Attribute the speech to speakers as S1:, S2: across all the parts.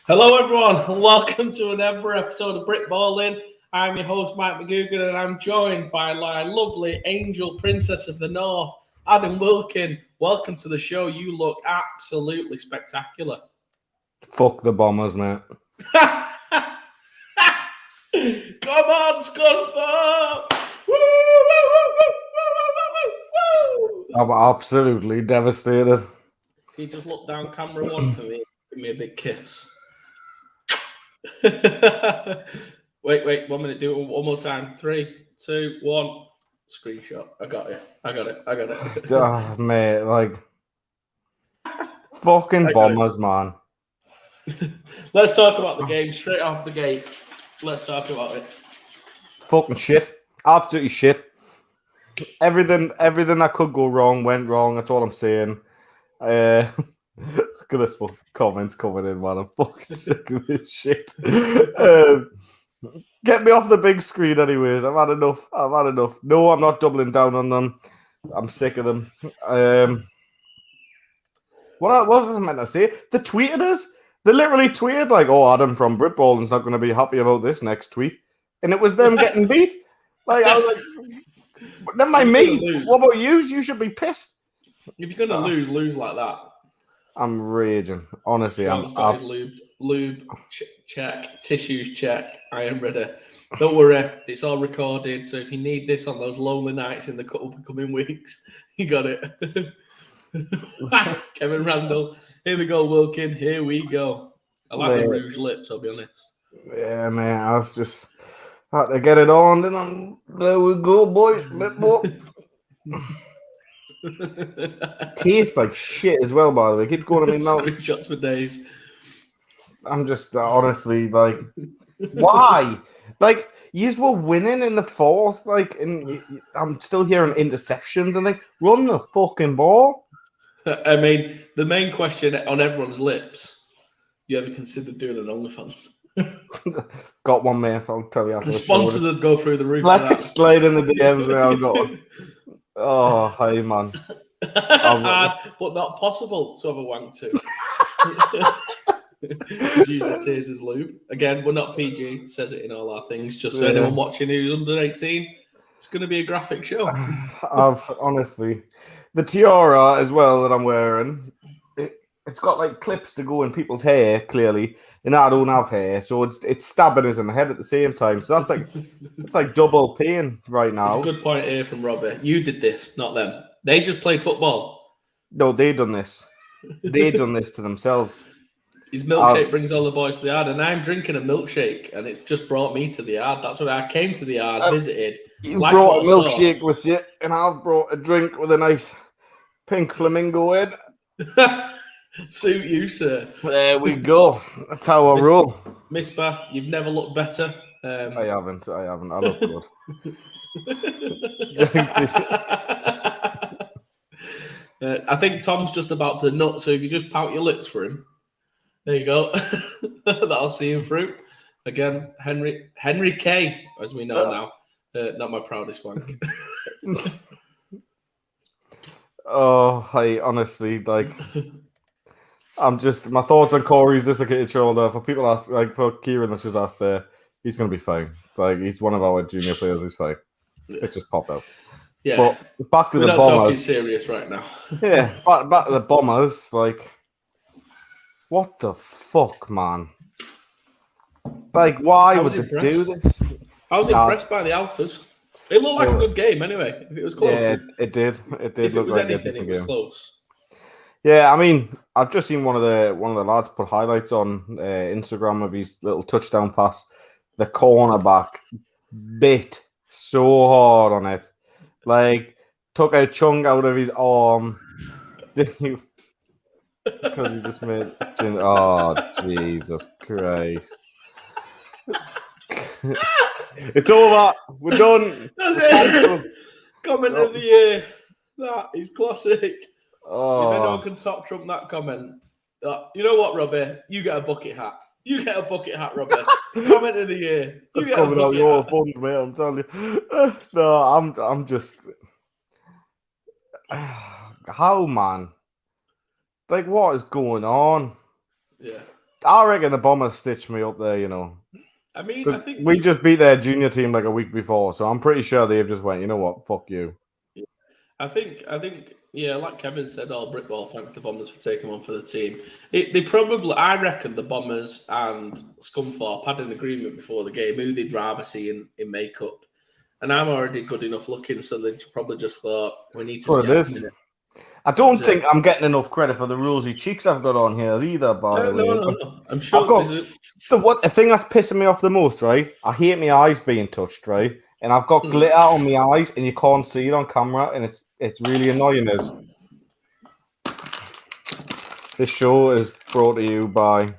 S1: Hello, everyone, and welcome to another episode of Britballin. I'm your host, Mike McGugan, and I'm joined by my lovely angel princess of the north, Adam Wilkin. Welcome to the show. You look absolutely spectacular.
S2: Fuck the Bombers, mate.
S1: Come on, Scunthorpe! Woo, woo, woo, woo, woo, woo, woo.
S2: I'm absolutely devastated.
S1: Can you just look down camera one for me? Give me a big kiss. Wait, 1 minute. Do it one more time. 3, 2, 1. Screenshot. I got it.
S2: Oh, mate, like fucking Bombers, man.
S1: Let's talk about the game straight off the gate. Let's talk about it.
S2: Fucking shit. Absolutely shit. Everything that could go wrong went wrong. That's all I'm saying. Look at this fucking comments coming in, man. I'm fucking sick of this shit. Get me off the big screen, anyways. I've had enough. No, I'm not doubling down on them. I'm sick of them. What was I meant to say? They tweeted us. They literally tweeted like, "Oh, Adam from Britballin's not going to be happy about this next tweet," and it was them getting beat. Like I was like, "Never mind me. What about you? You should be pissed."
S1: If you're gonna lose like that.
S2: I'm raging. Honestly,
S1: got his lube check, tissues check. I am ready. Don't worry, it's all recorded. So if you need this on those lonely nights in the coming weeks, you got it. Kevin Randall. Here we go, Wilkin. Here we go. I like the rouge lips, I'll be honest.
S2: Yeah, man. I was just had to get it on. Then there we go, boys. Bit more. Tastes like shit as well, by the way. Keeps going on me mouth.
S1: Screenshots for days.
S2: I'm just honestly like, why? Like, you were winning in the fourth, like, and I'm still hearing interceptions and run the fucking ball.
S1: I mean, the main question on everyone's lips: you ever considered doing an OnlyFans?
S2: Got one, mate. I'll tell you after
S1: the sponsors would go through the roof.
S2: Let's slide in the DMs where I've got one. Oh, hey, man.
S1: But not possible to have a wank to. Just use the tears as lube. Again, we're not PG. It says it in all our things. Just so anyone watching who's under 18, it's going to be a graphic show.
S2: Honestly, the tiara as well that I'm wearing, it's got like clips to go in people's hair, clearly, and I don't have hair, so it's stabbing us in the head at the same time. So that's like it's like double pain right now.
S1: It's a good point here from Robbie. You did this, not them. They just played football.
S2: No, they done this. They done this to themselves.
S1: His milkshake brings all the boys to the yard, and I'm drinking a milkshake, and it's just brought me to the yard. That's why I came to the yard, visited.
S2: You brought a milkshake with you, and I've brought a drink with a nice pink flamingo head.
S1: Suit you, sir.
S2: There we go. That's how I roll.
S1: Misbah, you've never looked better.
S2: I haven't. I look good.
S1: I think Tom's just about to nut, so if you just pout your lips for him. There you go. That'll see him through. Again, Henry K, as we know now. Not my proudest wank.
S2: Oh, I honestly, like, I'm just, my thoughts on Corey's dislocated shoulder. For people ask, like, for Kieran that's just asked there, he's going to be fine. Like, he's one of our junior players, he's fine. It just popped out.
S1: Yeah.
S2: But back to the Bombers.
S1: We're not talking serious right now.
S2: Yeah, back to the Bombers, like, what the fuck, man? Like, why would they do this?
S1: I was impressed by the Alphas. It looked like a good game anyway. If it was close.
S2: Yeah, it did. It did look like
S1: anything, it was close.
S2: Yeah, I mean, I've just seen one of the lads put highlights on Instagram of his little touchdown pass. The cornerback bit so hard on it. Like, took a chunk out of his arm. Because he just made... Oh, Jesus Christ. It's over. We're done.
S1: That's it. Comment of the year. That is classic.
S2: Oh.
S1: If anyone can top trump that comment, you know what, Robbie? You get a bucket hat. You get a bucket hat, Robbie. Comment of the year.
S2: That's coming out your funds, mate. I'm telling you. No, I'm just. How, man? Like, what is going on?
S1: Yeah.
S2: I reckon the Bombers stitched me up there, you know.
S1: I mean, I think
S2: we just beat their junior team like a week before, so I'm pretty sure they've just went, you know what, fuck you.
S1: I think, yeah, like Kevin said, Britball thanks the Bombers for taking one for the team. They probably, I reckon, the Bombers and Scunthorpe had an agreement before the game who they'd rather see in makeup, and I'm already good enough looking, so they probably just thought we need to see Adam.
S2: I don't think I'm getting enough credit for the rosy cheeks I've got on here either, by the way.
S1: No. I'm sure
S2: the thing that's pissing me off the most, right? I hate my eyes being touched, right? And I've got glitter on my eyes, and you can't see it on camera, and it's really annoying. This show is brought to you by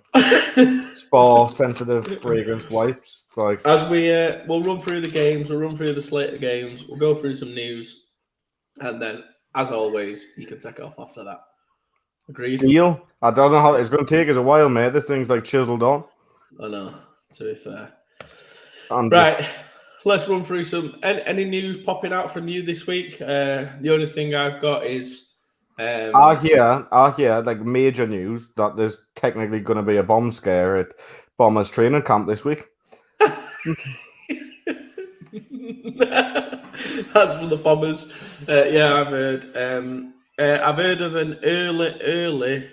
S2: Spar Sensitive Fragrance Wipes. Like,
S1: as we'll run through the games, we'll run through the slate of games, we'll go through some news, and then, as always, you can take off after that. Agreed?
S2: Deal. I don't know how it's going to take us a while, mate. This thing's like chiseled on.
S1: I know, to be fair. Right, let's run through some. Any news popping out from you this week? The only thing I've got is...
S2: I hear, like major news that there's technically going to be a bomb scare at Bombers training camp this week.
S1: That's for the Bombers. Yeah, I've heard. I've heard of an early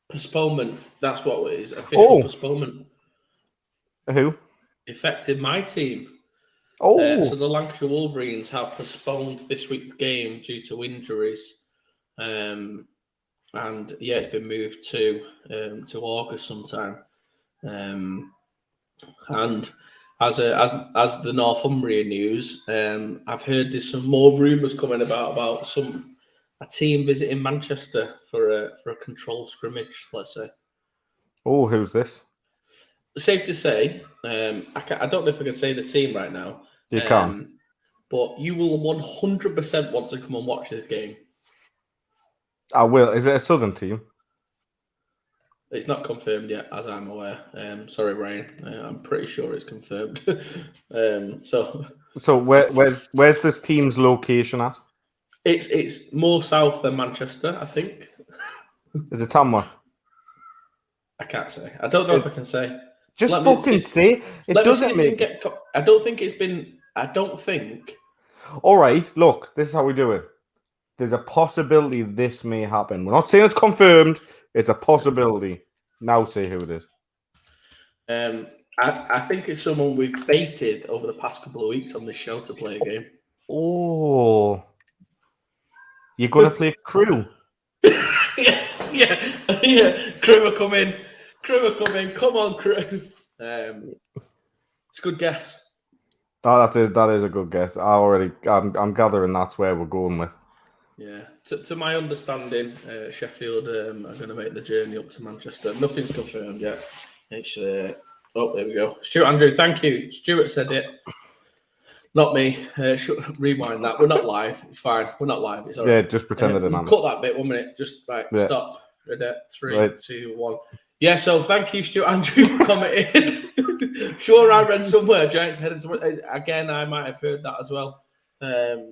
S1: postponement. That's what it is. Official postponement.
S2: Who?
S1: Affected my team. So the Lancashire Wolverines have postponed this week's game due to injuries, and yeah, it's been moved to August sometime. And as the Northumbria news, I've heard there's some more rumours coming about a team visiting Manchester for a controlled scrimmage. Let's say.
S2: Oh, who's this?
S1: Safe to say, I don't know if I can say the team right now.
S2: You can.
S1: But you will 100% want to come and watch this game.
S2: I will. Is it a Southern team?
S1: It's not confirmed yet, as I'm aware. Sorry, Ryan. I'm pretty sure it's confirmed.
S2: So where's this team's location at?
S1: It's more south than Manchester, I think.
S2: Is it Tamworth?
S1: I can't say. I don't know if I can say.
S2: Just fucking say. It doesn't make.
S1: I don't think it's been. I don't think.
S2: All right. Look, this is how we do it. There's a possibility this may happen. We're not saying it's confirmed. It's a possibility. Now say who it is.
S1: I think it's someone we've baited over the past couple of weeks on this show to play a game.
S2: Oh, you're gonna play Crew?
S1: yeah. Crew are coming. Come on, Crew. It's a good guess.
S2: That is a good guess. I'm gathering that's where we're going with.
S1: Yeah. To my understanding, Sheffield are going to make the journey up to Manchester. Nothing's confirmed yet. It's there we go. Stuart Andrew, thank you. Stuart said it. Not me. Rewind that. We're not live. It's fine. We're not live. It's all right.
S2: Yeah, just pretend it didn't.
S1: Cut that bit 1 minute. Just right. Yeah. Stop. Ready? 3, 2, 1. Yeah, so thank you, Stuart Andrew, for commenting. Sure, I read somewhere Giants heading to... Again, I might have heard that as well.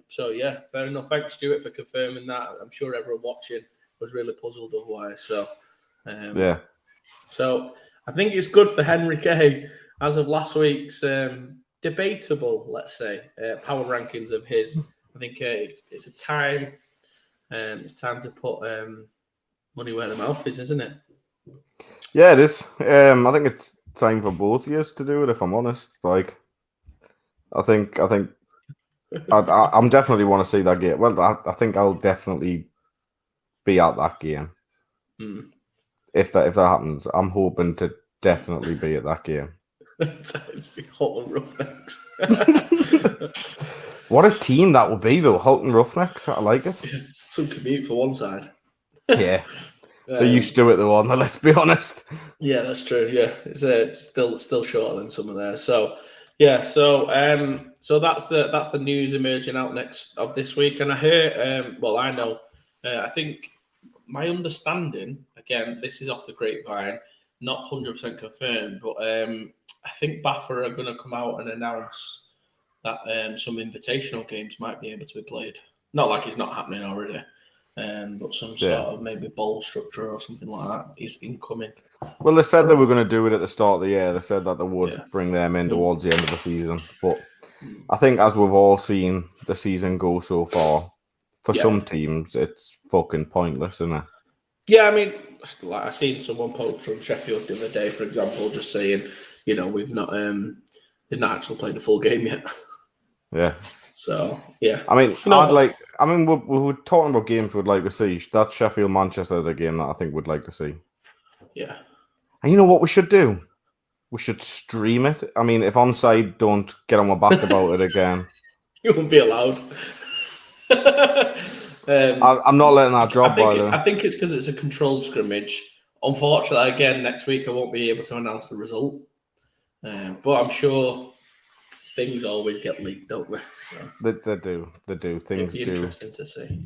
S1: So, yeah, fair enough. Thanks, Stuart, for confirming that. I'm sure everyone watching was really puzzled otherwise. So,
S2: yeah.
S1: So, I think it's good for Henry Kay, as of last week's debatable, let's say, power rankings of his. I think it's a time... it's time to put money where the mouth is, isn't it?
S2: Yeah, it is. I think it's time for both of us to do it, if I'm honest. Like, I think I'm definitely want to see that game. Well, I think I'll definitely be at that game. If that happens, I'm hoping to definitely be at that game.
S1: It's big Halton Roughnecks.
S2: What a team that would be, though. Halton Roughnecks. I like it.
S1: Yeah, some commute for one side.
S2: Yeah. They're used to it, though, aren't they? Let's be honest.
S1: Yeah, that's true. Yeah, it's still shorter than some of there. So, yeah. So that's the news emerging out next of this week. And I hear, I know. I think my understanding, again, this is off the grapevine, not 100% confirmed, but I think Baffer are going to come out and announce that some invitational games might be able to be played. Not like it's not happening already. but some sort of maybe bowl structure or something like that is incoming.
S2: Well, they said they were going to do it at the start of the year. They said that they would bring them in towards the end of the season. But I think, as we've all seen the season go so far, for some teams, it's fucking pointless, isn't it?
S1: Yeah, I mean, like I seen someone post from Sheffield the other day, for example, just saying, we've not actually played a full game yet.
S2: Yeah.
S1: So yeah,
S2: I mean, we were talking about games we'd like to see. That Sheffield Manchester is a game that I think we'd like to see.
S1: Yeah.
S2: And you know what we should do? We should stream it. I mean, if Onside don't get on my back about it again,
S1: you won't be allowed.
S2: I'm not letting that drop.
S1: I think it's because it's a controlled scrimmage. Unfortunately, again, next week I won't be able to announce the result. But I'm sure things always get leaked, don't they? So
S2: they do. Things
S1: it'd be interesting to see.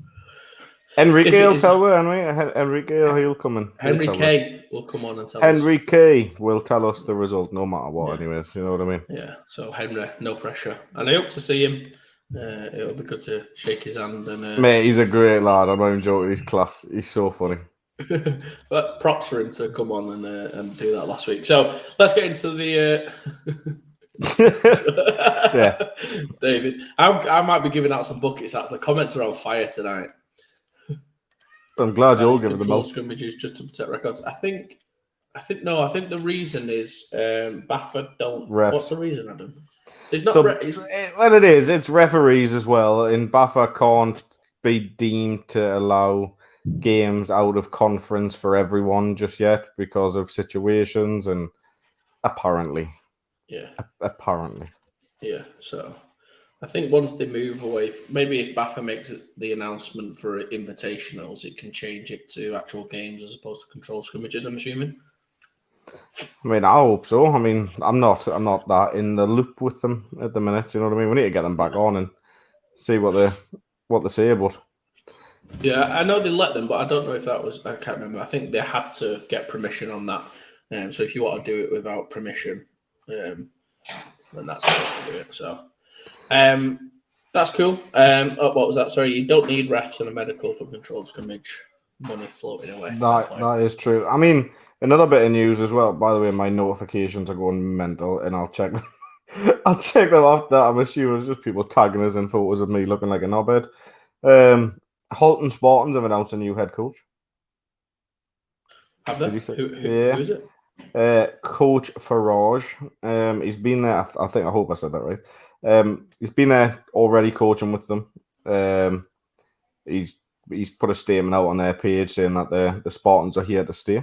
S2: Enrique will tell her, anyway. Enrique, he'll come in.
S1: Henry K will come on and tell us.
S2: Henry K will tell us the result no matter what, anyways. You know what I mean?
S1: Yeah. So Henry, no pressure. And I hope to see him. It'll be good to shake his hand. And
S2: mate, he's a great lad. I'm not even joking. He's class. He's so funny.
S1: But props for him to come on and do that last week. So let's get into the. David, I might be giving out some buckets. The comments are on fire tonight.
S2: I'm glad you're giving them out.
S1: Scrimmages just to protect records. I think the reason is Baffa don't.
S2: Refs.
S1: What's the reason, Adam? It's not.
S2: Well, it is. It's referees as well. And Baffa can't be deemed to allow games out of conference for everyone just yet because of situations and apparently.
S1: Yeah.
S2: Apparently.
S1: Yeah. So I think once they move away, maybe if Baffa makes the announcement for invitationals, it can change it to actual games as opposed to controlled scrimmages, I'm assuming.
S2: I mean, I hope so. I mean, I'm not that in the loop with them at the minute. You know what I mean? We need to get them back on and see what they say. But
S1: yeah, I know they let them, but I don't know if that was. I can't remember. I think they had to get permission on that. So if you want to do it without permission, then that's how you do it. So that's cool. What was that? Sorry, you don't need refs and a medical for controlled scrimmage. Money floating away.
S2: That is true. I mean. Another bit of news as well. By the way, my notifications are going mental, and I'll check them. I'll check them after. I'm assuming it's just people tagging us in photos of me looking like a knobhead. Halton Spartans have announced a new head coach.
S1: Have they? Who is it?
S2: Coach Farage. He's been there. I hope I said that right. He's been there already coaching with them. He's put a statement out on their page saying that the Spartans are here to stay,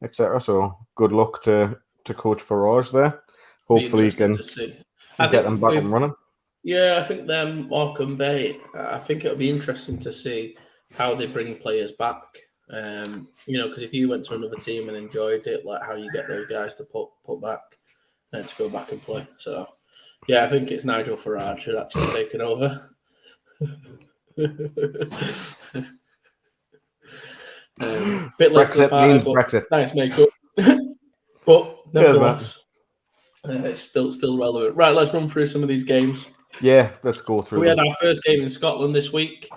S2: etc. So good luck to Coach Farage there. Hopefully he can get them back and running.
S1: Yeah, I think them Morecambe Bay. I think it'll be interesting to see how they bring players back. Because if you went to another team and enjoyed it, like how you get those guys to put back and to go back and play. So yeah, I think it's Nigel Farage who's actually taken over. Bit like
S2: Brexit means Brexit.
S1: Nice makeup, but nevertheless, it's still relevant. Right, let's run through some of these games.
S2: Yeah, let's go through.
S1: We had our first game in Scotland this week,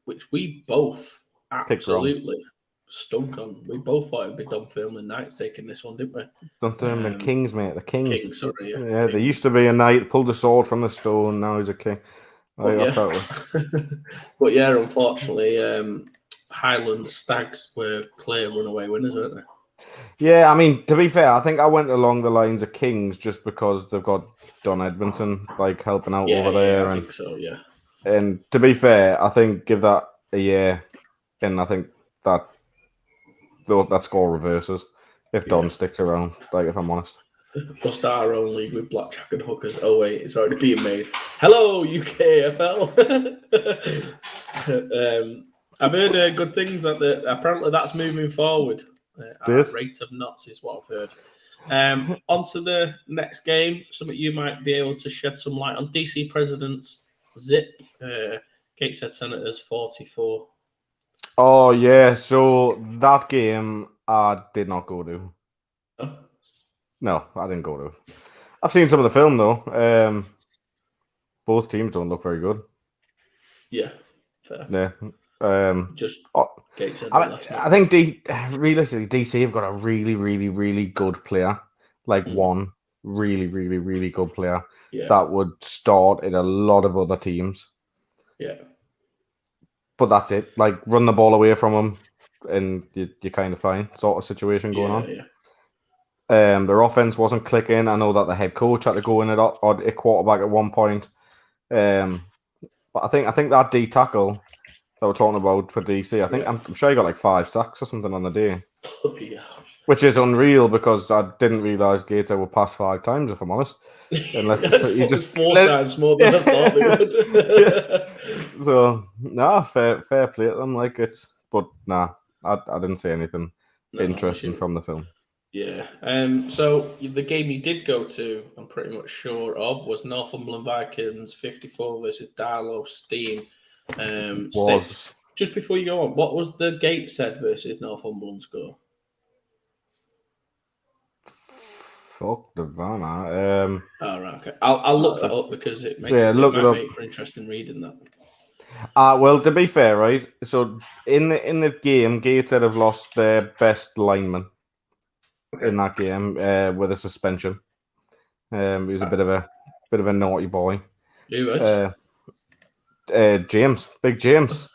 S1: which we both absolutely stunk on. We both thought it'd be Dunfermline Knights taking this one, didn't we?
S2: Dunfermline Kings, mate. The Kings.
S1: Kings, sorry.
S2: Yeah, there used to be a knight, pulled the sword from the stone. Now he's a king.
S1: But yeah, unfortunately, Highland Stags were clear runaway winners, weren't they?
S2: Yeah, I mean, to be fair, I think I went along the lines of Kings just because they've got Don Edmondson helping out over there.
S1: I think so, yeah.
S2: And to be fair, I think give that a year, and I think that score reverses if Don sticks around. If I'm honest.
S1: We'll start our own league with blackjack and hookers. Oh wait, it's already being made. Hello, UKFL. I've heard good things that apparently that's moving forward. Rate of knots is what I've heard. On to the next game. Some of you might be able to shed some light on DC Presidents Zip. Gateshead Senators 44.
S2: Oh yeah, so that game I did not go to.
S1: Oh.
S2: No, I didn't go to. I've seen some of the film though. Both teams don't look very good.
S1: Yeah, fair.
S2: Yeah.
S1: Just
S2: oh,
S1: Gateshead
S2: I,
S1: last
S2: I
S1: night.
S2: think realistically, DC have got a really, really, really good player. Like one really, really, really good player that would start in a lot of other teams.
S1: Yeah.
S2: But that's it. Like, run the ball away from him, and you're kind of fine. Sort of situation going on.
S1: Yeah.
S2: Their offense wasn't clicking. I know that the head coach had to go in at a quarterback at one point. But I think that D tackle that we're talking about for DC, I'm sure he got like 5 sacks or something on the day.
S1: Yeah.
S2: Which is unreal because I didn't realise Gator would pass 5 times, if I'm honest. Unless he just
S1: 4 times more than I thought they would.
S2: Yeah. So, fair play to them. But I didn't see anything interesting from the film.
S1: Yeah. So the game you did go to, I'm pretty much sure of, was Northumberland Vikings 54 versus Darlow Steam 6. Just before you go on, what was the Gateshead versus Northumberland score?
S2: Fuck the van.
S1: Oh, right, okay. I'll look that up because it might make for interesting reading that.
S2: Well, to be fair, right? So in the game, Gateshead have lost their best lineman in that game with a suspension. He was a bit of a naughty boy.
S1: Who was?
S2: James, Big James.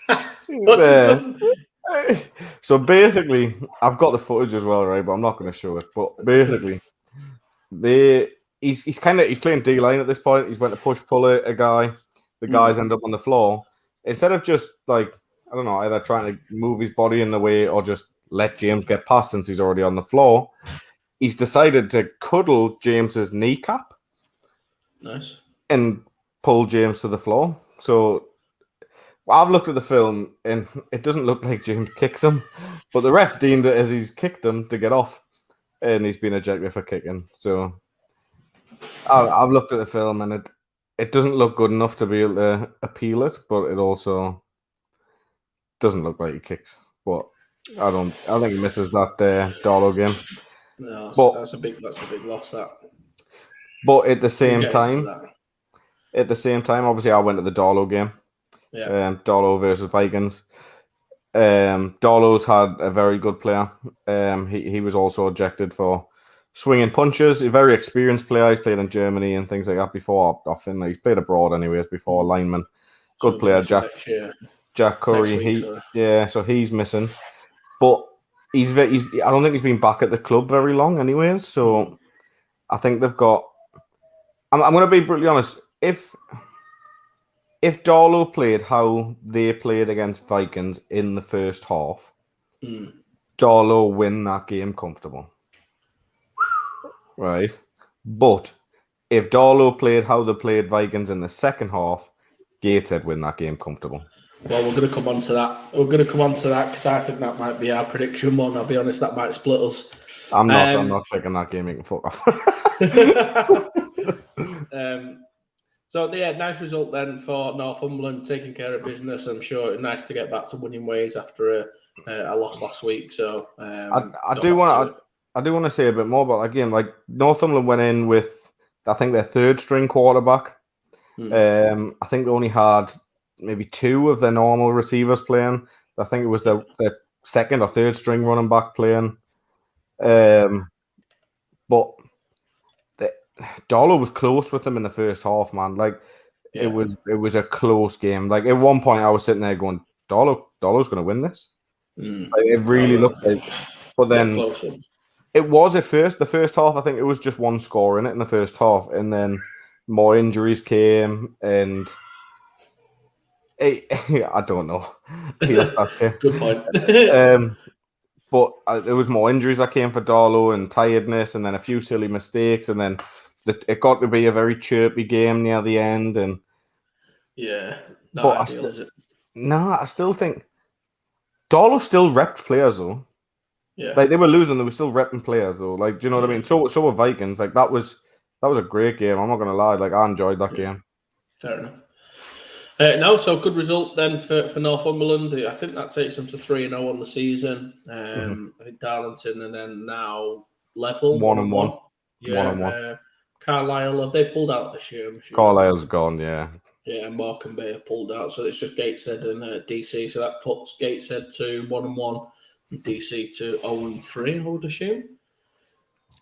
S1: What's he done?
S2: So basically, I've got the footage as well, right? But I'm not going to show it. But basically, he's playing D line at this point. He's went to pull a guy. The guys end up on the floor. Instead of just I don't know, either trying to move his body in the way or just let James get past since he's already on the floor, he's decided to cuddle James's kneecap.
S1: Nice.
S2: And pull James to the floor. So I've looked at the film and it doesn't look like James kicks him, but the ref deemed it as he's kicked him to get off, and he's been ejected for kicking. So I've looked at the film and it doesn't look good enough to be able to appeal it, but it also doesn't look like he kicks. But I think he misses that Darlow game.
S1: No, that's a big loss. That.
S2: But at the same time, obviously, I went to the Darlow game.
S1: Yeah.
S2: Darlow versus Vikings. Darlow's had a very good player. He was also ejected for swinging punches. A very experienced player. He's played in Germany and things like that before. Often he's played abroad anyways before. Lineman, good player. Jack Curry. So he's missing, but he's. I don't think he's been back at the club very long, anyways. So I think they've got. I'm going to be brutally honest. If Darlow played how they played against Vikings in the first half, Darlow win that game comfortable. Right? But if Darlow played how they played Vikings in the second half, Gateshead win that game comfortable.
S1: Well, we're going to come on to that. Because I think that might be our prediction one. I'll be honest, that might split us.
S2: I'm not picking that game. You can fuck off.
S1: So, nice result then for Northumberland, taking care of business. I'm sure it's nice to get back to winning ways after a loss last week. So,
S2: I do want to say a bit more about that game. Like, Northumberland went in with, I think, their third string quarterback. I think they only had maybe 2 of their normal receivers playing. I think it was their second or third string running back playing. But Darlow was close with them in the first half, man. It was a close game. Like, at one point, I was sitting there going, Darlow's going to win this. It really looked like. But then it was at first. The first half, I think it was just 1 score in it in the first half, and then more injuries came, and I don't know.
S1: Good point.
S2: But there was more injuries that came for Darlow and tiredness, and then a few silly mistakes, and then it got to be a very chirpy game near the end. And
S1: ideal, is it?
S2: No, I still think Darlow still repped players though.
S1: Yeah,
S2: like they were losing, they were still repping players though. Like, do you know what I mean? So were Vikings. Like, that was a great game. I'm not gonna lie. Like, I enjoyed that game.
S1: Fair enough. So good result then for Northumberland. I think that takes them to 3-0 on the season. I think Darlington and then now level
S2: 1-1.
S1: Yeah.
S2: 1-1.
S1: Carlisle, have they pulled out this year?
S2: Carlisle's gone. Yeah.
S1: Yeah, Mark and Bay have pulled out, so it's just Gateshead and DC. So that puts Gateshead to 1-1, and DC to 0-3. I would assume.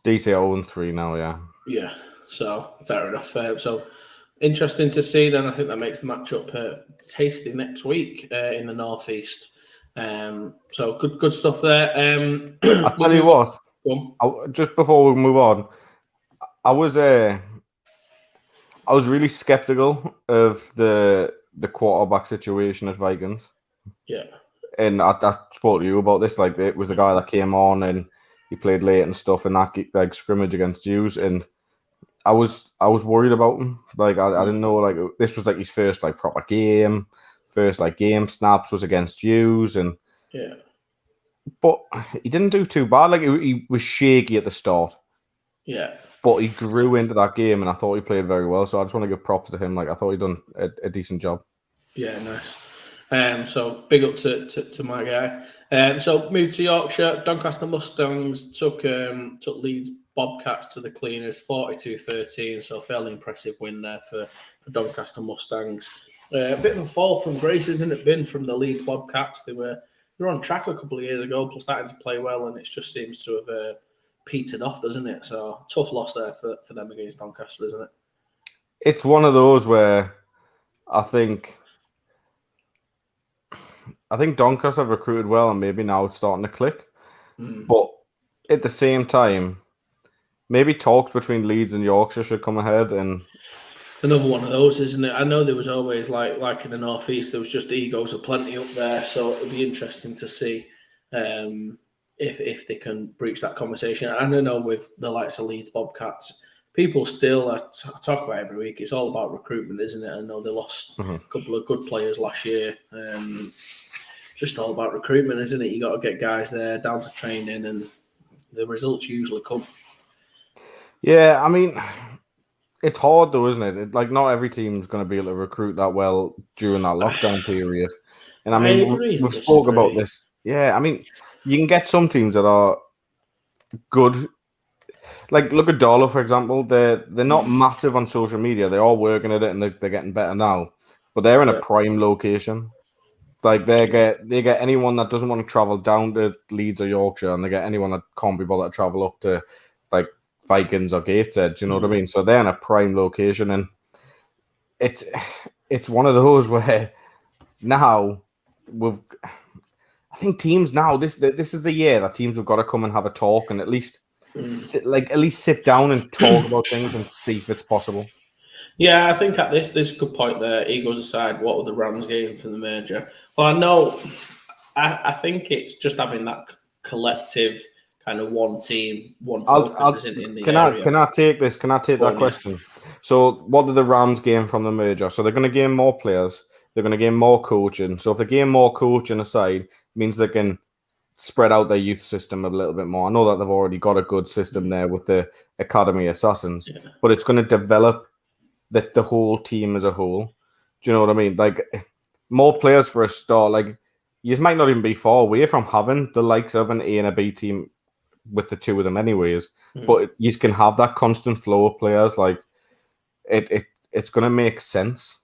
S2: DC 0-3 now, yeah.
S1: Yeah, so fair enough. So interesting to see. Then I think that makes the matchup tasty next week in the northeast. So good stuff there.
S2: I'll tell you what. Just before we move on, I was really skeptical of the quarterback situation at Vikings.
S1: Yeah.
S2: And I spoke to you about this. Like, it was the guy that came on and he played late and stuff in that like scrimmage against Hughes, and I was worried about him. Like, I didn't know, like, this was like his first like proper game, first like game snaps was against Hughes, and
S1: yeah.
S2: But he didn't do too bad. Like, he was shaky at the start.
S1: Yeah.
S2: But he grew into that game, and I thought he played very well. So I just want to give props to him. Like, I thought he'd done a decent job.
S1: Yeah, nice. So big up to my guy. So moved to Yorkshire. Doncaster Mustangs took Leeds Bobcats to the cleaners, 42-13. So fairly impressive win there for Doncaster Mustangs. A bit of a fall from grace, isn't it? Been from the Leeds Bobcats. They were on track a couple of years ago, plus starting to play well, and it just seems to have petered off, doesn't it? So tough loss there for them against Doncaster, isn't it?
S2: It's one of those where I think Doncaster have recruited well, and maybe now it's starting to click. But at the same time, maybe talks between Leeds and Yorkshire should come ahead. And
S1: another one of those, isn't it? I know there was always like in the northeast, there was just egos aplenty up there. So it'll be interesting to see if they can breach that conversation. And I know with the likes of Leeds Bobcats, people still talk about every week. It's all about recruitment, isn't it? I know they lost a couple of good players last year. Just all about recruitment, isn't it? You got to get guys there down to training, and the results usually come.
S2: Yeah, I mean, it's hard though, isn't it? Like, not every team's going to be able to recruit that well during that lockdown period. And I mean, we've spoke about this. Yeah, I mean, you can get some teams that are good. Like, look at Darlow, for example. They're not massive on social media. They're all working at it, and they're getting better now. But they're in a prime location. Like, they get anyone that doesn't want to travel down to Leeds or Yorkshire, and they get anyone that can't be bothered to travel up to like Vikings or Gateshead. You know what I mean? So they're in a prime location, and it's one of those where now I think teams now this is the year that teams have got to come and have a talk and at least sit down and talk about things and see if it's possible.
S1: Yeah, I think at this good point there, egos aside, what were the Rams getting from the merger? Well, I know, I think it's just having that collective kind of one team, one focus isn't in the area.
S2: Can I take this? Can I take that question? So what did the Rams gain from the merger? So they're going to gain more players. They're going to gain more coaching. So if they gain more coaching aside, it means they can spread out their youth system a little bit more. I know that they've already got a good system there with the Academy Assassins, but it's going to develop the whole team as a whole. Do you know what I mean? Like, more players for a start. Like, you might not even be far away from having the likes of an A and a B team with the two of them anyways. But you can have that constant flow of players. Like, it's going to make sense.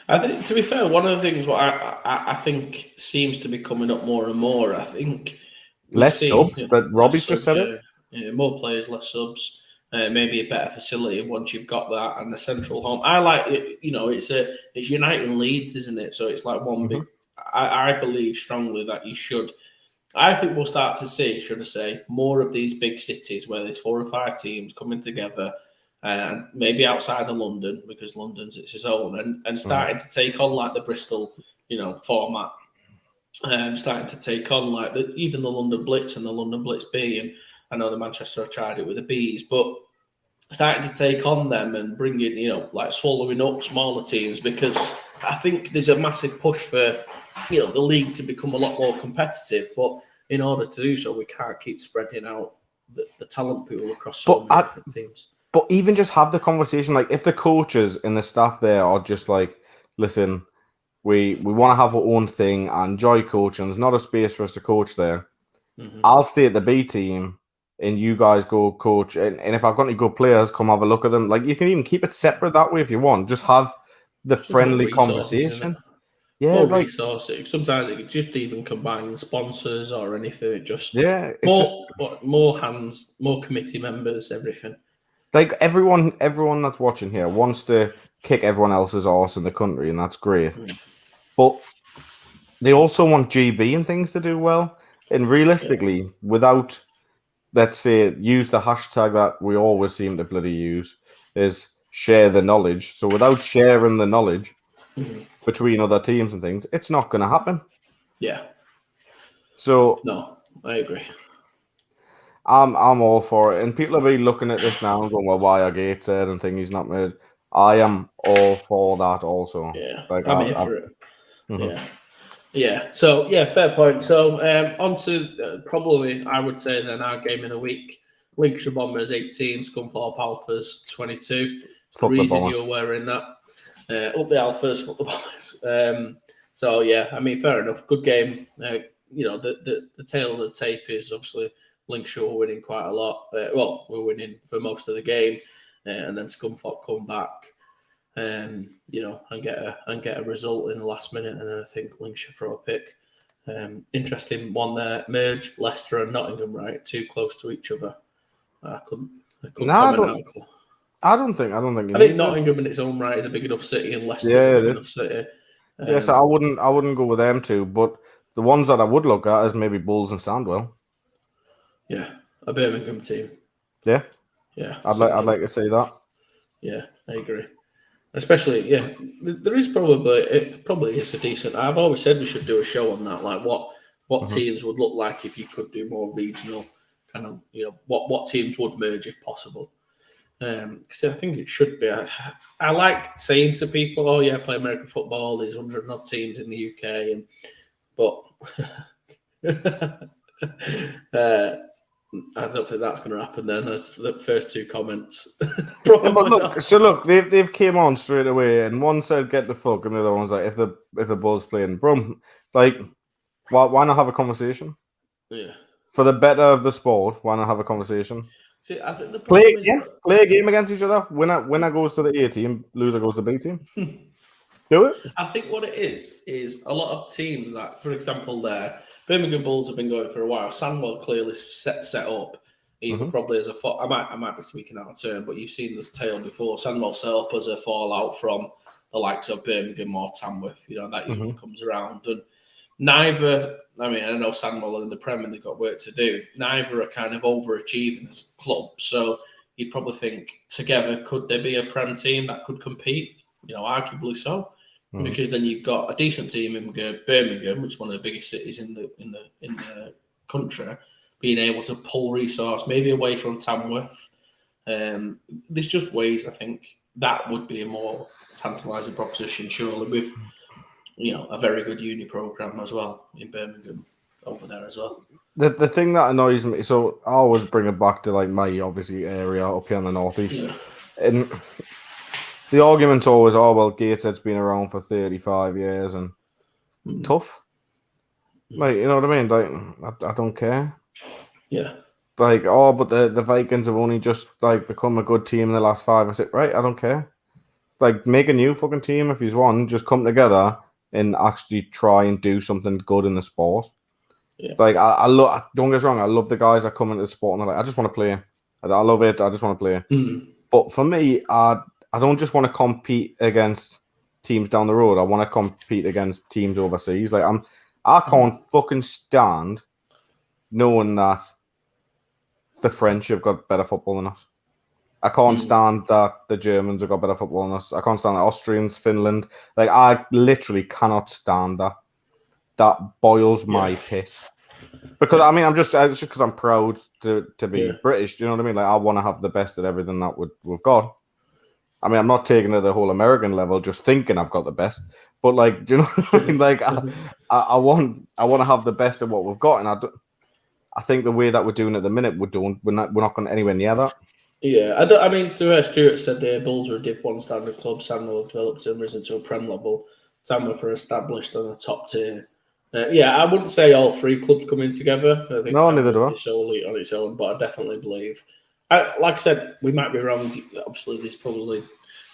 S1: I think, to be fair, one of the things what I think seems to be coming up more and more, I think...
S2: Less subs, but Robbie's just said it.
S1: Yeah, more players, less subs. Maybe a better facility once you've got that, and the central home. I like it. You know, it's uniting Leeds, isn't it? So it's like one big. I believe strongly that you should. I think we'll start to see, should I say, more of these big cities where there's 4 or 5 teams coming together, and maybe outside of London, because London's its own, and starting to take on like the Bristol, format. Starting to take on like even the London Blitz and the London Blitz B, and I know the Manchester have tried it with the Bees, but starting to take on them and bringing, like swallowing up smaller teams, because I think there's a massive push for, the league to become a lot more competitive. But in order to do so, we can't keep spreading out the talent pool across so many different teams.
S2: But even just have the conversation, like if the coaches and the staff there are just like, listen, we want to have our own thing and enjoy coaching. There's not a space for us to coach there. I'll stay at the B team and you guys go coach. And if I've got any good players, come have a look at them. Like, you can even keep it separate that way if you want. Just have the friendly
S1: resources, isn't it?
S2: conversation. Yeah,
S1: More
S2: like
S1: resources. Sometimes it could just even combine sponsors or anything. It just
S2: just
S1: more hands, more committee members, everything.
S2: like everyone that's watching here wants to kick everyone else's arse in the country, and that's great. But they also want GB and things to do well. And realistically, without, let's say, use the hashtag that we always seem to bloody use, is share the knowledge. So without sharing the knowledge between other teams and things, it's not going to happen.
S1: Yeah.
S2: So
S1: no, I agree.
S2: I'm all for it. And people are really looking at this now and going, well, why are Gateshead and thing he's not made? I am all for that also.
S1: Yeah.
S2: Like
S1: I'm here for it.
S2: Mm-hmm.
S1: Yeah. Yeah. So, yeah, fair point. So, on to probably, I would say, then our game of the week. Lincolnshire Bombers 18, Scunthorpe Alphas 22. It's the reason you're wearing that. Up the Alphas, fuck the Bombers. So, yeah, I mean, fair enough. Good game. The tail of the tape is obviously Lincolnshire were winning quite a lot. We're winning for most of the game. And then Scunthorpe come back. And get a result in the last minute, and then I think Lincolnshire throw a pick. Interesting one there. Merge Leicester and Nottingham, right? Too close to each other. I couldn't comment.
S2: I don't think.
S1: I think Nottingham in its own right is a big enough city, and Leicester's a big enough city.
S2: Yes, I wouldn't go with them two, but the ones that I would look at is maybe Bulls and Sandwell.
S1: Yeah, a Birmingham team.
S2: Yeah, I'd like to see that.
S1: Yeah, I agree. Especially, there is probably is a decent. I've always said we should do a show on that, like what teams would look like if you could do more regional kind of, what teams would merge if possible. Because I think it should be. I like saying to people, "Oh yeah, play American football. There's 100 odd teams in the UK," but I don't think that's going to happen. Then, as for the first two comments,
S2: they've came on straight away, and one said get the fuck, and the other one's like if the Bulls playing Brum, like why not have a conversation?
S1: Yeah,
S2: for the better of the sport, why not have a conversation?
S1: See, I think the
S2: play a game against each other. Winner goes to the A team, loser goes to the B team. Do it.
S1: I think what it is a lot of teams that, for example, Birmingham Bulls have been going for a while. Sandwell clearly set up, even probably as a I might be speaking out of turn, but you've seen this tale before. Sandwell set up as a fallout from the likes of Birmingham or Tamworth. That usually comes around, and neither. I mean, I know Sandwell are in the Prem and they've got work to do. Neither are kind of overachieving as a club, so you'd probably think together could there be a Prem team that could compete? Arguably so. Because then you've got a decent team in Birmingham, which is one of the biggest cities in the country, being able to pull resource maybe away from Tamworth. There's just ways I think that would be a more tantalising proposition, surely, with a very good uni program as well in Birmingham over there as well.
S2: The thing that annoys me, so I always bring it back to like my obviously area up here in the northeast, and the argument's always, Gateshead's been around for 35 years and tough. Like, you know what I mean? Like, I don't care.
S1: Yeah.
S2: Like, but the Vikings have only just like become a good team in the last 5 or 6. Right? I don't care. Like, make a new fucking team if you want. Just come together and actually try and do something good in the sport.
S1: Yeah.
S2: Like, I love. Don't get us wrong. I love the guys that come into the sport and they're like, I just want to play. I love it. I just want to play. But for me, I don't just want to compete against teams down the road. I want to compete against teams overseas. Like I can't fucking stand knowing that the French have got better football than us. I can't stand that the Germans have got better football than us. I can't stand the Austrians, Finland. Like I literally cannot stand that. That boils my piss. Because I mean, it's just because I'm proud to be British. Do you know what I mean? Like I want to have the best at everything that we've got. I mean, I'm not taking it to the whole American level, just thinking I've got the best. But like, do you know what I mean? Like, I want to have the best of what we've got, and I think the way that we're doing it at the minute, we're not going anywhere near that.
S1: Yeah, I mean, to Stuart said the Bulls are a Div 1 standard club. Sandwell have developed and risen to a Prem level. Tamworth are established on a top tier. I wouldn't say all three clubs coming together. I think
S2: neither do I.
S1: Is solely on its own, but I definitely believe. Like I said, we might be wrong. Obviously, this probably,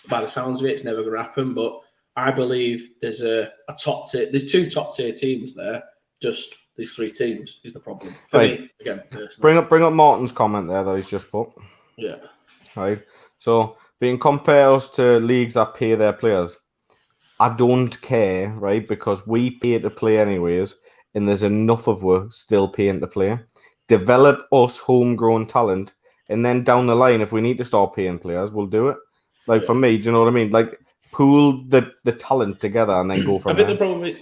S1: by the sounds of it, it's never going to happen. But I believe there's a top tier. There's 2 top tier teams there. Just these 3 teams is the problem for me. Again, personally.
S2: Bring up Martin's comment there that he's just put.
S1: Yeah.
S2: Right. So being compared to leagues that pay their players, I don't care, right? Because we pay to play anyways, and there's enough of us still paying to play. Develop us homegrown talent, and then down the line, if we need to start paying players, we'll do it. Like for me, do you know what I mean? Like pool the talent together and then go from there.
S1: I think the problem is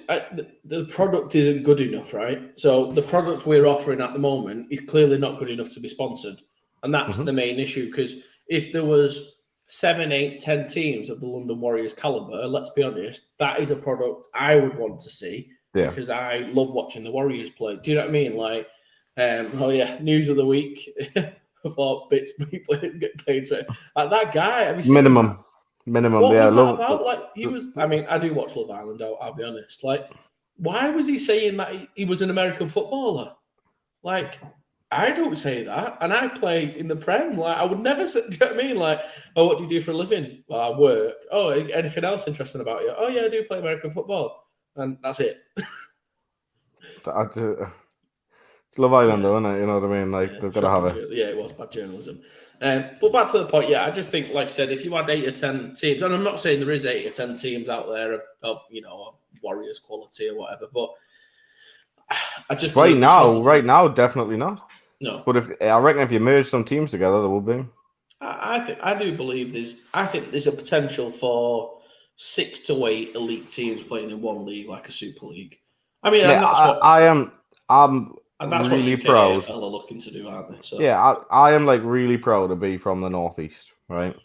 S1: the product isn't good enough, right? So the product we're offering at the moment is clearly not good enough to be sponsored. And that's the main issue, because if there was 7, 8, 10 teams of the London Warriors caliber, let's be honest, that is a product I would want to see because I love watching the Warriors play. Do you know what I mean? Like, news of the week. I thought bits people get paid to like that guy. Have you seen
S2: minimum?
S1: What was that about? Like he was. I mean, I do watch Love Island. I'll be honest. Like, why was he saying that he was an American footballer? Like, I don't say that, and I play in the Prem. Like, I would never say. Do you know what I mean? Like, oh, what do you do for a living? Well, I work. Oh, anything else interesting about you? Oh, yeah, I do play American football, and that's it.
S2: It's Love Island, though, isn't it? You know what I mean? Like, they've got to have it.
S1: Yeah, it was bad journalism. But back to the point, I just think, like I said, if you had 8 or 10 teams, and I'm not saying there is 8 or 10 teams out there of Warriors quality or whatever, but I just
S2: right now, definitely not.
S1: No,
S2: but I reckon if you merge some teams together, there will be.
S1: I do believe there's a potential for 6 to 8 elite teams playing in one league, like a Super League. I mean,
S2: I'm
S1: that's
S2: really
S1: what
S2: proud.
S1: are looking to do, aren't they? So.
S2: Yeah, I am like really proud to be from the Northeast, right?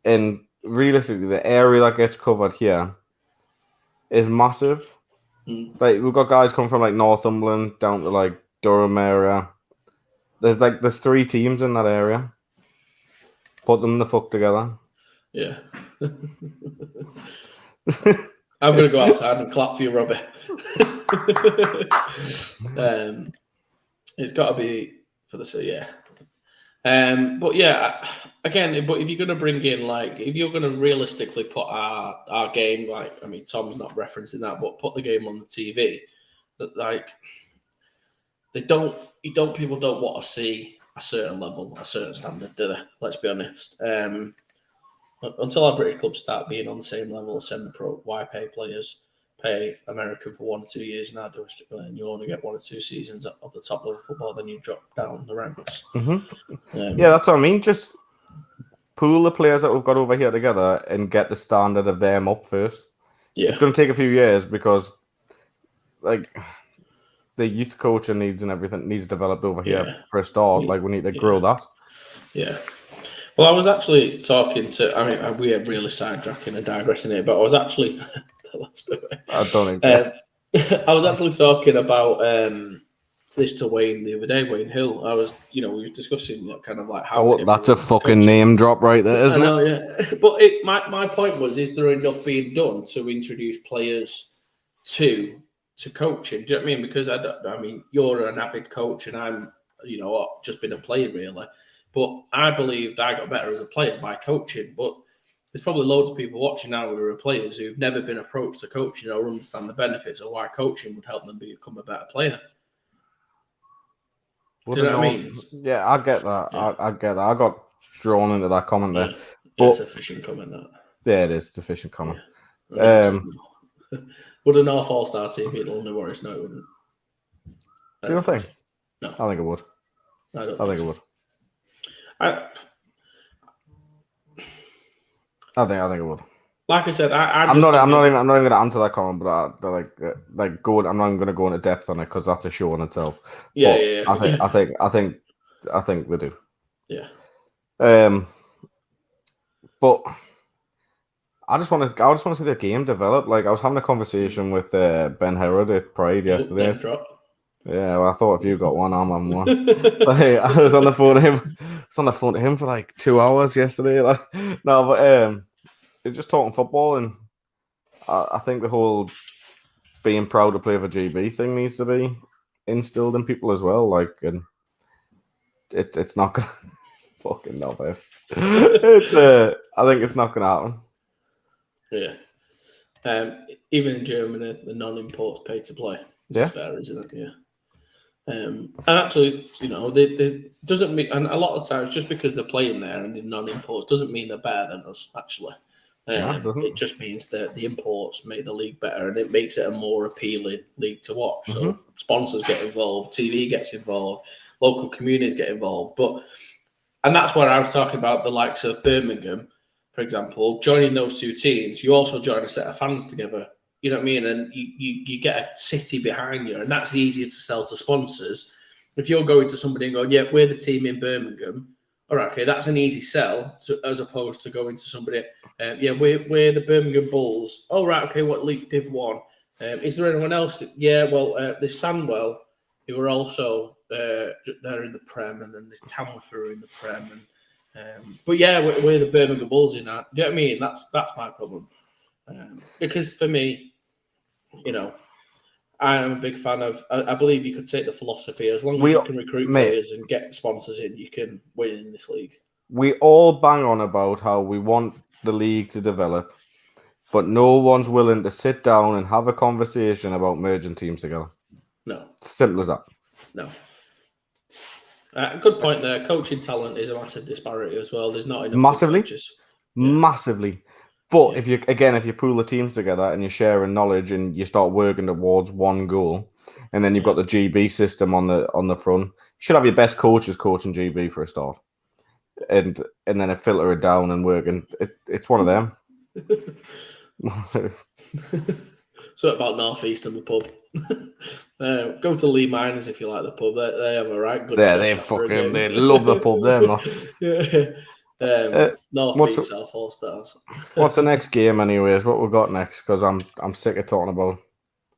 S2: And realistically, the area that gets covered here is massive. Like we've got guys come from like Northumberland down to like Durham area. There's 3 teams in that area. Put them the fuck together.
S1: Yeah. I'm gonna go outside and clap for you, Robbie. It's got to be for the city, yeah. But if you're gonna bring in if you're gonna realistically put our game, Tom's not referencing that, but put the game on the TV, people don't want to see a certain level, a certain standard, do they? Let's be honest. Until our British clubs start being on the same level as semi-pro, why pay players? Pay American for 1 or 2 years in our domestic league, and you only get 1 or 2 seasons of the top level football, then you drop down the ranks.
S2: That's what I mean. Just pool the players that we've got over here together and get the standard of them up first. Yeah. It's going to take a few years because, the youth coaching needs and everything needs developed over here for a start. We need to grow that.
S1: Yeah. Well, I was actually talking to. We are really sidetracking and digressing here, but I was actually.
S2: I don't think.
S1: I was actually talking about this to Wayne the other day, Wayne Hill. We were discussing kind of like how.
S2: That's a fucking name drop right there, isn't it?
S1: I know, yeah. But my point was: is there enough being done to introduce players to coaching? Do you know what I mean? Because you're an avid coach, and I'm, just been a player really. But I believed I got better as a player by coaching. But there's probably loads of people watching now who are players who've never been approached to coaching or understand the benefits of why coaching would help them become a better player. Do you know what I mean?
S2: Yeah, I get that. Yeah. I get that. I got drawn into that comment there.
S1: But, it's a fishing comment, that.
S2: Yeah, it is. It's a fishing comment.
S1: Yeah. Would a North All-Star team beat the London Warriors? No, it wouldn't.
S2: Do you think?
S1: No.
S2: I think it would.
S1: I
S2: think it would.
S1: I
S2: think it would.
S1: Like I said,
S2: I'm not even going to answer that comment, but I'm not even going to go into depth on it because that's a show in itself.
S1: Yeah.
S2: I think they do.
S1: Yeah.
S2: But I just want to see the game develop. I was having a conversation with Ben Herod at Pride yesterday. Yeah, well, I thought if you got one, I'm on one. I was on the phone to him. For 2 hours yesterday. They're just talking football, and I think the whole being proud to play for GB thing needs to be instilled in people as well. And it's not gonna fucking not it. I think it's not gonna happen.
S1: Yeah. Even in Germany, the non-imports pay to play. It's fair, isn't it? Yeah. And actually, they doesn't mean, and a lot of times, just because they're playing there and they're non-imports doesn't mean they're better than us. Actually, it just means that the imports make the league better, and it makes it a more appealing league to watch. Mm-hmm. So sponsors get involved, TV gets involved, local communities get involved. And that's where I was talking about the likes of Birmingham, for example, joining those two teams. You also join a set of fans together. You know what I mean? And you get a city behind you, and that's easier to sell to sponsors. If you're going to somebody and going, yeah, we're the team in Birmingham, all right, okay, that's an easy sell as opposed to going to somebody, yeah, we're the Birmingham Bulls. Oh, right, okay, what league Div 1? Is there anyone else? Yeah, well, there's Sandwell, who are also they're in the Prem, and then there's Tamworth who are in the Prem. But yeah, we're the Birmingham Bulls in that. Do you know what I mean? That's my problem. Because for me, I am a big fan of. I believe you could take the philosophy as long as you can recruit players and get sponsors in, you can win in this league.
S2: We all bang on about how we want the league to develop, but no one's willing to sit down and have a conversation about merging teams together.
S1: No,
S2: simple as that.
S1: No. Good point there. Coaching talent is a massive disparity as well. There's not enough coaches.
S2: Massively. But if you pool the teams together and you're sharing knowledge and you start working towards one goal, and then you've got the GB system on the front, you should have your best coaches coaching GB for a start, and then it filter it down and work. And it's one of them.
S1: So about North East and the pub. Go to Lee Miners if you like the pub. They have a right good.
S2: Yeah, they love the pub.
S1: North East, South All Stars.
S2: What's the next game, anyways? What we got next? Because I'm sick of talking about.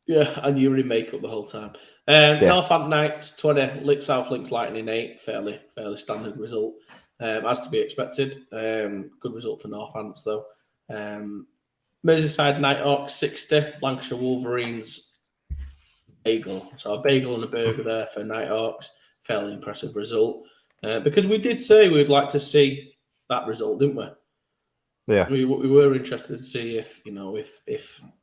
S1: Yeah, and you're in makeup the whole time. Northampton Knights 20, South Links Lightning 8. Fairly standard result, as to be expected. Good result for Northants though. Merseyside Nighthawks 60, Lancashire Wolverines bagel. So a bagel and a burger there for Nighthawks. Fairly impressive result. Because we did say we'd like to see that result, didn't we?
S2: Yeah.
S1: We were interested to see if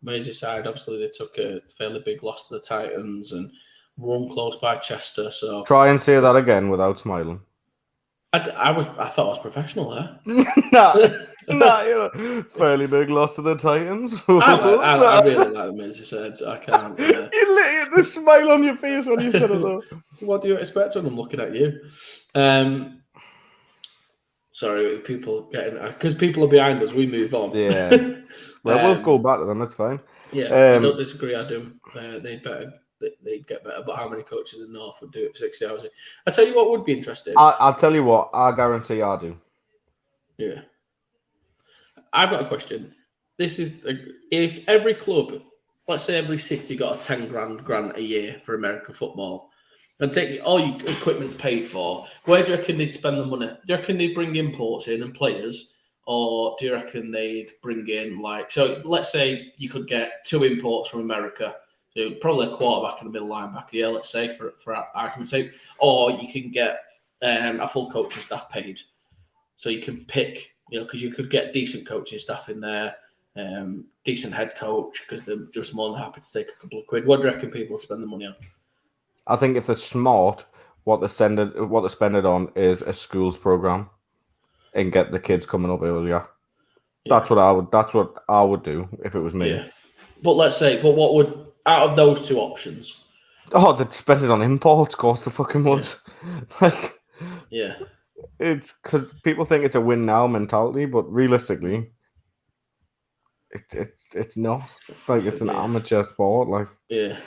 S1: Merseyside, obviously they took a fairly big loss to the Titans and won close by Chester. So
S2: try and say that again without smiling.
S1: I thought I was professional there.
S2: Nah, fairly big loss to the Titans.
S1: I really like the Merseyside. I can't.
S2: You lit the smile on your face when you said it though.
S1: What do you expect when I'm looking at you? Sorry, people because people are behind us. We move on.
S2: Yeah. Well, we'll go back to them. That's fine.
S1: Yeah, I don't disagree. I do. They'd get better. But how many coaches in the North would do it for 60 hours? I tell you what would be interesting.
S2: I'll tell you what. I guarantee I do.
S1: Yeah. I've got a question. This is if every club, let's say every city got a 10 grand grant a year for American football, and take all your equipment's paid for, where do you reckon they'd spend the money? Do you reckon they'd bring imports in and players, or do you reckon they'd bring in so let's say you could get 2 imports from America, so probably a quarterback and a middle linebacker, let's say for argument's sake, or you can get a full coaching staff paid, so you can pick. Because you could get decent coaching staff in there, decent head coach, because they're just more than happy to take a couple of quid. What do you reckon people spend the money on?
S2: I think if they're smart, what they spend it on is a schools program, and get the kids coming up earlier. Yeah. That's what I would do if it was me.
S1: Yeah. But what would out of those 2 options?
S2: Oh, they'd spend it on imports, course the fucking would.
S1: Yeah.
S2: It's because people think it's a win now mentality, but realistically, it's not. It's an amateur sport.
S1: Yeah.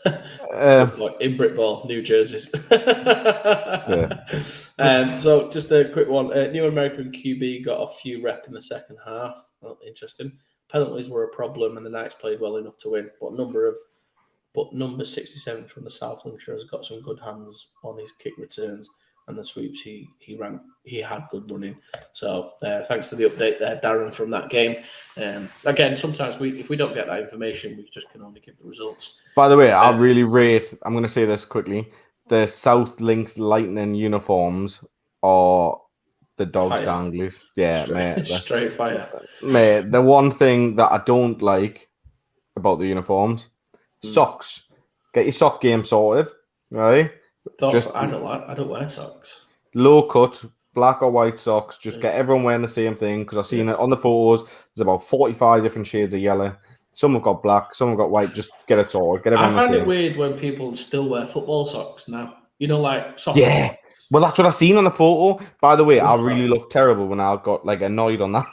S1: In Britball, New Jerseys.
S2: Yeah.
S1: So just a quick one. New American QB got a few rep in the second half. Well, interesting. Penalties were a problem, and the Knights played well enough to win. But number 67 from the South Lancashire has got some good hands on his kick returns. And the sweeps he ran, he had good running. So thanks for the update there, Darren, from that game. Again, sometimes if we don't get that information, we just can only give the results.
S2: By the way, I really rate. I'm going to say this quickly: the South Links Lightning uniforms are the dog's danglies. Yeah, mate.
S1: Straight fire.
S2: Mate, the one thing that I don't like about the uniforms. Socks. Get your sock game sorted, right?
S1: I don't wear socks.
S2: Low cut, black or white socks. Just get everyone wearing the same thing because I've seen it on the photos. There's about 45 different shades of yellow. Some have got black, some have got white. Just get it sorted. Get everyone
S1: I find
S2: the same.
S1: it weird when people still wear football socks now. You know, like soccer socks.
S2: Well, that's what I've seen on the photo. By the way, I really looked terrible when I got like annoyed on that.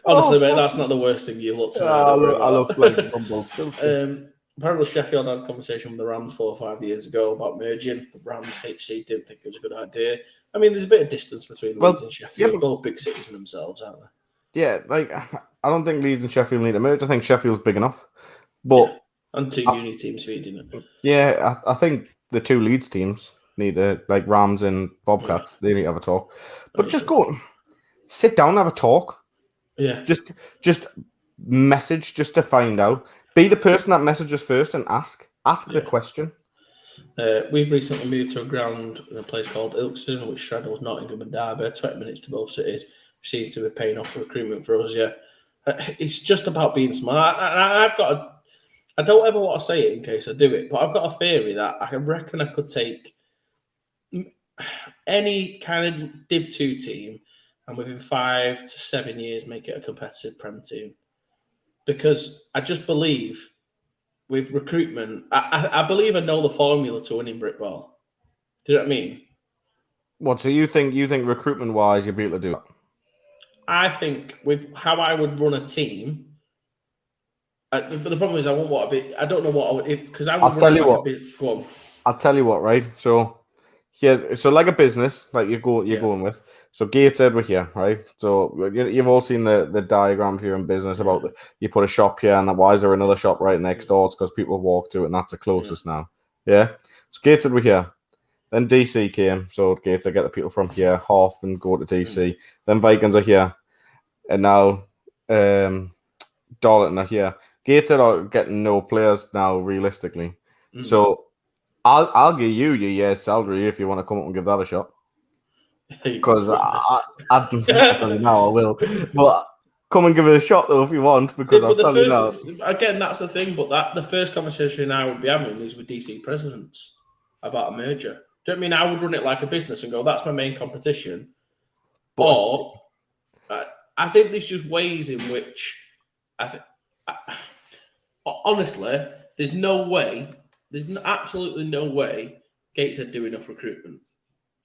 S1: Honestly, mate, that's not the worst thing you looked at. I
S2: look like Rumpelstiltskin.
S1: Apparently, Sheffield had a conversation with the Rams 4 or 5 years ago about merging. The Rams HC didn't think it was a good idea. I mean, there's a bit of distance between Leeds and Sheffield. Both big cities in themselves, aren't they?
S2: Yeah, like I don't think Leeds and Sheffield need to merge. I think Sheffield's big enough. But
S1: and two uni teams feeding it.
S2: Yeah, I think the two Leeds teams need to, like Rams and Bobcats, they need to have a talk. But just go, sit down and have a talk.
S1: Yeah.
S2: Just message just to find out. Be the person that messages first and ask the question.
S1: We've recently moved to a ground in a place called Ilkeston, which straddles Nottingham and Derby, 20 minutes to both cities. Which seems to be paying off for recruitment for us, it's just about being smart. I don't ever want to say it in case I do it, but I've got a theory that I reckon I could take any kind of Div 2 team and within 5 to 7 years make it a competitive Prem team. Because I just believe with recruitment, I believe I know the formula to winning Britball. Do you know what I mean?
S2: What, so you think recruitment-wise you'll be able to do that?
S1: I think with how I would run a team, but the problem is I won't want to be. I don't know what I would because I would.
S2: I'll tell you what.
S1: Go on.
S2: I'll tell you what. Right. So like a business, like you're going with. So Gateshead, we're here, right? So you've all seen the diagram here in business about you put a shop here, and why is there another shop right next door? It's because people walk to it, and that's the closest now. Yeah. So Gateshead, we're here. Then DC came, so Gateshead get the people from here, half and go to DC. Then Vikings are here, and now Darlington are here. Gateshead are getting no players now, realistically. So I'll give you your year's salary if you want to come up and give that a shot. Because I tell you now I will. But come and give it a shot though if you want, because I'll tell you now.
S1: Again, that's the thing. But the first conversation I would be having is with DC presidents about a merger. Do you know what I mean? I would run it like a business and go, that's my main competition. Or I think there's just ways in which honestly, there's absolutely no way Gateshead do enough recruitment.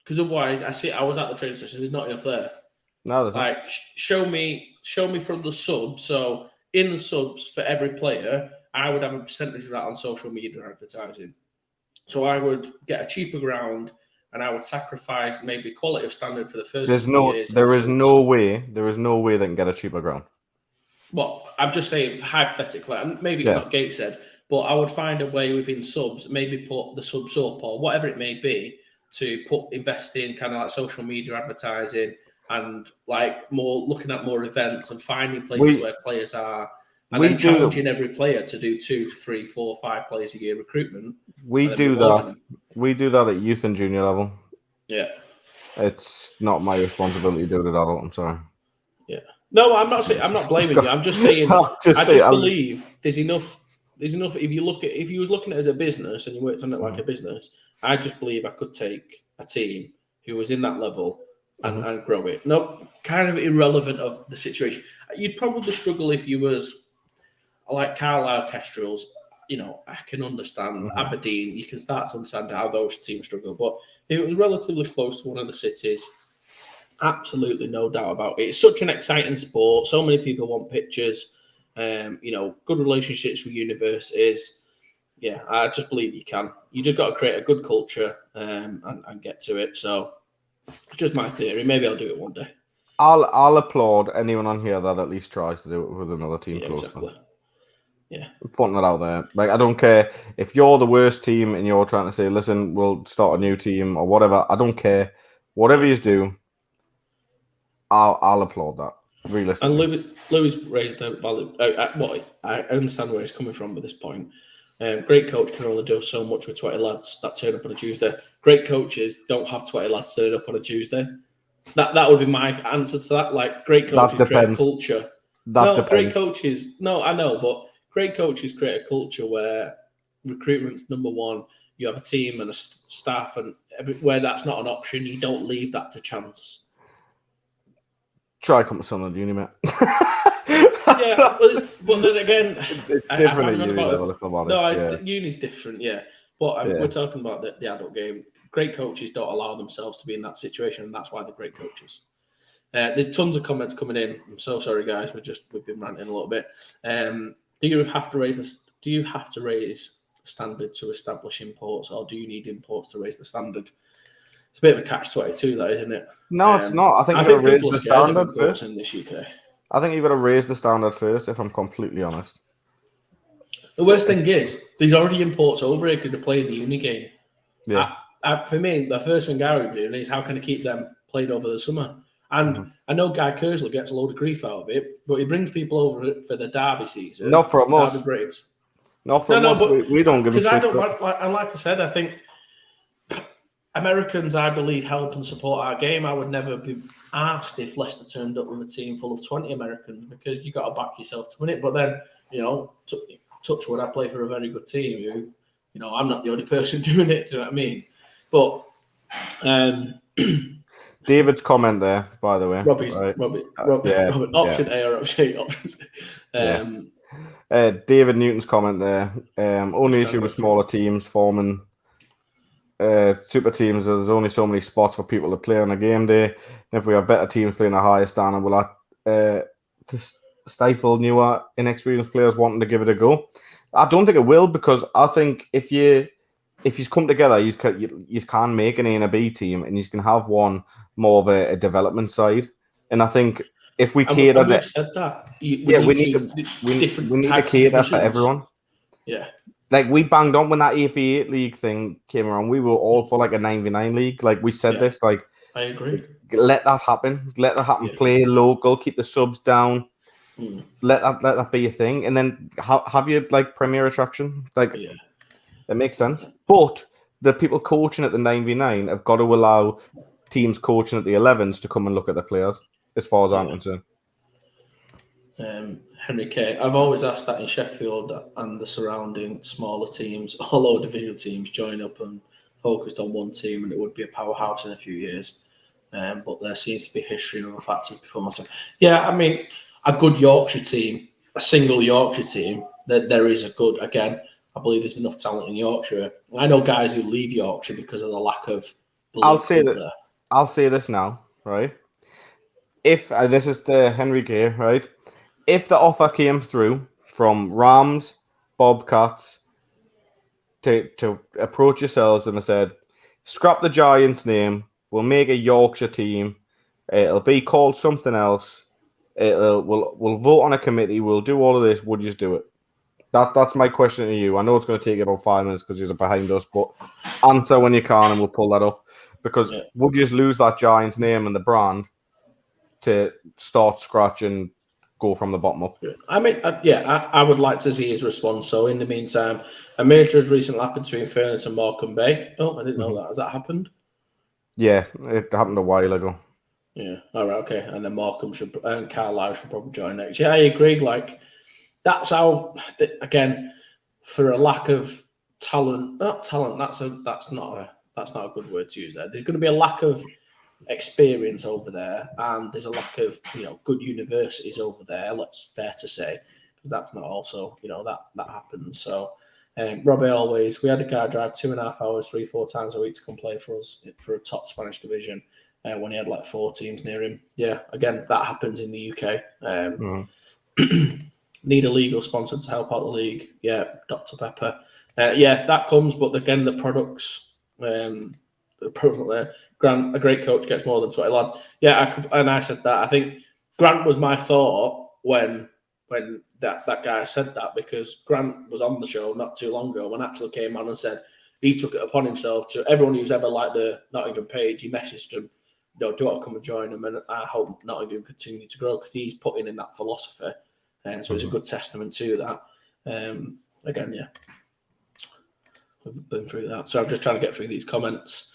S1: Because otherwise, I was at the training session, there's not enough there.
S2: No, there's
S1: not. Show me from the sub. So in the subs for every player, I would have a percentage of that on social media advertising. So I would get a cheaper ground and I would sacrifice maybe quality of standard for the first years.
S2: There is no way they can get a cheaper ground.
S1: Well, I'm just saying hypothetically, and maybe it's not Gateshead, but I would find a way within subs, maybe put the subs up or whatever it may be, to invest in kind of like social media advertising and like looking at more events and finding places where players are, and then challenging every player to do 2, 3, 4, 5 players a year recruitment.
S2: We do that. We do that at youth and junior level. Yeah, it's not my responsibility to do it at adult. I'm sorry.
S1: Yeah. No, I'm not saying. I'm not blaming you. I'm just saying. I just believe there's enough. If you was looking at it as a business and you worked on it like a business, I just believe I could take a team who was in that level and grow it. No, kind of irrelevant of the situation. You'd probably struggle if you was like Carlisle Kestrels. You know, I can understand Aberdeen. You can start to understand how those teams struggle. But if it was relatively close to one of the cities, absolutely no doubt about it. It's such an exciting sport. So many people want pictures. Good relationships with universities. Yeah, I just believe you can. You just got to create a good culture and get to it. So, just my theory. Maybe I'll do it one day.
S2: I'll applaud anyone on here that at least tries to do it with another team close.
S1: Exactly. Yeah,
S2: I'm putting that out there. Like, I don't care if you're the worst team and you're trying to say, "Listen, we'll start a new team" or whatever. I don't care. Whatever you do, I'll applaud that. Realistically.
S1: And Lewis raised a valid. I understand where he's coming from at this point. Great coach can only do so much with 20 lads that turn up on a Tuesday. Great coaches don't have 20 lads turn up on a Tuesday. That would be my answer to that. Like, great coaches create a culture.
S2: that depends.
S1: Great coaches. No, I know, but great coaches create a culture where recruitment's number one. You have a team and a staff, and where that's not an option, you don't leave that to chance.
S2: Try come to Sunderland uni, mate.
S1: Yeah, but then again,
S2: it's different at uni level, if I'm honest.
S1: Uni's different, yeah. But we're talking about the adult game. Great coaches don't allow themselves to be in that situation, and that's why they're great coaches. There's tons of comments coming in. I'm so sorry, guys. We've been ranting a little bit. Do you have to raise the standard to establish imports, or do you need imports to raise the standard? It's a bit of a catch-22, that, isn't it?
S2: No, it's not. I think you've got to raise the standard first
S1: in this UK.
S2: I think you've got to raise the standard first, if I'm completely honest.
S1: The worst thing is, there's already imports over here because they're playing the uni game.
S2: Yeah.
S1: For me, the first thing I would do is how can I keep them played over the summer? And I know Guy Kersley gets a load of grief out of it, but he brings people over for the Derby season.
S2: Not from us.
S1: Derby Braves.
S2: Not from us. We don't give a shit.
S1: And like I said, I think Americans, I believe, help and support our game. I would never be asked if Leicester turned up with a team full of 20 Americans because you got to back yourself to win it. But then, touch wood, I play for a very good team. I'm not the only person doing it. Do you know what I mean? But
S2: David's comment there, by the way.
S1: Robbie, option A or option C.
S2: David Newton's comment there. Only issue with smaller teams forming super teams. There's only so many spots for people to play on a game day. And if we have better teams playing a higher standard, will that stifle newer, inexperienced players wanting to give it a go? I don't think it will, because I think if you come together, you can make an A and a B team, and you can have one more of a development side. And I think if we cater that,
S1: said that. We
S2: need to cater for everyone.
S1: Yeah.
S2: Like, we banged on when that AFA league thing came around. We were all for like a 9v9 league. Like, we said this, like,
S1: I agree.
S2: Let that happen. Let that happen. Yeah. Play local, keep the subs down. Let that be a thing. And then have you like premier attraction. Like, it makes sense. But the people coaching at the 9v9 have got to allow teams coaching at the 11s to come and look at the players, as far as I'm concerned.
S1: Henry K. I've always asked that in Sheffield and the surrounding smaller teams, all lower division teams, join up and focused on one team, and it would be a powerhouse in a few years. But there seems to be history and other factors before myself. Yeah, I mean, a good Yorkshire team, a single Yorkshire team, there is a good, again, I believe there's enough talent in Yorkshire. I know guys who leave Yorkshire because of the lack of
S2: I'll say this now, right? If this is the Henry K, right? If the offer came through from Rams, Bobcats to approach yourselves and they said, scrap the Giants name, we'll make a Yorkshire team, it'll be called something else, we'll vote on a committee, we'll do all of this, would you just do it? That's my question to you. I know it's going to take you about 5 minutes because you're behind us, but answer when you can and we'll pull that up. Because would you just lose that Giants name and the brand to start scratch and go from the bottom up?
S1: I mean, I would like to see his response. So in the meantime, a merger has recently happened between Furness and Morecambe Bay. Oh, I didn't know that. Has that happened?
S2: Yeah, it happened a while ago.
S1: Yeah. All right. Okay. And then Morecambe and Carlisle should probably join next. Yeah, I agree. Like, that's how. Again, for a lack of talent, that's not a good word to use there. There's going to be a lack of experience over there, and there's a lack of good universities over there. Let's fair to say, because that's not also that happens. So, Robbie we had a guy drive 2.5 hours 3-4 times a week to come play for us for a top Spanish division when he had like 4 teams near him. Yeah, again, that happens in the UK. Need a legal sponsor to help out the league. Yeah, Dr. Pepper. That comes, but again, the products. Grant, a great coach, gets more than 20 lads. Yeah, I said that. I think Grant was my thought when that guy said that, because Grant was on the show not too long ago and actually came on and said he took it upon himself to everyone who's ever liked the Nottingham page. He messaged them, do you want to come and join them? And I hope Nottingham continue to grow because he's putting in that philosophy, and so it's a good testament to that. Again, yeah. We've been through that. So I'm just trying to get through these comments.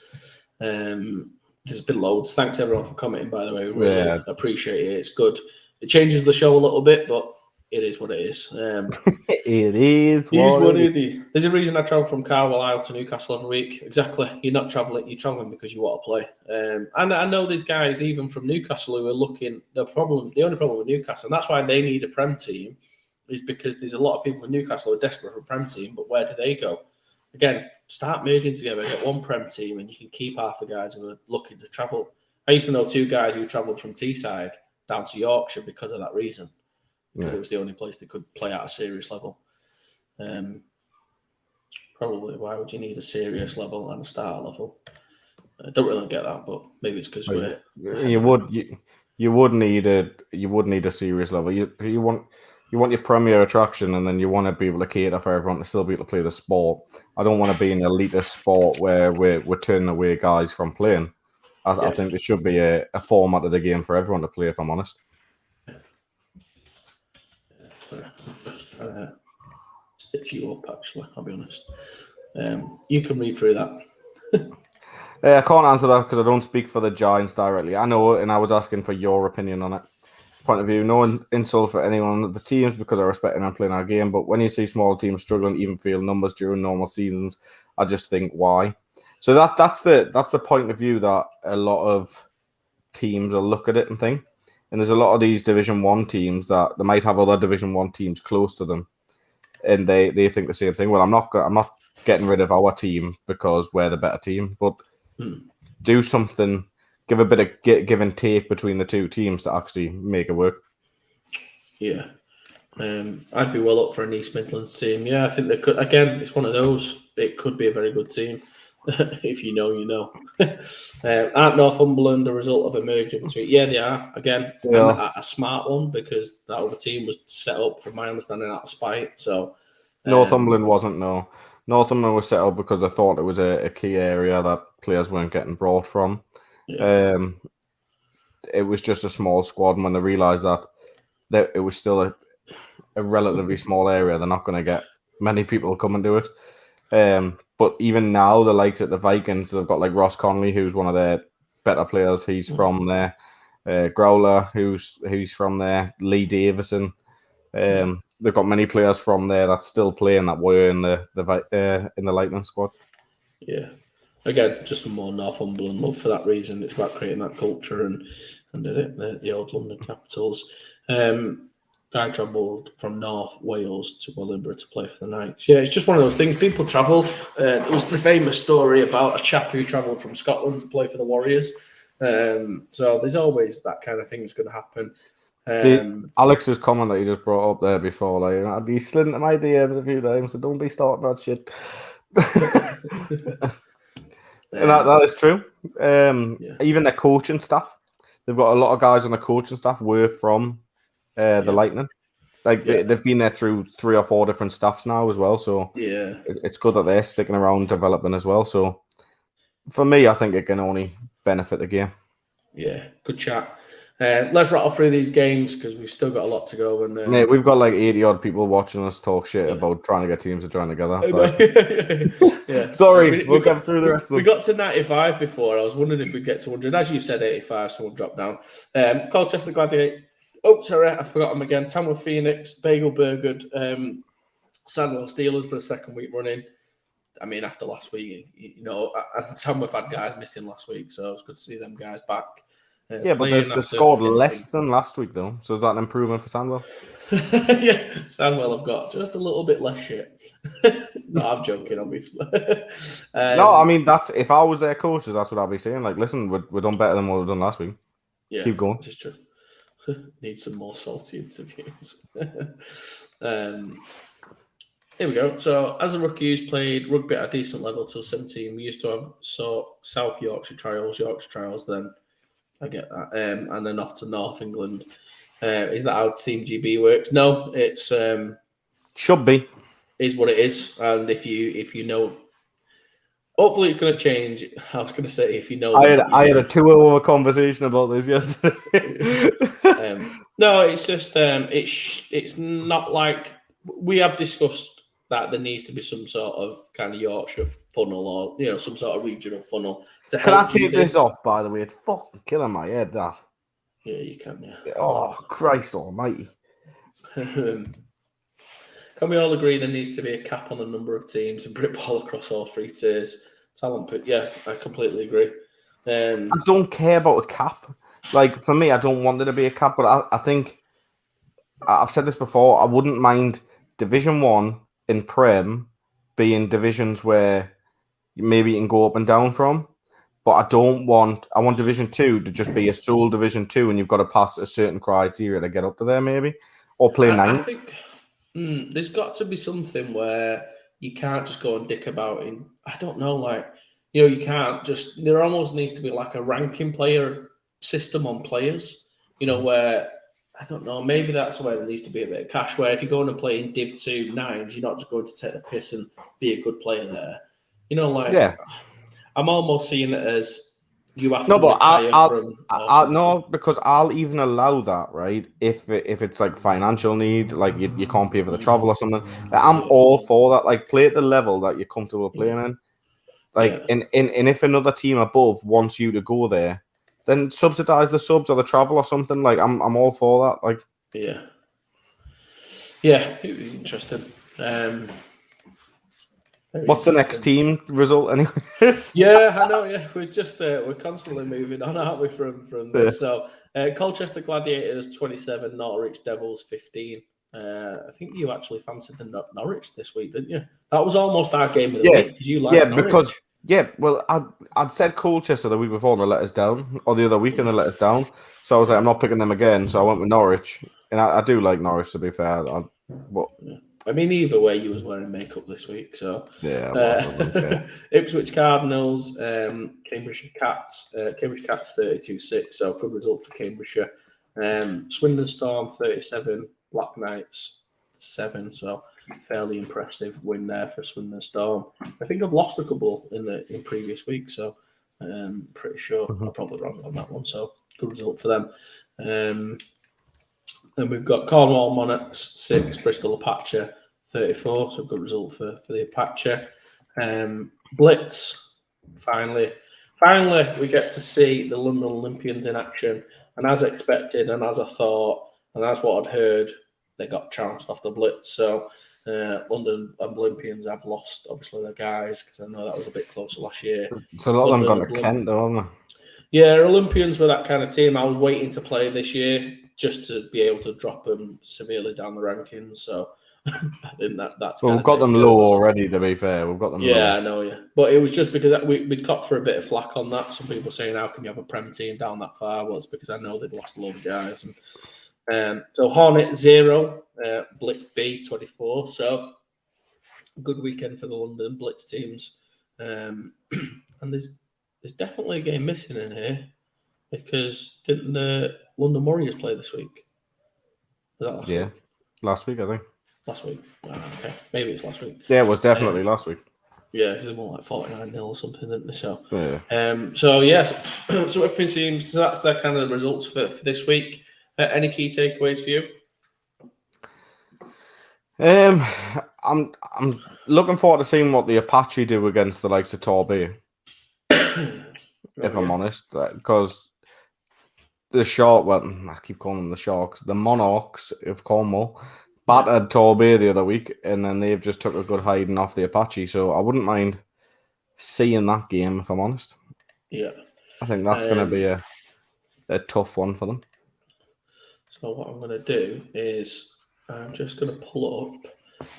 S1: There's been loads. Thanks everyone for commenting, by the way. We really appreciate it. It's good. It changes the show a little bit, but it is what it is.
S2: It is
S1: what it is. There's a reason I travel from Carlisle to Newcastle every week. Exactly. You're not traveling. You're traveling because you want to play. And I know there's guys even from Newcastle who are looking. The only problem with Newcastle, and that's why they need a Prem team, is because there's a lot of people in Newcastle who are desperate for a Prem team. But where do they go? Again, start merging together, get one Prem team, and you can keep half the guys who are looking to travel. I used to know 2 guys who travelled from Teesside down to Yorkshire because of that reason. Because it was the only place they could play at a serious level. Probably, why would you need a serious level and a star level? I don't really get that, but maybe it's because
S2: you would need a serious level. You want your premier attraction, and then you want to be able to cater for everyone to still be able to play the sport. I don't want to be in an elitist sport where we're turning away guys from playing. I think there should be a format of the game for everyone to play, if I'm honest.
S1: Stitch you up, actually, I'll be honest. You can read through that.
S2: I can't answer that because I don't speak for the Giants directly. I know, and I was asking for your opinion on it. Point of view, no insult for anyone of the teams because I respect them playing our game, but when you see small teams struggling even field numbers during normal seasons, I just think why. So that's the point of view that a lot of teams will look at it and think. And there's a lot of these Division 1 teams that they might have other Division 1 teams close to them, and they think the same thing. Well, I'm not getting rid of our team because we're the better team, but do something, give a bit of give and take between the 2 teams to actually make it work. Yeah.
S1: I'd be well up for an East Midlands team. Yeah, I think they could. Again, it's one of those. It could be a very good team. If you know, you know. Aren't Northumberland a result of a merger between? Yeah, they are. Again, a smart one because that other team was set up, from my understanding, out of spite. So
S2: Northumberland wasn't. No, Northumberland was set up because they thought it was a key area that players weren't getting brought from. Yeah. It was just a small squad, and when they realised that it was still a relatively small area, they're not going to get many people coming to it. But even now, the likes at the Vikings, they've got like Ross Conley, who's one of their better players. He's from there. Growler, who's from there. Lee Davison. They've got many players from there that's still playing that were in the Lightning squad.
S1: Yeah. Again, just some more Northumberland love for that reason. It's about creating that culture and did it, the old London Capitals. I travelled from North Wales to Wellingborough to play for the Knights. Yeah, it's just one of those things. People travel. It was the famous story about a chap who travelled from Scotland to play for the Warriors. So there's always that kind of thing that's going to happen.
S2: Alex's comment that you just brought up there before, like, I'd be slid into my DMs a few times, so don't be starting that shit. And that is true. Even their coaching staff, they've got a lot of guys on the coaching staff were from the Lightning. They've been there through 3 or 4 different staffs now as well. So it's good that they're sticking around developing as well. So for me, I think it can only benefit the game.
S1: Yeah, good chat. Let's rattle through these games because we've still got a lot to go. And
S2: mate, we've got like 80 odd people watching us talk shit about trying to get teams to join together.
S1: Yeah,
S2: sorry, we'll get through the rest of them.
S1: We got to 95 before. I was wondering if we'd get to 100. As you said, 85, someone dropped down. Colchester Gladiator. Oh, sorry, I forgot them again. Tamworth Phoenix, Bagel Burgood, Sandwell Steelers for the second week running. I mean, after last week, Tamworth had guys missing last week, so it's good to see them guys back.
S2: But they scored less than last week, though. So is that an improvement for Sandwell?
S1: Yeah, Sandwell have got just a little bit less shit. No, I'm joking, obviously.
S2: No, I mean, that's if I was their coaches, that's what I'd be saying. Like, listen, we're done better than what we've done last week.
S1: Yeah,
S2: keep going.
S1: Which is true. Need some more salty interviews. Here we go. So, as a rookie who's played rugby at a decent level till 17, we used to have South Yorkshire trials, then I get that, and then off to North England. Is that how Team GB works? No, it's
S2: should be.
S1: Is what it is, and if you know. Hopefully, it's going to change. I was going to say, if you know...
S2: I had a 2-hour conversation about this yesterday.
S1: No, it's just... it's not like... We have discussed that there needs to be some sort of kind of Yorkshire funnel or, some sort of regional funnel to help...
S2: Can I take this off, by the way? It's fucking killing my head, that.
S1: Yeah, you can. Yeah.
S2: Oh, Christ Almighty!
S1: Can we all agree there needs to be a cap on the number of teams in Britball across all 3 tiers? Talent put. Yeah, I completely agree.
S2: I don't care about a cap. Like, for me, I don't want there to be a cap, but I think I've said this before. I wouldn't mind Division 1 in Prem being divisions where maybe you can go up and down from. But I want Division 2 to just be a sole Division 2 and you've got to pass a certain criteria to get up to there, maybe. Or play nines.
S1: I think there's got to be something where you can't just go and dick about in, I don't know, like, you can't just, there almost needs to be like a ranking player system on players, where, I don't know, maybe that's where there needs to be a bit of cash, where if you're going to play in Div 2 nines, you're not just going to take the piss and be a good player there.
S2: Yeah.
S1: I'm almost seeing it as you have to retire
S2: no, because I'll even allow that, right? If it's like financial need, like you can't pay for the travel or something. Like, I'm all for that. Like, play at the level that you're comfortable playing in. Like, and if another team above wants you to go there, then subsidize the subs or the travel or something. Like, I'm all for that. Like,
S1: yeah, it was interesting.
S2: What's the next team result, anyways?
S1: Yeah, I know. Yeah, we're constantly moving on, aren't we? From this. So, Colchester Gladiators 27, Norwich Devils 15. I think you actually fancied the Norwich this week, didn't you? That was almost our game of the week. Did you like Norwich?
S2: I'd said Colchester the week before and they let us down, or the other week and they let us down. So I was like, I'm not picking them again. So I went with Norwich, and I do like Norwich, to be fair.
S1: I mean, either way, you was wearing makeup this week, so
S2: yeah.
S1: Ipswich Cardinals, Cambridge Cats 32-6, so good result for Cambridgeshire. Swindon Storm 37, Black Knights 7, so fairly impressive win there for Swindon Storm. I think I've lost a couple in previous weeks, so pretty sure I'm probably wrong on that one. So good result for them. Then we've got Cornwall Monarchs 6, Bristol Apache 34, so good result for the Apache. Blitz, finally we get to see the London Olympians in action, and as expected and as I thought and as what I'd heard, they got trounced off the Blitz. So London Olympians have lost obviously their guys, because I know that was a bit closer last year.
S2: So a lot of them gone to Kent, though, haven't they?
S1: Yeah, Olympians were that kind of team I was waiting to play this year, just to be able to drop them severely down the rankings. So I think that's.
S2: Well, we've got them low already, to be fair. We've got them low.
S1: Yeah, I know, yeah. But it was just because we'd caught for a bit of flack on that. Some people saying, how can you have a Prem team down that far? Well, it's because I know they've lost a lot of guys. So Hornet 0, Blitz B 24. So good weekend for the London Blitz teams. And there's definitely a game missing in here, because didn't the London Warriors play this week? Was that last week?
S2: Last week, I think.
S1: Last week. Okay. Maybe it's last week.
S2: Yeah, it was definitely last week.
S1: Yeah, because they won like 49-0 or something, didn't they? So, so everything seems, so that's the kind of the results for this week. Any key takeaways for you?
S2: I'm looking forward to seeing what the Apache do against the likes of Torbay. If I'm honest, because the I keep calling them the Sharks, the Monarchs of Cornwall battered Torbay the other week, and then they've just took a good hiding off the Apache. So I wouldn't mind seeing that game, if I'm honest.
S1: Yeah,
S2: I think that's going to be a tough one for them.
S1: So what I'm going to do is I'm just going to pull up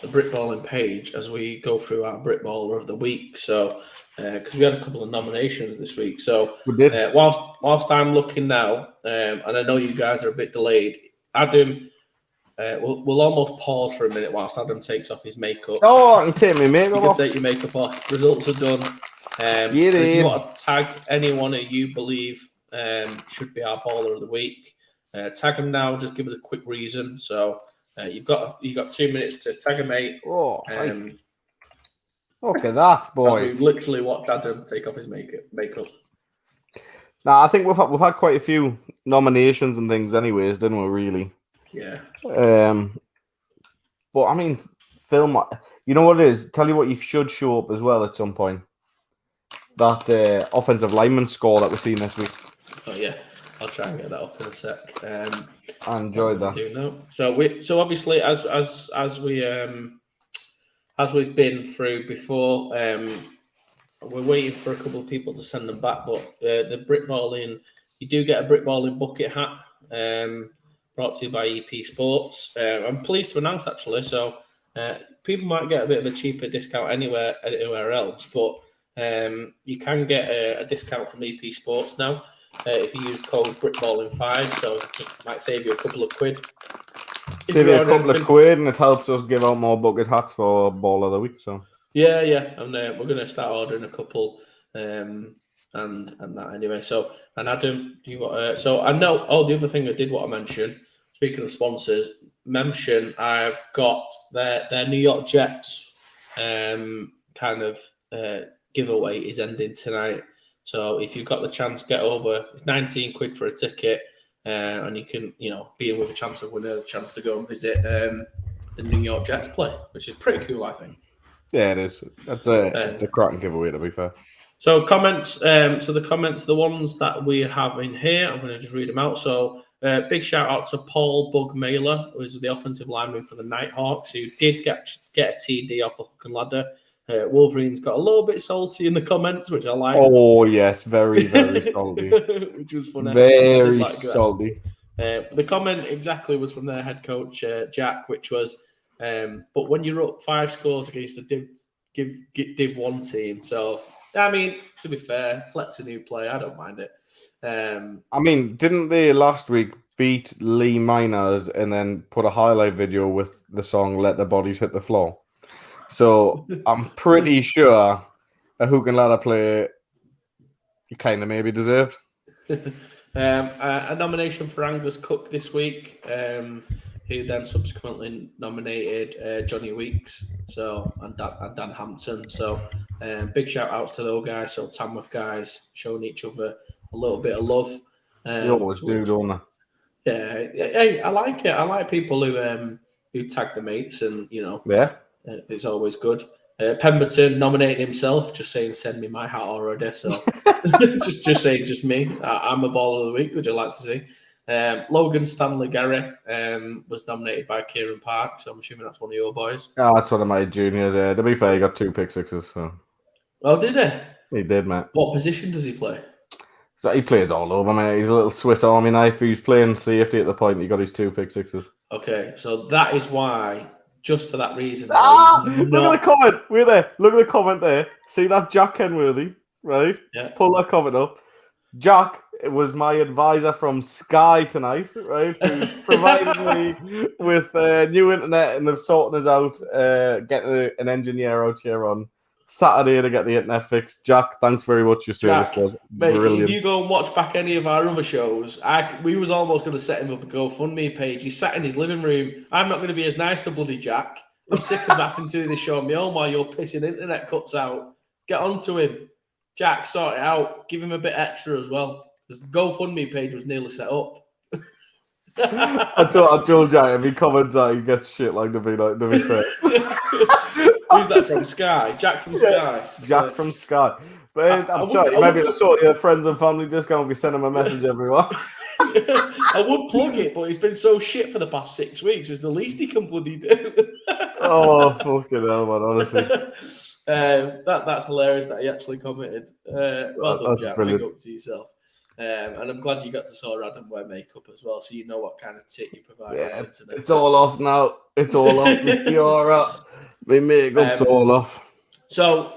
S1: the Britballin page as we go through our Britballer of the week. So, because we had a couple of nominations this week. So,
S2: we did.
S1: Whilst I'm looking now, and I know you guys are a bit delayed, Adam, we'll almost pause for a minute whilst Adam takes off his makeup.
S2: Oh, I can take my makeup off.
S1: You can take your makeup off. Results are done. If you want to tag anyone that you believe should be our baller of the week, tag them now. Just give us a quick reason. So you've got 2 minutes to tag a mate.
S2: Oh, look at that, boys!
S1: We've literally watched Adam take off his makeup.
S2: Now I think we've had quite a few nominations and things, anyways, didn't we? Really?
S1: Yeah.
S2: But I mean, film. You know what it is? Tell you what, you should show up as well at some point. That offensive lineman score that we're seeing this week.
S1: Oh yeah. I'll try and get that up in a sec.
S2: I enjoyed that.
S1: Do now. So obviously as we've been through before, we're waiting for a couple of people to send them back. But the Britballin, you do get a Britballin bucket hat, brought to you by EP Sports. I'm pleased to announce actually. So people might get a bit of a cheaper discount anywhere else, but you can get a discount from EP Sports now if you use code Britballin5. So it might save you a couple of quid.
S2: Save you a couple of quid, and it helps us give out more bucket hats for Ball of the Week. So
S1: yeah, and we're going to start ordering a couple, and that anyway. So, and Adam, do you want? So I know. Oh, the other thing I did want to mention. Speaking of sponsors, I've got their New York Jets kind of giveaway is ending tonight. So if you've got the chance, get over. It's 19 quid for a ticket, and you can, be in with a chance of winning, a chance to go and visit the New York Jets play, which is pretty cool, I think.
S2: Yeah, it is. It's a cracking giveaway, to be fair.
S1: So comments. The ones that we have in here, I'm going to just read them out. So big shout out to Paul Bug Mailer, who is the offensive lineman for the Nighthawks, who did get a TD off the hook and ladder. Wolverines got a little bit salty in the comments, which I liked.
S2: Oh yes, very, very salty.
S1: Which was funny.
S2: Very salty.
S1: The comment exactly was from their head coach Jack, which was, "But when you're up 5 scores against a Div 1 team, so I mean, to be fair, flex a new play. I don't mind it."
S2: I mean, didn't they last week beat Lee Miners and then put a highlight video with the song "Let the Bodies Hit the Floor"? So I'm pretty sure a hook and ladder play kind of maybe deserved.
S1: A nomination for Angus Cook this week, who then subsequently nominated Johnny Weeks, and Dan Hampton. So big shout outs to those guys. So Tamworth guys showing each other a little bit of love.
S2: You always do, don't
S1: they? Yeah. I like it. I like people who tag the mates, and
S2: yeah.
S1: It's always good. Pemberton nominated himself, just saying, "Send me my hat already." So just saying, just me. I'm a Ball of the Week, which I like to see. Logan Stanley Gary was nominated by Kieran Park, so I'm assuming that's one of your boys.
S2: Oh, that's one of my juniors. To be fair, he got 2 pick sixes. So.
S1: Oh, did he?
S2: He did, mate.
S1: What position does he play?
S2: So he plays all over, mate. He's a little Swiss Army knife who's playing safety at the point. He got his 2 pick sixes.
S1: Okay, so that is why. Just for that reason.
S2: Look at the comment. We're there. Look at the comment there. See that Jack Kenworthy, right?
S1: Yeah.
S2: Pull that comment up. Jack was my advisor from Sky tonight, right? Who's provided me with new internet, and they've sorted us out, getting an engineer out here on Saturday to get the internet fixed. Jack, thanks very much. Your service was brilliant.
S1: If you go and watch back any of our other shows, we was almost going to set him up a GoFundMe page. He sat in his living room. I'm not going to be as nice to bloody Jack. I'm sick of having to do this show on my own while your pissing internet cuts out. Get onto him. Jack, sort it out. Give him a bit extra as well. His GoFundMe page was nearly set up.
S2: I told Jack if he comments that, he gets shit like to be fair.
S1: Who's that from? Sky? Jack from Sky.
S2: Jack from Sky. But I'm sure you maybe sort your friends and family discount if you send him a message everyone.
S1: I would plug it, but he's been so shit for the past 6 weeks. It's the least he can bloody do.
S2: Oh, fucking hell, man, honestly.
S1: That's hilarious that he actually commented. Well done, Jack. Big up to yourself. And I'm glad you got to saw Adam wear makeup as well, so you know what kind of tit you provide.
S2: Yeah, it's all off now. It's all off. My makeup's all off.
S1: So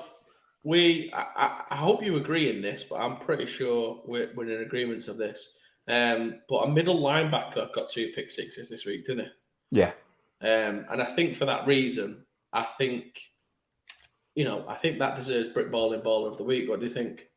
S1: I hope you agree in this, but I'm pretty sure we're in agreement of this. But a middle linebacker got 2 pick sixes this week, didn't he?
S2: Yeah.
S1: And I think for that reason, I think that deserves Britballin Baller of the Week. What do you think?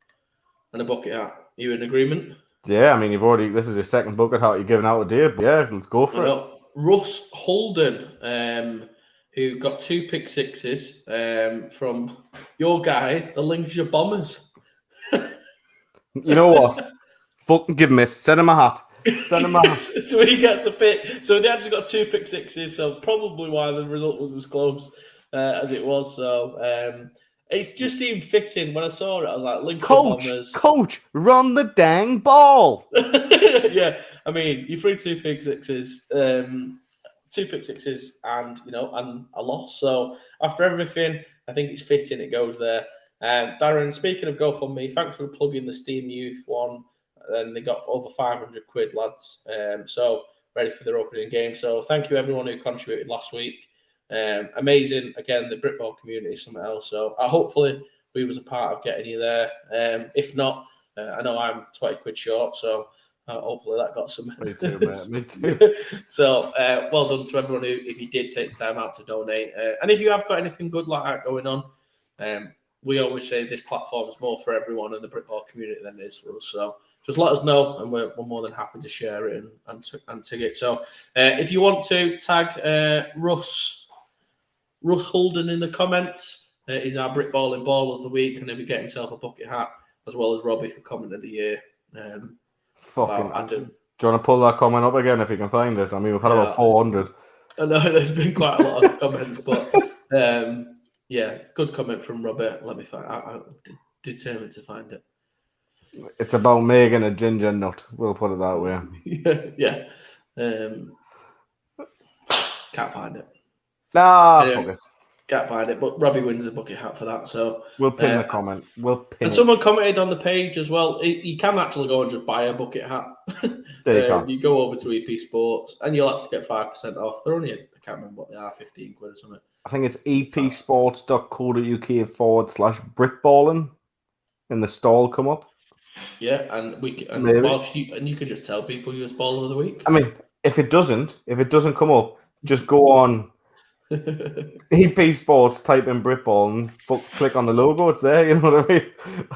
S1: And a bucket hat. You in agreement?
S2: Yeah, I mean, this is your second bucket hat you're giving out today. But yeah, let's go for it.
S1: Russ Holden, who got 2 pick sixes from your guys, the Lincolnshire Bombers.
S2: You know what? Fucking give him it. Send him a hat. Send him a hat.
S1: So he gets a pick. So they actually got 2 pick sixes, so probably why the result was as close as it was. So It just seemed fitting when I saw it. I was like, Lincoln Bombers.
S2: Coach, run the dang ball.
S1: Yeah, I mean, you threw two pick sixes, and and a loss. So after everything, I think it's fitting. It goes there. Darren, speaking of GoFundMe, thanks for plugging the Steam Youth one. And they got over 500 quid, lads. So ready for their opening game. So thank you everyone who contributed last week. Amazing. Again, the Britball community is something else. So hopefully we was a part of getting you there. If not, I know I'm 20 quid short. So hopefully that got some.
S2: Me too, mate. Me too.
S1: So well done to everyone if you did take time out to donate. And if you have got anything good like that going on, we always say this platform is more for everyone in the Britball community than it is for us. So just let us know, and we're more than happy to share it and tag it. So if you want to tag Russ Holden in the comments, he's our Britballing Ball of the Week, and he'll be getting himself a bucket hat, as well as Robbie for Comment of the Year.
S2: Fucking do you want to pull that comment up again if you can find it? I mean, we've had about 400.
S1: I know there's been quite a lot of comments, but yeah, good comment from Robert. Let me find. I'm determined to find it.
S2: It's about making a ginger nut. We'll put it that way.
S1: Yeah. Can't find it.
S2: Fuck it.
S1: Can't find it. But Robbie wins a bucket hat for that. So
S2: we'll pin the comment. And
S1: someone commented on the page as well. You can actually go and just buy a bucket hat.
S2: There
S1: you go over to EP Sports and you'll actually get 5% off. They're only, I can't remember what they are, 15 quid or something.
S2: I think it's epsports.co.uk/Britballing, and the stall come up.
S1: Yeah, and you can just tell people you're Baller of the Week.
S2: I mean, if it doesn't come up, just go on EP Sports, type in Britball, and click on the logo. It's there. You know what I mean?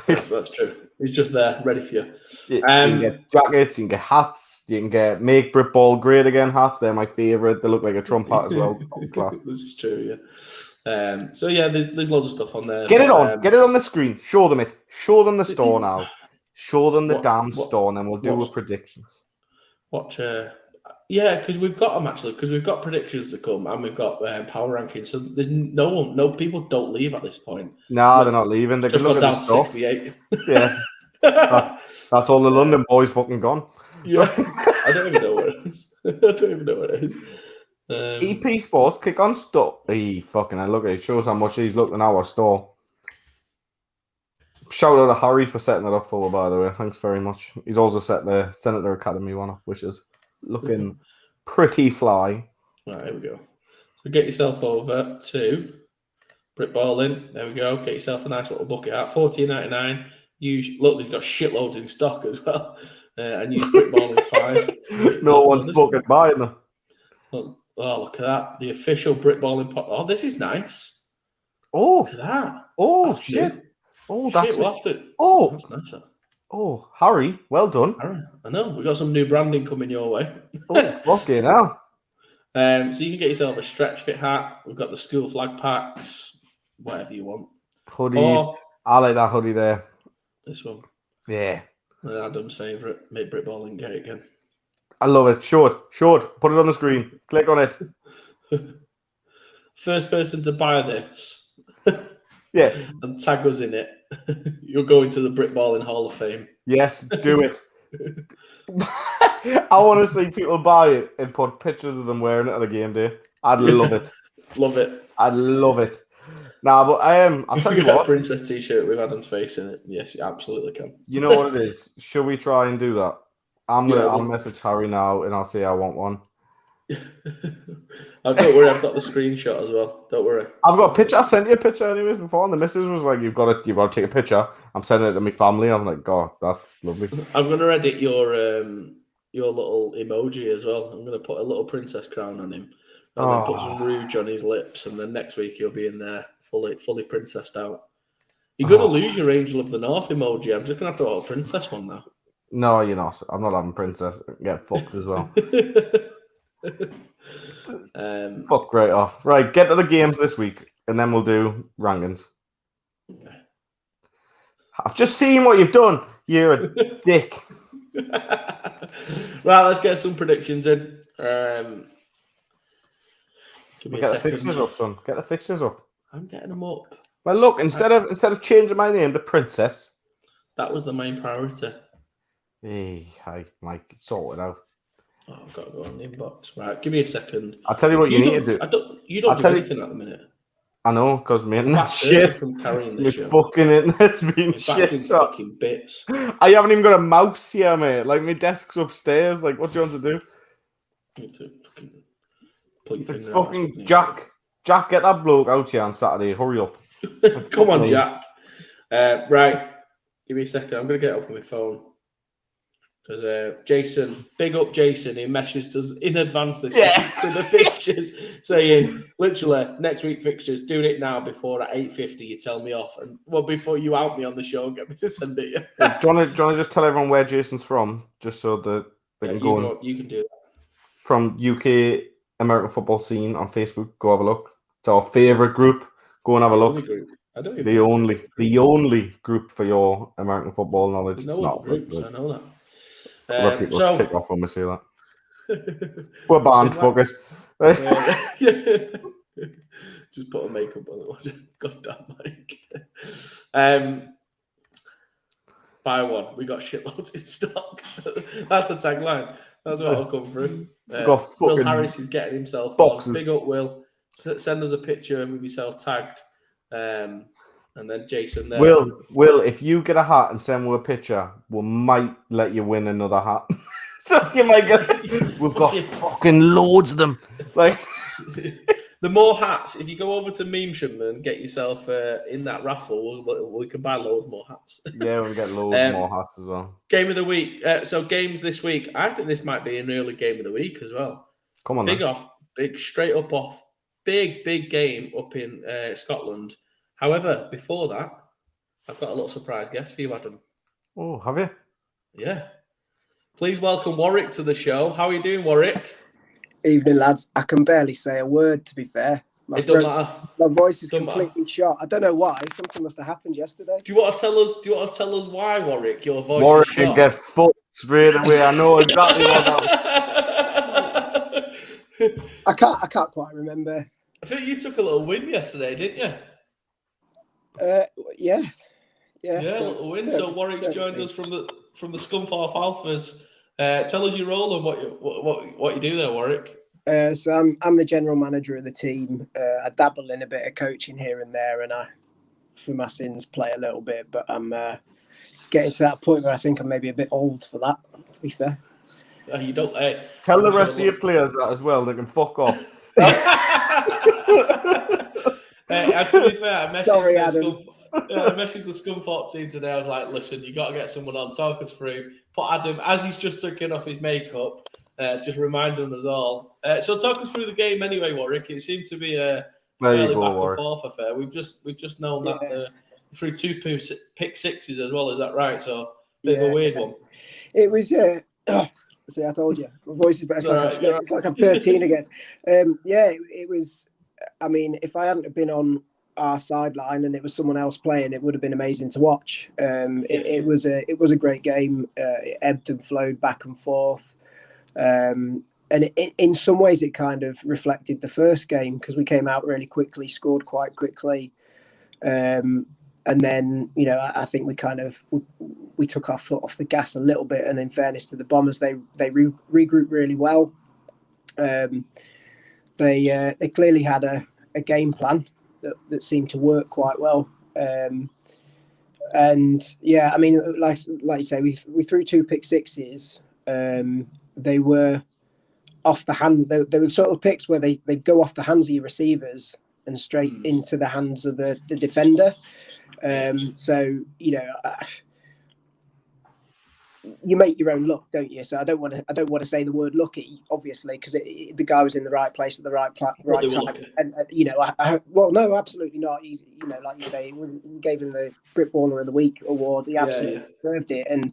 S1: That's true. It's just there, ready for you.
S2: You can get jackets, you can get hats, you can get Make Britball Great Again hats. They're my favourite. They look like a Trump hat as well. Class.
S1: This is true, yeah. So yeah, there's loads of stuff on there.
S2: Get it on the screen. Show them it. Show them the store now. Show them the damn store, and then we'll do predictions.
S1: Yeah, because we've got them actually. Because we've got predictions to come, and we've got power rankings. So there's no people don't leave at this point.
S2: No, they're not leaving. They
S1: just
S2: can look
S1: down
S2: at
S1: to 68.
S2: Yeah, that's all the London boys fucking gone.
S1: Yeah, I don't even know where it is.
S2: EP Sports, click on store. Fucking hell, look at it. Shows how much he's looked at our store. Shout out to Harry for setting it up for, by the way. Thanks very much. He's also set the Senator Academy one up, which is looking pretty fly.
S1: Right, here we go. So get yourself over to Britballing. There we go. Get yourself a nice little bucket hat. $14.99. Look, they've got shitloads in stock as well. And use Britballing 5.
S2: No one's fucking buying them.
S1: Look at that. The official Britballing pot. Oh, this is nice.
S2: Oh.
S1: Look at that.
S2: Oh,
S1: that's
S2: shit.
S1: New.
S2: Oh, that's
S1: it.
S2: Oh,
S1: that's nice.
S2: Oh, Harry, well done.
S1: Harry, I know. We've got some new branding coming your way.
S2: Oh, fucking hell.
S1: So you can get yourself a stretch fit hat. We've got the school flag packs, whatever you want.
S2: Hoodies. I like that hoodie there.
S1: This one.
S2: Yeah.
S1: Adam's favourite. Make Britballing get it again.
S2: I love it. Short. Put it on the screen. Click on it.
S1: First person to buy this.
S2: Yeah.
S1: And tag us in it. You'll go into the Britballing Hall of Fame.
S2: Yes, do it. I want to see people buy it and put pictures of them wearing it on a game day. I'd love it.
S1: Love it.
S2: I'd love it. Nah, but I'll tell you what.
S1: Princess t-shirt with Adam's face in it. Yes, you absolutely can.
S2: You know what it is? Should we try and do that? I'll message Harry now and I'll say I want one.
S1: Don't worry, I've got the screenshot as well. Don't worry.
S2: I've got a picture. I sent you a picture anyways before, and the missus was like, "You've got to take a picture." I'm sending it to my family. I'm like, "God, that's lovely."
S1: I'm gonna edit your little emoji as well. I'm gonna put a little princess crown on him, and then put some rouge on his lips, and then next week he'll be in there fully princessed out. You're gonna lose your Angel of the North emoji. I'm just gonna have to have a princess one now.
S2: No, you're not. I'm not having princess. Get fucked as well. Fuck right off. Right, get to the games this week, and then we'll do rankings.
S1: Okay.
S2: I've just seen what you've done. You're a dick.
S1: Right, let's get some predictions in. Give me
S2: Get the fixtures up, son. Get the fixtures up.
S1: I'm getting them up.
S2: Well, look, instead of changing my name to Princess,
S1: that was the main priority.
S2: Hey, hi, Mike. Sort it out.
S1: Oh, I've got to go on the inbox. Right, give me a second.
S2: I'll tell you what you need to do.
S1: You don't do anything at the minute.
S2: I know, because my internet's
S1: shit.
S2: shit.
S1: From carrying
S2: My
S1: this show.
S2: fucking internet's been
S1: My
S2: shit.
S1: in fucking bits.
S2: I haven't even got a mouse here, mate. Like, my desk's upstairs. Like, what do you want to do?
S1: You to fucking put your finger
S2: fucking Jack, get that bloke out here on Saturday. Hurry up.
S1: Come on, Jack. Right, give me a second. I'm going to get up on my phone. Because Jason, big up Jason, he messaged us in advance this week for the fixtures, saying, literally, next week fixtures, doing it now before at 8:50 you tell me off. And before you out me on the show and get me to send it.
S2: Do you want to just tell everyone where Jason's from, just so that they can go
S1: you can do that.
S2: From UK American football scene on Facebook, go have a look. It's our favourite group. Go and have a look. The only group for your American football knowledge.
S1: There's no other groups, I know that.
S2: Let people kick off when we say that. We're banned, fuck it.
S1: Just put a makeup on it. Goddamn, Mike. Buy one. We got shitloads in stock. That's the tagline. That's what will come through. Will Harris is getting himself boxes. On. Big up, Will. Send us a picture with yourself tagged. And then Jason there.
S2: Will, if you get a hat and send me a picture, we might let you win another hat. So you might get. We've got fucking loads of them. Like
S1: the more hats, if you go over to Memesham and get yourself in that raffle, we can buy loads more hats.
S2: Yeah, we'll get loads more hats as well.
S1: Game of the week. So games this week. I think this might be an early game of the week as well.
S2: Come on,
S1: straight up off. Big game up in Scotland. However, before that, I've got a little surprise guest for you, Adam.
S2: Oh, have you?
S1: Yeah. Please welcome Warwick to the show. How are you doing, Warwick?
S3: Evening, lads. I can barely say a word, to be fair. My voice is completely shot. I don't know why. Something must have happened yesterday.
S1: Do you want to tell us why, Warwick? Your voice is shot.
S2: Warwick gets fucked straight away. I know exactly what
S3: that was. I can't quite remember.
S1: I think you took a little win yesterday, didn't you?
S3: Yeah,
S1: a little win. So Warwick's joined us from the Scunthorpe Alphas. Tell us your role and what you do there, Warwick.
S3: So I'm the general manager of the team. I dabble in a bit of coaching here and there, and I, for my sins, play a little bit. But I'm getting to that point where I think I'm maybe a bit old for that. To be fair,
S1: you don't.
S2: Tell the rest of your players that as well. They can fuck off.
S1: To be fair, I messaged the Scunthorpe team today. I was like, listen, you got to get someone on, talk us through. Put Adam, as he's just taken off his makeup, just reminding us all. So talk us through the game anyway, Warwick. It seemed to be a fairly back and forth affair. We've just known that through two pick sixes as well. Is that right? So bit of a weird one.
S3: It was. See, I told you, my voice is better. It's like I'm 13 again. It was. I mean, if I hadn't have been on our sideline and it was someone else playing, it would have been amazing to watch. It was a great game. It ebbed and flowed back and forth, and in some ways it kind of reflected the first game because we came out really quickly, scored quite quickly, and then I think we took our foot off the gas a little bit. And in fairness to the Bombers, they regrouped really well. They clearly had a game plan that seemed to work quite well. And yeah, I mean, like you say, we threw two pick sixes. They were off the hand. They were sort of picks where they go off the hands of your receivers and straight into the hands of the defender. So you make your own luck, don't you? So I don't want to say the word lucky, obviously, because the guy was in the right place at the right time. And no, absolutely not. He, like you say, we gave him the Britballer of the Week award. He absolutely deserved it. And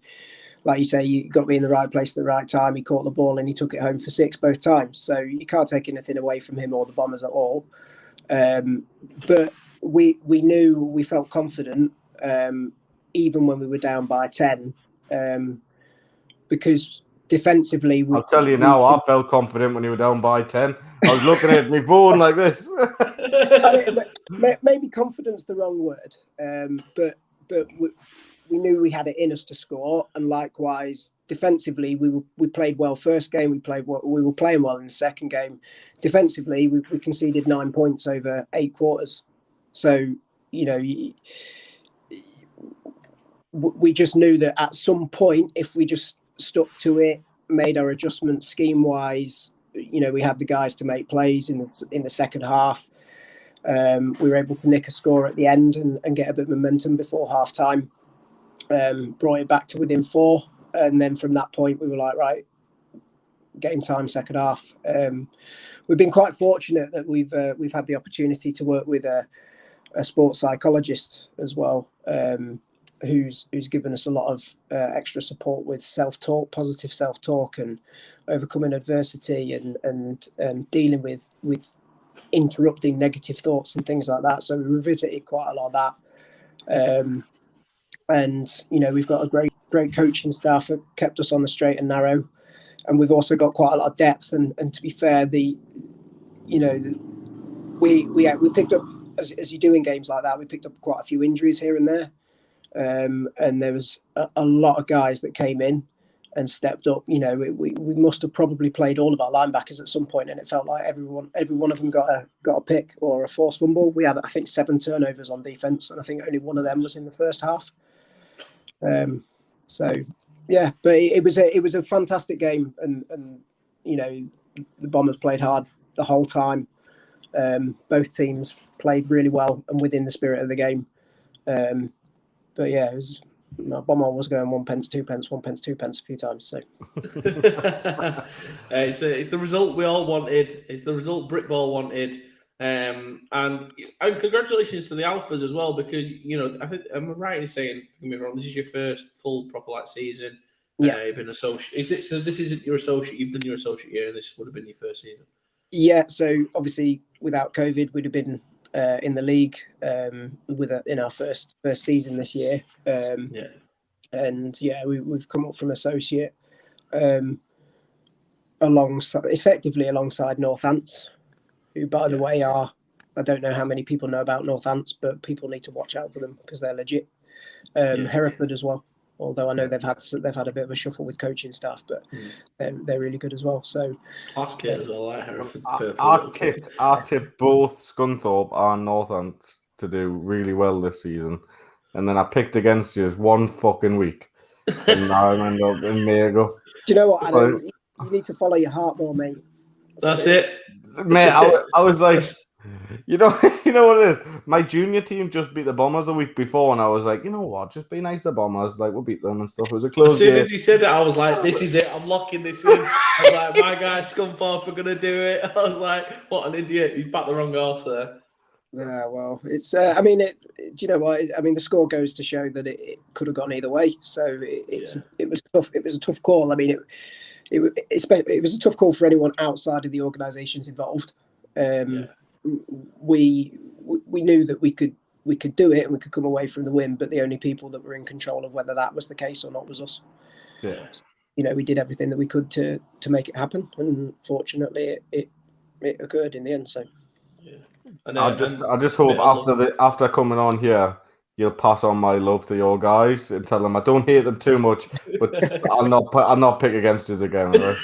S3: like you say, you got to be in the right place at the right time. He caught the ball and he took it home for 6 both times. So you can't take anything away from him or the Bombers at all. But we knew, we felt confident, even when we were down by 10. Because defensively,
S2: I'll tell you now, I felt confident when you were down by 10. I was looking at my phone like this.
S3: Maybe confidence the wrong word, but we knew we had it in us to score, and likewise defensively we played well. First game we were playing well in the second game. Defensively, we conceded 9 points over 8 quarters. So we just knew that at some point, if we just stuck to it, made our adjustments scheme wise, we had the guys to make plays in the second half. We were able to nick a score at the end and get a bit of momentum before half time. Brought it back to within 4, and then from that point we were like, right, game time, second half. We've been quite fortunate that we've had the opportunity to work with a sports psychologist as well, who's given us a lot of extra support with self-talk, positive self-talk, and overcoming adversity and dealing with interrupting negative thoughts and things like that. So we revisited quite a lot of that. And we've got a great coaching staff that kept us on the straight and narrow, and we've also got quite a lot of depth. And to be fair, we picked up, as you do in games like that, we picked up quite a few injuries here and there. And there was a lot of guys that came in and stepped up. We must have probably played all of our linebackers at some point, and it felt like every one of them got a pick or a forced fumble. We had, I think, 7 turnovers on defense, and I think only one of them was in the first half. So yeah, but it was a fantastic game, and the Bombers played hard the whole time. Both teams played really well and within the spirit of the game. But yeah, it was. My Bomber was going 1 pence, 2 pence, 1 pence, 2 pence a few times. So
S1: it's the result we all wanted. It's the result Britball wanted. And congratulations to the Alphas as well, because I think I'm right in saying, don't get me wrong, this is your first full proper season.
S3: Yeah,
S1: you've been associate. So this isn't your associate. You've done your associate year, and this would have been your first season.
S3: Yeah. So obviously, without COVID, we'd have been in the league in our first season this year. And yeah, we've come up from associate alongside Northants, who, by the way, I don't know how many people know about Northants, but people need to watch out for them because they're legit. Hereford as well, although I know they've had a bit of a shuffle with coaching staff, but they're really good as well. So
S1: class kit as well, like Hereford's purple.
S2: I tipped both Scunthorpe and Northants to do really well this season, and then I picked against you 1 fucking week, and now I end up in Mago.
S3: Do you know what, Adam? You need to follow your heart more, mate.
S1: That's it.
S2: Mate, I was like, you know what it is? My junior team just beat the Bombers the week before, and I was like, you know what? Just be nice to the Bombers. Like, we'll beat them and stuff. It was a close game.
S1: As soon as he said it, I was like, this is it. I'm locking this in. I was like, my guys, Scunthorpe are going to do it. I was like, what an idiot. He's backed the wrong horse there.
S3: Yeah, well, it's. Do you know what? I mean, the score goes to show that it could have gone either way. So it was tough. It was a tough call. I mean, it was a tough call for anyone outside of the organisations involved. We knew that we could do it and we could come away from the win, but the only people that were in control of whether that was the case or not was us.
S2: Yeah.
S3: We did everything that we could to make it happen, and fortunately it occurred in the end. So
S1: yeah.
S2: I just hope after coming on here, you'll pass on my love to your guys and tell them I don't hate them too much, but I'll not pick against us again. Right?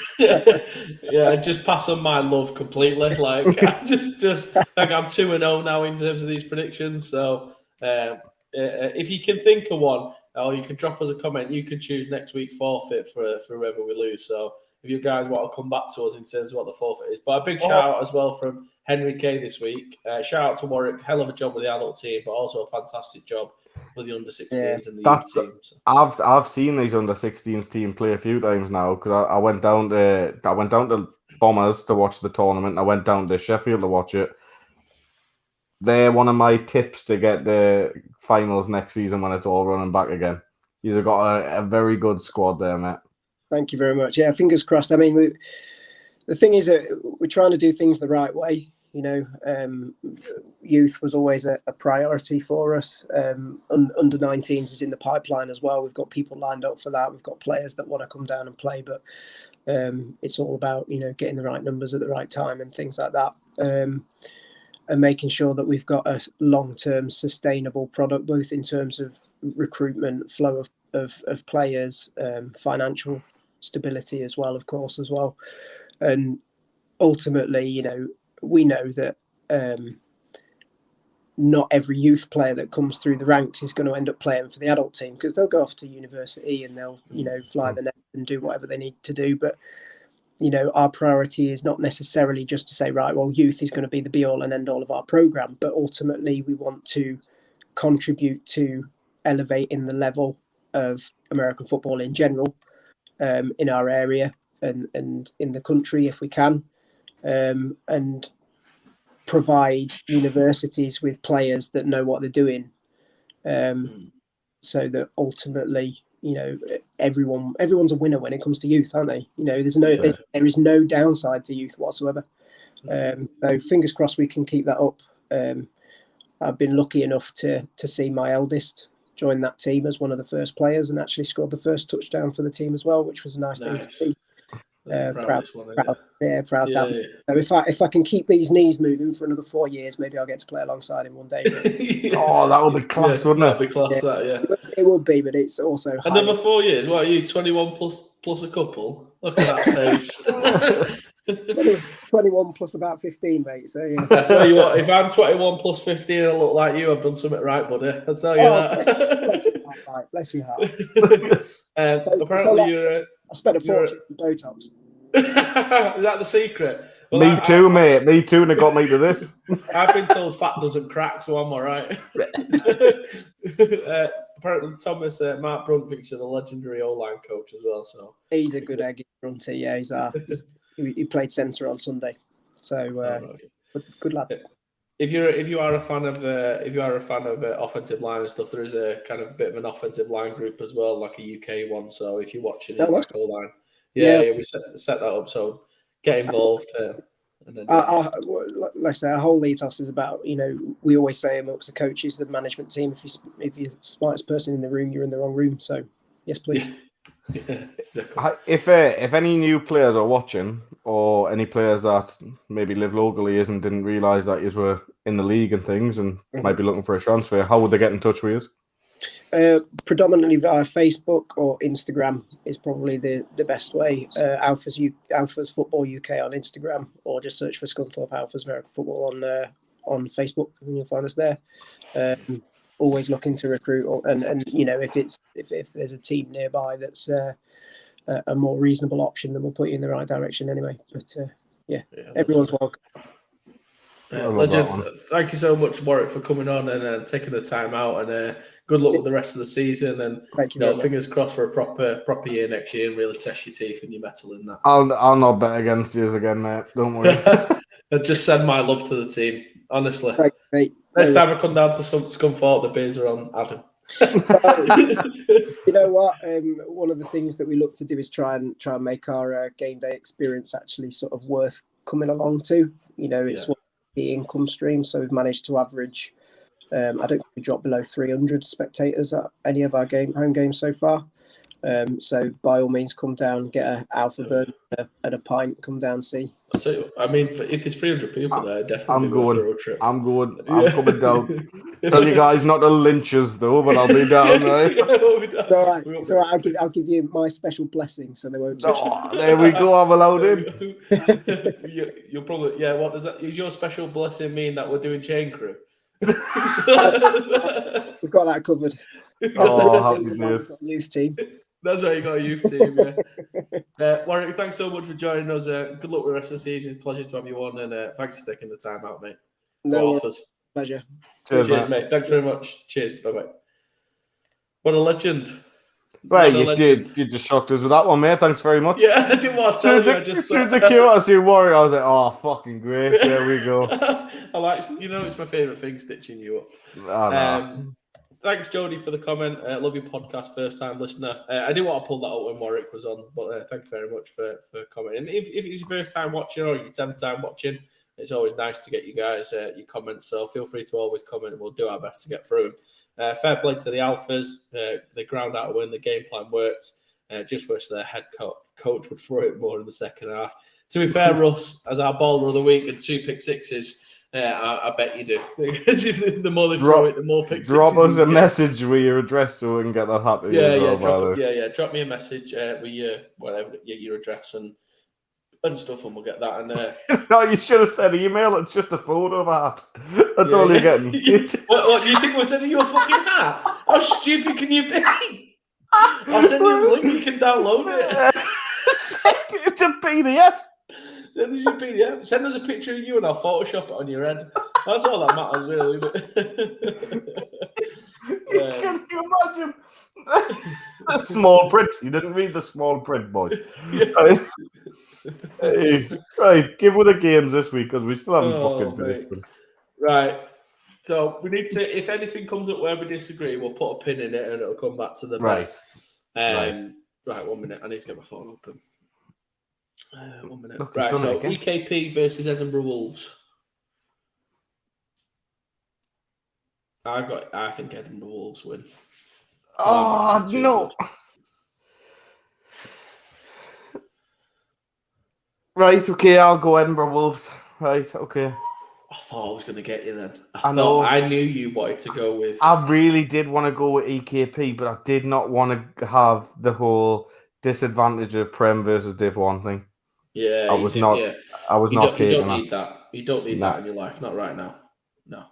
S1: Yeah, just pass on my love completely. Like just like I'm 2-0 now in terms of these predictions. So if you can think of one, or you can drop us a comment, you can choose next week's forfeit for whoever we lose. So if you guys want to come back to us in terms of what the forfeit is. But a big shout out as well from Henry K this week. Shout out to Warwick. Hell of a job with the adult team, but also a fantastic job with the under-16s and the youth team. So.
S2: I've seen these under-16s team play a few times now, because I went down to Bombers to watch the tournament. I went down to Sheffield to watch it. They're one of my tips to get the finals next season when it's all running back again. You've got a very good squad there, mate.
S3: Thank you very much. Yeah, fingers crossed. I mean, the thing is that we're trying to do things the right way. Youth was always a priority for us. Under 19s is in the pipeline as well. We've got people lined up for that. We've got players that want to come down and play, but it's all about getting the right numbers at the right time and things like that, and making sure that we've got a long-term sustainable product, both in terms of recruitment, flow of players, financial stability as well, of course, as well. And ultimately, we know that not every youth player that comes through the ranks is going to end up playing for the adult team, because they'll go off to university and they'll, fly the nest and do whatever they need to do. But, our priority is not necessarily just to say, right, well, youth is going to be the be all and end all of our program, but ultimately we want to contribute to elevating the level of American football in general, in our area and in the country if we can, and provide universities with players that know what they're doing, so that ultimately, everyone's a winner when it comes to youth, aren't they? There is no downside to youth whatsoever. So fingers crossed we can keep that up. I've been lucky enough to see my eldest join that team as one of the first players and actually scored the first touchdown for the team as well, which was a nice thing to see. Proud. So if I can keep these knees moving for another 4 years, maybe I'll get to play alongside him one day.
S2: Oh, that would be class, wouldn't it?
S1: That'd be class,
S3: It would be, but it's also
S1: another 4 years. What are you, 21 plus a couple? Look at that face.
S3: 21 plus about 15, mate. So yeah.
S1: I tell you what, if I'm 21 plus 15 and I look like you, I've done something right, buddy. I'll tell you that.
S3: Bless your heart.
S1: Apparently,
S3: I spent a fortune on Botox.
S1: Is that the secret? Well,
S2: me too, mate. Me too, and it got me to this.
S1: I've been told fat doesn't crack, so I'm all right. Apparently, Thomas, Mark Bruntfixer, the legendary O-line coach as well. So
S3: he's a good egg, Brunty. Yeah, he played centre on Sunday. So good lad.
S1: If you are a fan of offensive line and stuff, there is a kind of bit of an offensive line group as well, like a UK one. So if you're watching it, like O-line, we set that up. So get involved. And then
S3: like I say, our whole ethos is about, we always say amongst the coaches, the management team, if you're the smartest person in the room, you're in the wrong room. So yes, please.
S1: Yeah, exactly.
S2: If any new players are watching, or any players that maybe live locally didn't realise that you were in the league and things and might be looking for a transfer, how would they get in touch with you?
S3: Predominantly via Facebook or Instagram is probably the best way. Alphas Football UK on Instagram, or just search for Scunthorpe Alphas American Football on Facebook, and you'll find us there. Always looking to recruit, and if there's a team nearby that's a more reasonable option, then we'll put you in the right direction anyway. But everyone's welcome.
S1: Legend, thank you so much, Warwick, for coming on and taking the time out. And good luck with the rest of the season. And
S3: thank you.
S1: Fingers crossed for a proper year next year and really test your teeth and your metal in that.
S2: I'll not bet against you again, mate. Don't worry.
S1: And just send my love to the team, honestly.
S3: Thanks, mate.
S1: Next time I come down to Scunthorpe, the beers are on Adam.
S3: You know what? One of the things that we look to do is try and make our game day experience actually sort of worth coming along to. It's one of the income stream, so we've managed to average. I don't think we dropped below 300 spectators at any of our home games so far. So by all means, come down, get an Alpha Burn and a pint. Come down, see.
S1: So, I mean, if there's 300 people there, definitely worth a road trip.
S2: I'm going. I'm coming down. Tell you guys not to lynch us though, but I'll be down, right?
S3: It's all right. So I'll give you my special blessing, so they won't.
S2: There we go. I'm allowed in.
S1: You'll probably What does that? Is your special blessing mean that we're doing chain crew?
S3: We've got that covered.
S2: Oh, happy days.
S3: Youth team.
S1: That's right, you got a youth team, yeah. Warwick, thanks so much for joining us. Good luck with the rest of the season. Pleasure to have you on, and thanks for taking the time out, mate.
S3: No offers. Pleasure.
S1: Cheers, mate. Thanks very much. Cheers. Bye-bye. What a legend.
S2: Right, you just shocked us with that one, mate. Thanks very much.
S1: Yeah, I didn't want to tell you.
S2: As soon as I came out to see Warrior, I was like, oh, fucking great. There we go.
S1: I like, it's my favourite thing, stitching you up.
S2: Oh, no.
S1: Thanks, Jody, for the comment. Love your podcast, first-time listener. I didn't want to pull that out when Warwick was on, but thank you very much for commenting. If it's your first time watching or your 10th time watching, It's always nice to get you guys your comments. So feel free to always comment, and we'll do our best to get through them. Fair play to the Alphas. They ground out a win. The game plan worked. Just wish their head coach would throw it more in the second half. To be fair, Russ, as our baller of the week and 2 pick sixes, I bet you do. Because the more they throw it, the more pick sixes.
S2: Drop us a message with your address so we can get that happy.
S1: Drop me a message with your address and stuff, and we'll get that. And
S2: no, you should have said email. It's just a photo of a hat. That's all you're getting.
S1: What do you think we're sending you a fucking hat? How stupid can you be? I'll send you the link. You can download it.
S2: It's a PDF.
S1: Send us your PDF. Send us a picture of you and I'll Photoshop it on your head. That's all that matters, really.
S2: Can you imagine? The small print. You didn't read the small print, boy. Right, give with the games this week because we still haven't fucking finished them.
S1: Right. So we need to, if anything comes up where we disagree, we'll put a pin in it and it'll come back to the
S2: right.
S1: Right, 1 minute. I need to get my phone open. 1 minute.
S2: Look,
S1: right, so EKP versus Edinburgh Wolves. I think Edinburgh Wolves win.
S2: Oh, no. Right, okay, I'll go Edinburgh Wolves. Right, okay.
S1: I thought I was going to get you then. I knew you wanted to go with...
S2: I really did want to go with EKP, but I did not want to have the whole disadvantage of Prem versus Div 1 thing.
S1: Yeah,
S2: I was not taking
S1: you don't need that. You don't need that in your life. Not right now. No.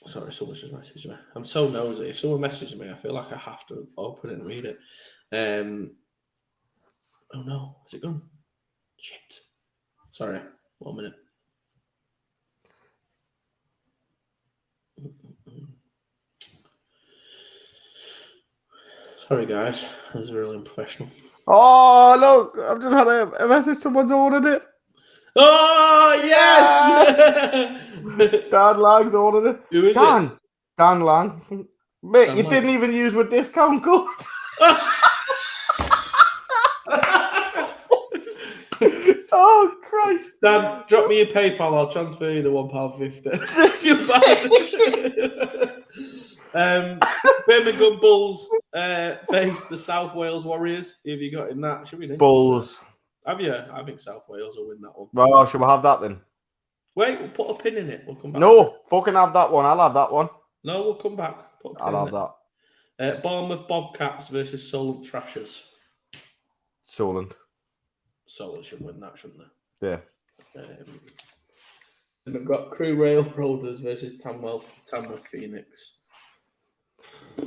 S1: Sorry, someone just messaged me. I'm so nosy. If someone messages me, I feel like I have to open it and read it. Oh no, is it gone? Shit. Sorry, 1 minute. Sorry, guys. That was really unprofessional.
S2: Oh, look. I've just had a message. Someone's ordered it.
S1: Oh, yes!
S2: Dan Lang's ordered it.
S1: Who is it?
S2: Dan Lang. Mate, you didn't even use with discount code. Oh, Christ.
S1: Dan, drop me your PayPal. I'll transfer you the £1.50. You're bad. Birmingham Bulls face the South Wales Warriors. Who have you got in that? Should be
S2: Bulls.
S1: Have you? I think South Wales will win that one.
S2: Well, should we have that then?
S1: Wait, we'll put a pin in it. We'll come back.
S2: No, fucking have that one. I'll have that one.
S1: No, we'll come back.
S2: I'll have
S1: that. Bournemouth Bobcats versus Solent Thrashers.
S2: Solent
S1: should win that, shouldn't
S2: they? Yeah.
S1: And we've got Crew Railroaders versus Tamworth Phoenix.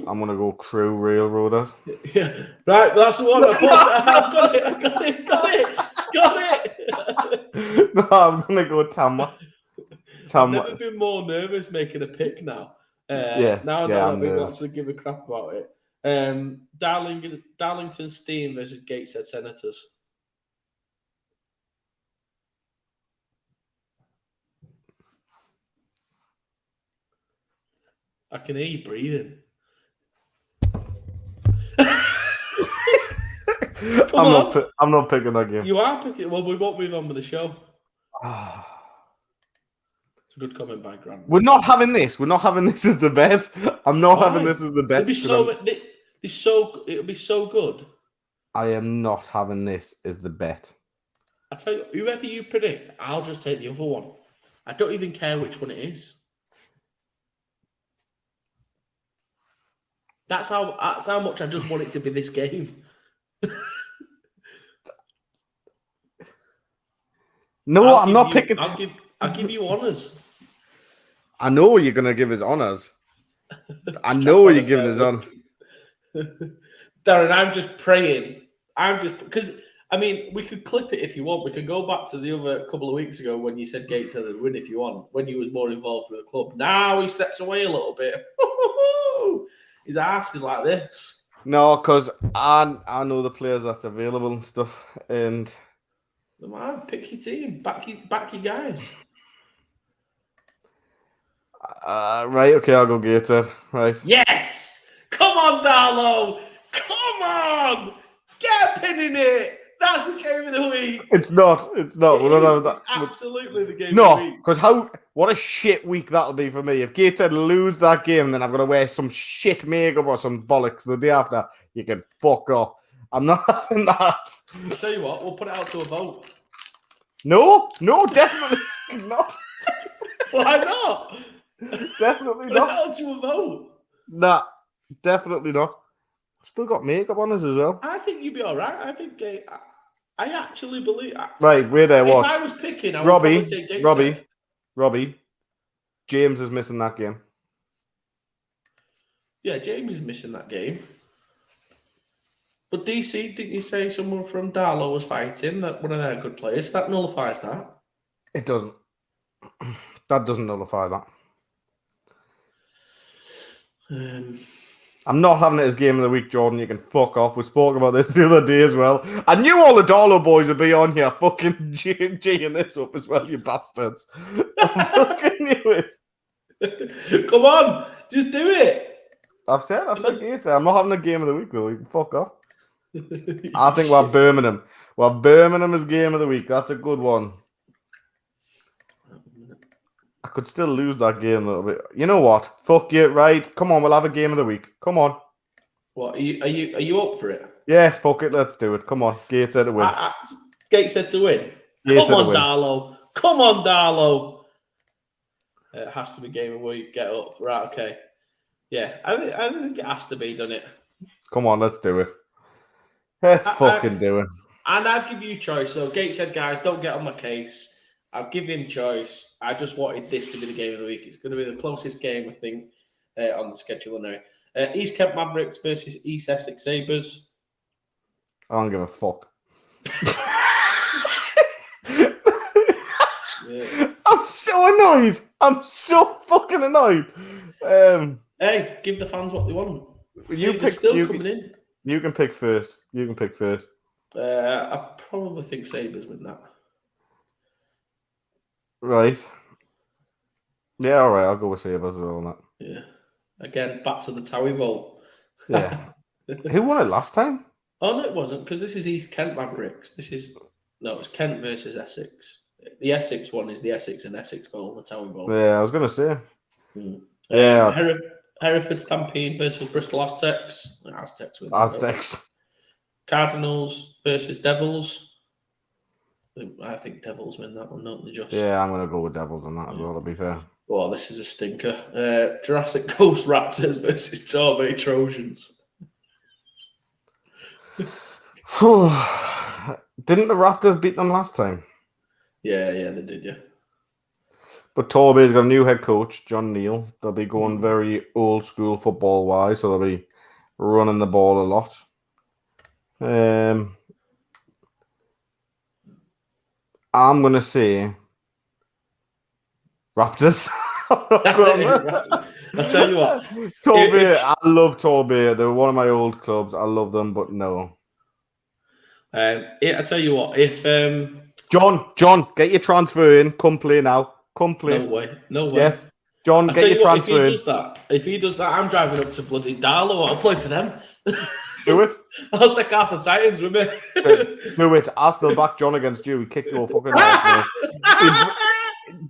S2: I'm going to go Crew Railroaders.
S1: Yeah, right, that's the one. I've got it.
S2: No, I'm going to go Tamworth.
S1: I've never been more nervous making a pick now. Now that we actually give a crap about it. Darlington Steam versus Gateshead Senators. I can hear you breathing.
S2: I'm not picking that game.
S1: You are picking. Well, we won't move on with the show. It's a good comment by Grant.
S2: We're not having this. We're not having this as the bet. I'm not having this as the bet.
S1: It'll be so good.
S2: I am not having this as the bet.
S1: I tell you, whoever you predict, I'll just take the other one. I don't even care which one it is. That's how much I just want it to be this game.
S2: No, I'm not picking.
S1: I'll give you honours.
S2: I know you're going to give us honours. I know you're giving us honours.
S1: Darren, I'm just praying. Because, I mean, we could clip it if you want. We could go back to the other couple of weeks ago when you said Gateshead would win if you want, when you was more involved with the club. Now he steps away a little bit. His ass is like this.
S2: No, because I know the players that's available and stuff. And
S1: man, pick your team. Back your guys.
S2: Right, okay, I'll go Gateshead. Right.
S1: Yes! Come on, Darlow! Come on! Get a pin in it! That's the game of the week.
S2: It's not. It's not. We're not having that.
S1: It's absolutely the game of the week.
S2: No, because what a shit week that'll be for me. If Gateshead lose that game, then I've got to wear some shit makeup or some bollocks the day after. You can fuck off. I'm not having that.
S1: I'll tell you what, we'll put it out to a vote.
S2: No, definitely not.
S1: Why not?
S2: Definitely
S1: Put
S2: not.
S1: it out to a vote.
S2: Nah, definitely not. I've still got makeup on us as well.
S1: I think you'd be all right. I think I actually believe.
S2: Right, wait there, watch.
S1: If I was picking, I would probably take Gateshead.
S2: Robbie, James is missing that game.
S1: Yeah, James is missing that game. But DC, didn't you say someone from Darlow was fighting? That one of their good players. That nullifies that.
S2: It doesn't. That doesn't nullify that. I'm not having it as game of the week, Jordan. You can fuck off. We spoke about this the other day as well. I knew all the Darlow boys would be on here fucking G-ing this up as well, you bastards. I fucking knew it.
S1: Come on, just do it.
S2: I've said Gateshead. I'm not having a game of the week, though. You can fuck off. I think we're Birmingham. We're Birmingham as game of the week. That's a good one. I could still lose that game a little bit. You know what? Fuck you, right? Come on, we'll have a game of the week. Come on.
S1: What are you up for it?
S2: Yeah, fuck it. Let's do it. Come on, Gateshead to win.
S1: Gateshead to win.
S2: Gateshead
S1: Come on,
S2: to win.
S1: Darlow. Come on, Darlow. It has to be game of the week. Get up. Right, okay. Yeah, I think it has to be, doesn't it?
S2: Come on, let's do it. Let's fucking do it.
S1: And I'd give you choice. So, Gateshead guys, don't get on my case. I've given choice. I just wanted this to be the game of the week. It's going to be the closest game, I think, on the schedule now. East Kent Mavericks versus East Essex Sabres.
S2: I don't give a fuck.
S1: Yeah.
S2: I'm so annoyed. I'm so fucking annoyed.
S1: Hey, give the fans what they want.
S2: Coming in. You can pick first.
S1: I probably think Sabres win that.
S2: Right. Yeah, all right. I'll go with Sabres as well on that.
S1: Yeah. Again, back to the Towie Bowl.
S2: Yeah. Who won it last time?
S1: Oh, no, it wasn't, because this is East Kent Mavericks. It's Kent versus Essex. The Essex one is the Essex and Essex Bowl, the Towie Bowl.
S2: Yeah, I was going to say.
S1: Yeah. Hereford Stampede versus Bristol Aztecs. Aztecs win.
S2: Aztecs.
S1: Cardinals versus Devils. I think Devils win that one, don't they, just?
S2: Yeah, I'm going to go with Devils on that as well, to be fair.
S1: Oh, this is a stinker. Jurassic Coast Raptors versus Torbay Trojans.
S2: Didn't the Raptors beat them last time?
S1: Yeah, they did, yeah.
S2: But Torbay's got a new head coach, John Neal. They'll be going very old school football wise, so they'll be running the ball a lot. I'm going to say Raptors.
S1: I'll tell you what.
S2: Torbay, I love Torbay. They're one of my old clubs. I love them, but no.
S1: I tell you what, if
S2: John, get your transfer in. Come play now. Come play.
S1: No way.
S2: Yes, John, get your transfer in.
S1: If he does that, I'm driving up to bloody Darlow. I'll play for them.
S2: Do it.
S1: I'll take half the Titans with me.
S2: Do it. I'll still back John against you. He kicked your fucking ass, mate.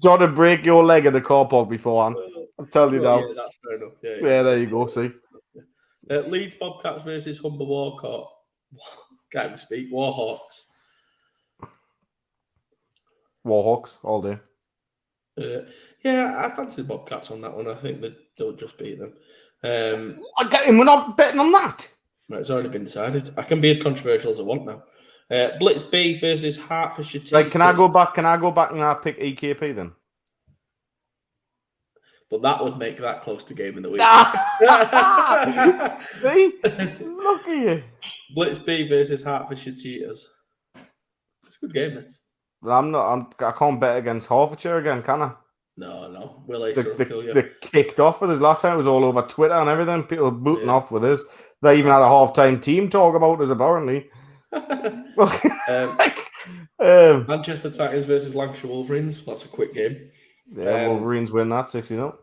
S2: John would break your leg in the car park beforehand. I'm telling you now.
S1: Yeah, that's fair enough.
S2: Yeah, there you go. See.
S1: Leeds Bobcats versus Humber Warhawks. Can't even speak. Warhawks.
S2: Warhawks all day.
S1: Yeah, I fancy the Bobcats on that one. I think they'll just beat them.
S2: We're not betting on that.
S1: It's already been decided. I can be as controversial as I want now. Blitz B versus Hertfordshire.
S2: Like, can I go back and I pick EKP then?
S1: But that would make that close to game of the week.
S2: See? Look at you.
S1: Blitz B versus Hertfordshire Cheaters. It's a good game, this.
S2: I can't bet against Hertfordshire again, can I?
S1: No. Will Acer will kill you.
S2: They kicked off with us last time. It was all over Twitter and everything. People booting off with us. They even had a half-time team talk about us, apparently.
S1: Manchester Titans versus Lancashire Wolverines. That's a quick game.
S2: Yeah, Wolverines win that 6-0.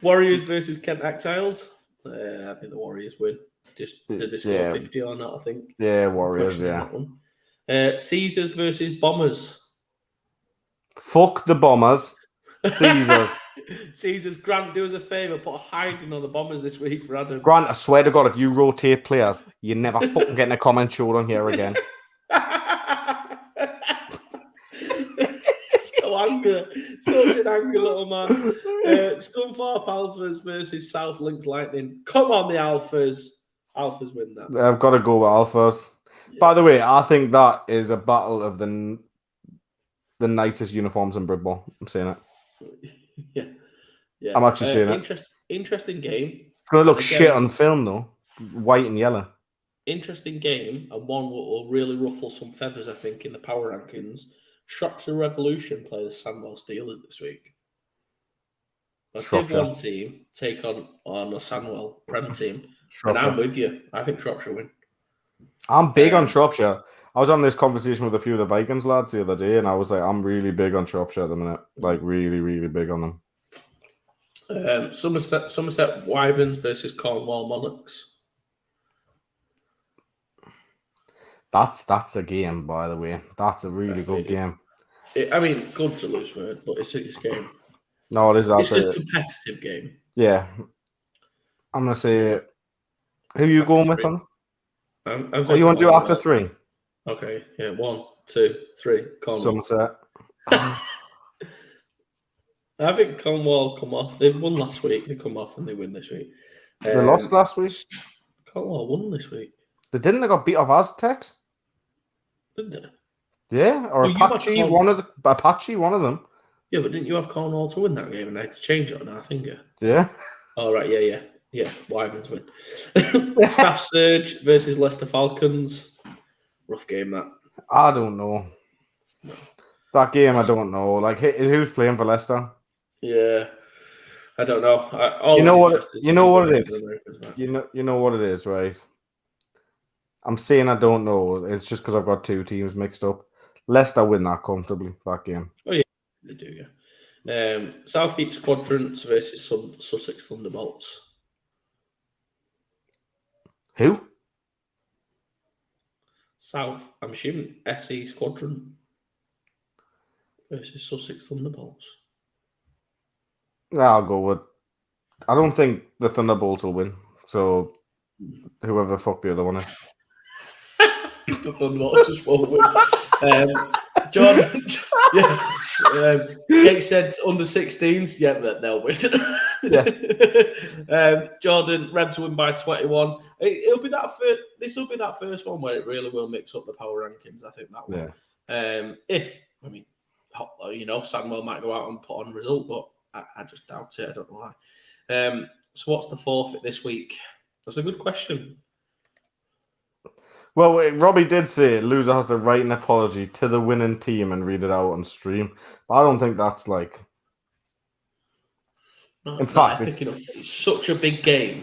S1: Warriors versus Kent Exiles. I think the Warriors win did they score 50 or not? I think.
S2: Yeah, Warriors. Yeah.
S1: Caesars versus Bombers.
S2: Fuck the Bombers. Caesars.
S1: Caesars. Grant, do us a favour. Put a hiding on the Bombers this week for Adam.
S2: Grant, I swear to God, if you rotate players, you're never fucking getting a comment showed on here again.
S1: So angry. Such an angry little man. Scunthorpe Alphas versus South Links Lightning. Come on, the Alphas. Alphas win that.
S2: I've got to go with Alphas. Yeah. By the way, I think that is a battle of the nicest uniforms in Britball. I'm saying it.
S1: Yeah.
S2: I'm actually saying it.
S1: Interesting game.
S2: It's going to look shit on film, though. White and yellow.
S1: Interesting game, and one will really ruffle some feathers, I think, in the power rankings. Shropshire Revolution play the Sandwell Steelers this week. A Div 1 team take on a Sandwell Prem team. And I'm with you. I think Shropshire win.
S2: I'm big on Shropshire. I was on this conversation with a few of the Vikings lads the other day, and I was like, I'm really big on Shropshire at the minute. Like, really, really big on them.
S1: Somerset Wyverns versus Cornwall Monarchs.
S2: That's a game, by the way. That's a really good game.
S1: Good to lose, word, but it's a game.
S2: No, it is.
S1: It's a competitive game.
S2: Yeah. I'm going to say, who are you going with on? You want to do after 3?
S1: Okay, yeah. 1, 2, 3. Cornwall.
S2: Somerset.
S1: I think Cornwall come off. They won last week. They come off and they win this week.
S2: They lost last week?
S1: Cornwall won this week.
S2: They didn't. They got beat off Aztecs.
S1: Did they?
S2: Yeah, or Apache, one of them.
S1: Yeah, but didn't you have Cornwall to win that game and they had to change it on our finger?
S2: Yeah.
S1: Oh, right, yeah. Wyverns win. Staff Surge versus Leicester Falcons. Rough game, that.
S2: I don't know.
S1: No.
S2: That game, I don't know. Like, who's playing for Leicester?
S1: Yeah, I don't know.
S2: You know what it is. You know what it is, right? I'm saying I don't know. It's just because I've got two teams mixed up. Leicester win that comfortably, that game.
S1: Oh, yeah, they do, yeah. South East Quadrants versus some Sussex Thunderbolts.
S2: Who?
S1: South, I'm assuming SE Squadron versus Sussex Thunderbolts.
S2: I'll go with... I don't think the Thunderbolts will win. So, whoever the fuck the other one is.
S1: The Thunderbolts just won't win. Jordan, Jake said under 16s. Yeah, they'll win.
S2: Yeah.
S1: Jordan, Rebs win by 21. It'll be that first. This will be that first one where it really will mix up the power rankings. I think that one. Yeah. Sandwell might go out and put on a result, but I just doubt it. I don't know why. So what's the forfeit this week? That's a good question.
S2: Well, Robbie did say loser has to write an apology to the winning team and read it out on stream. But I don't think that's like... In fact,
S1: it's such a big game.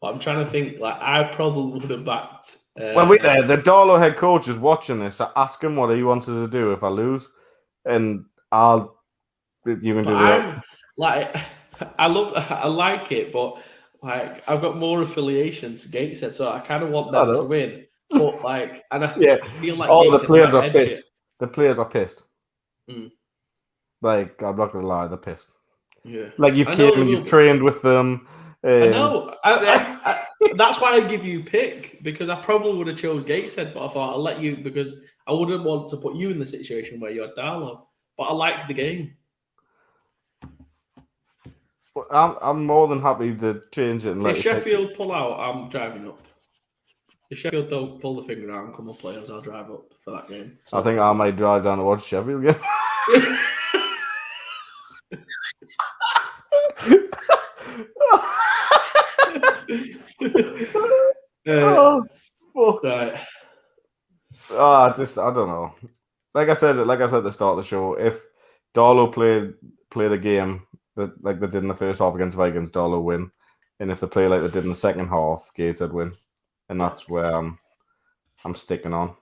S1: But I'm trying to think, like, I probably would have backed...
S2: Well, wait there. The Darlow head coach is watching this. So ask him what he wants us to do if I lose. And you can do that.
S1: I like it, but... Like, I've got more affiliation to Gateshead, so I kind of want them to win. But I feel like
S2: all the players are
S1: pissed.
S2: The players are pissed.
S1: Mm.
S2: Like, I'm not gonna lie, they're pissed.
S1: Yeah,
S2: like you've trained with them.
S1: I know. That's why I give you pick, because I probably would have chose Gateshead, but I thought I'll let you, because I wouldn't want to put you in the situation where you had Darlow. But I like the game.
S2: I'm more than happy to change it. And
S1: if Sheffield pull out, I'm driving up. If Sheffield don't pull the finger out and come up players, I'll drive up for that game. So,
S2: I think I might drive down to watch Sheffield again.
S1: Fuck. Right.
S2: I don't know. Like I said at the start of the show, if Darlow play the game like they did in the first half against Vikings, Darlow win. And if they play like they did in the second half, Gateshead win. And that's where I'm sticking on.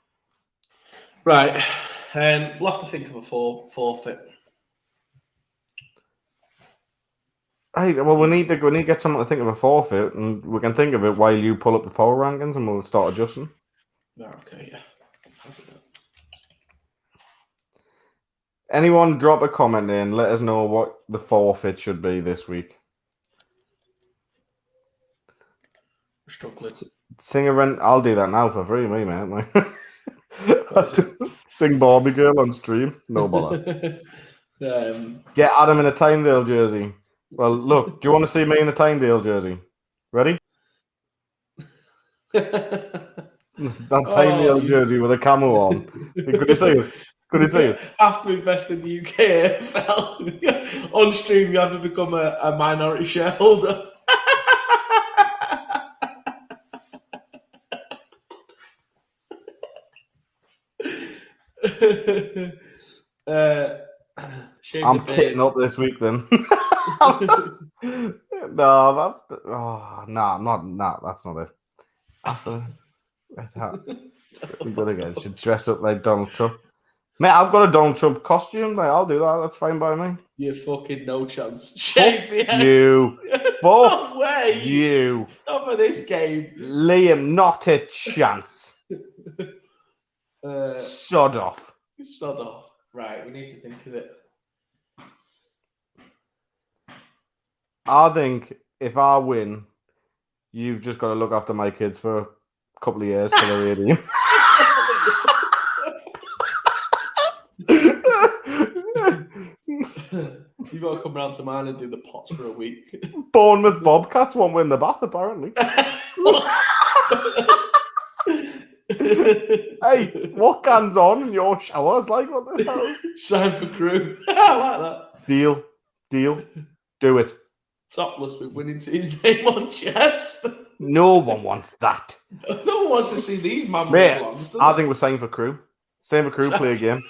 S1: Right. We'll have to think of a forfeit.
S2: Hey, well, we need to get someone to think of a forfeit, and we can think of it while you pull up the power rankings, and we'll start adjusting.
S1: Okay, yeah.
S2: Anyone drop a comment in, let us know what the forfeit should be this week.
S1: Struggling.
S2: Sing a rent. I'll do that now for free, me, mate. Sing Barbie Girl on stream. No bother. Get Adam in a Tynedale jersey. Well, look, do you want to see me in a Tynedale jersey? Ready? That Tynedale jersey with a camo on. Could you see it? Could you see it?
S1: Have to invest in the UK AFL. On stream, you have to become a minority shareholder.
S2: I'm kitting up this week then. No, that's not it. After you should dress up like Donald Trump. Mate, I've got a Donald Trump costume. Like, I'll do that. That's fine by me.
S1: You fucking no chance. Shave me head.
S2: You.
S1: No way.
S2: You.
S1: Not for this game.
S2: Liam, not a chance. Sod off.
S1: Sod off. Right, we need to think of it.
S2: I think if I win, you've just got to look after my kids for a couple of years till they're 18.
S1: You've got to come round to mine and do the pots for a week.
S2: Bournemouth Bobcats won't win the bath, apparently. Hey, what cans on in your showers? Like, what the hell?
S1: Sign for crew. I like that.
S2: Deal. Do it.
S1: Topless with winning team's name on chest.
S2: No one wants that.
S1: No one wants to see these man.
S2: Mate, I think we're saying for crew. Same for crew, play a game.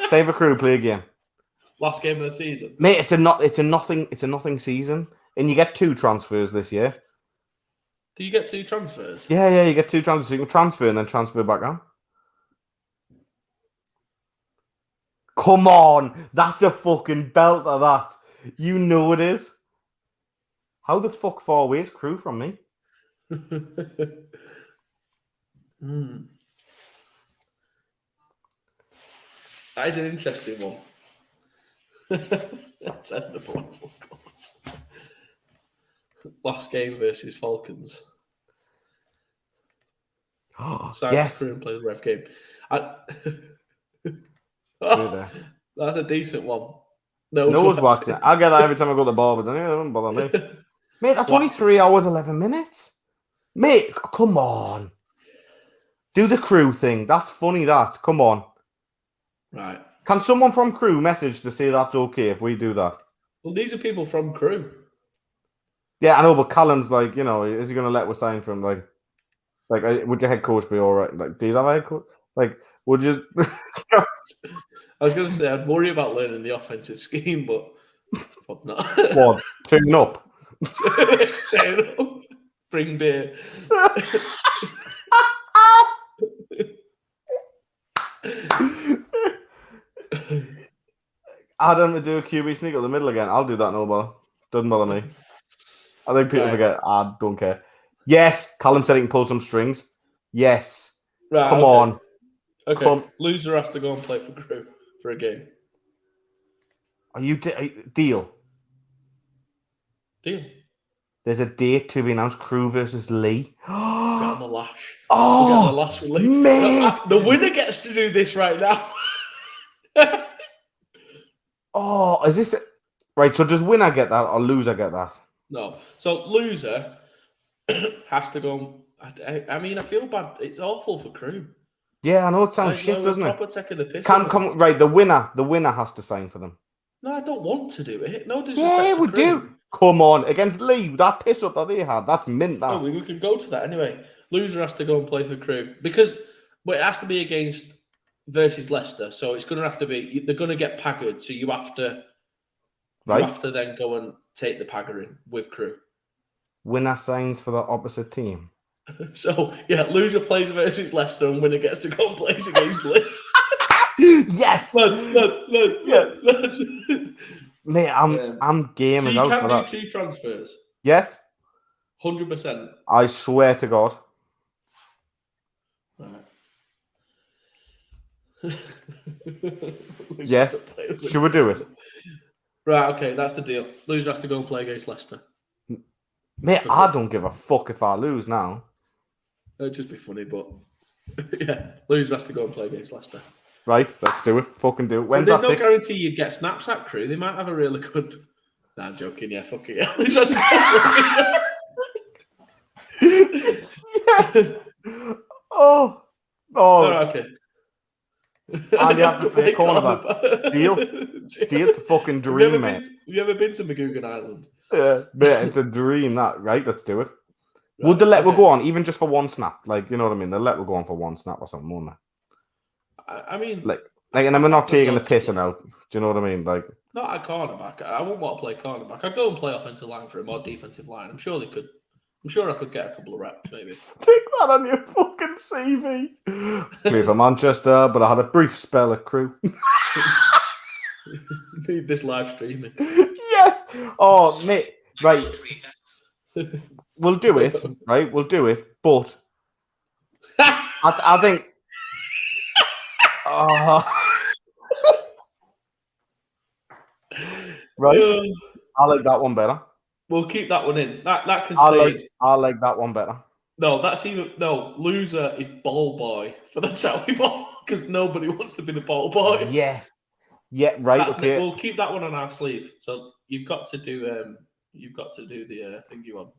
S2: Same for crew, play a game.
S1: Last game of the season.
S2: Mate, it's a nothing season. And you get 2 transfers this year.
S1: Do you get 2 transfers?
S2: Yeah, you get 2 transfers. So you can transfer and then transfer back on. Come on. That's a fucking belt of that. You know it is. How the fuck far away is crew from me?
S1: That is an interesting one. That's edible, of course. Last game versus Falcons.
S2: Yes.
S1: Crew and play the ref game. That's a decent one.
S2: Nose waxing. I get that every time I go to the bar, but anyway, don't bother me. Mate, that's only 3 hours, 11 minutes. Mate, come on. Do the crew thing. That's funny, that. Come on.
S1: Right.
S2: Can someone from crew message to say that's okay if we do that?
S1: Well, these are people from crew.
S2: Yeah, I know, but Callum's like, is he going to let us sign for him? Like, would your head coach be all right? Like, do you have a head coach? Like, would you...
S1: I was going to say, I'd worry about learning the offensive scheme, but not.
S2: What? Tune up.
S1: Tune up. Bring beer.
S2: Adam to do a QB sneak up the middle again. I'll do that, no bother. Doesn't bother me. I think people forget. I don't care. Yes, Callum said he can pull some strings. Yes.
S1: Right,
S2: Come on.
S1: Okay. Loser has to go and play for crew for a game.
S2: Are you deal?
S1: Deal.
S2: There's a date to be announced. Crew versus Lee.
S1: Get on the lash.
S2: Oh,
S1: get on the lash with Lee.
S2: Mate.
S1: The winner gets to do this right now.
S2: Oh, is this right? So does winner get that or loser get that?
S1: No. So loser has to go. I mean, I feel bad. It's awful for crew.
S2: Yeah, I know it sounds shit, doesn't it?
S1: Taking the piss.
S2: Come right. The winner has to sign for them.
S1: No, I don't want to do it. No disrespect.
S2: Yeah, we do. Come on, against Lee, that piss up that they had, that's mint. That.
S1: No, we can go to that anyway. Loser has to go and play for crew because, it has to be against versus Leicester, so it's going to have to be. They're going to get paggered, so you have to. Right. You have to then go and take the paggering with crew. Winner
S2: signs for the opposite team.
S1: So yeah, loser plays versus Leicester, and winner gets to go and plays against Lee.
S2: Yes,
S1: lads.
S2: Mate, I'm game
S1: So
S2: as
S1: you
S2: out
S1: can
S2: for
S1: do
S2: that.
S1: 2 transfers.
S2: Yes,
S1: 100%.
S2: I swear to God.
S1: Right.
S2: Yes. Should we do it?
S1: Right, okay, that's the deal. Loser has to go and play against Leicester.
S2: Mate, I don't give a fuck if I lose now.
S1: It'd just be funny, but yeah, loser has to go and play against Leicester.
S2: Right, let's do it. Fucking do it. When's
S1: There's
S2: that
S1: no
S2: fixed?
S1: guarantee you'd get snaps at Crew. They might have a really good. Nah, I'm joking. Yeah, fuck it. Yeah.
S2: Yes. Oh.
S1: Okay.
S2: And you have to play cornerback. Deal to fucking dream, mate.
S1: Have you ever been to Magoogan Island?
S2: Yeah, mate, it's a dream, that. Right, let's do it.
S1: Right,
S2: Would the let go on, even just for one snap? Like, you know what I mean? The let go on for one snap or something, won't they?
S1: I mean...
S2: Like, and then we're not taking the pissing out. Do you know what I mean? Like,
S1: not at cornerback. I wouldn't want to play cornerback. I'd go and play offensive line for him or defensive line. I'm sure I could get a couple of reps, maybe.
S2: Stick that on your fucking CV. Played for Manchester, but I had a brief spell at Crew.
S1: Need this live streaming.
S2: Yes. Oh, mate. Right. We'll do it. Right. We'll do it. But I think. Right. I like that one better.
S1: We'll keep that one in. That can stay.
S2: I like that one better.
S1: No, loser is ball boy for the Towie ball because nobody wants to be the ball boy.
S2: Yes. Yeah. Right. Okay.
S1: We'll keep that one on our sleeve. So you've got to do the thing you want.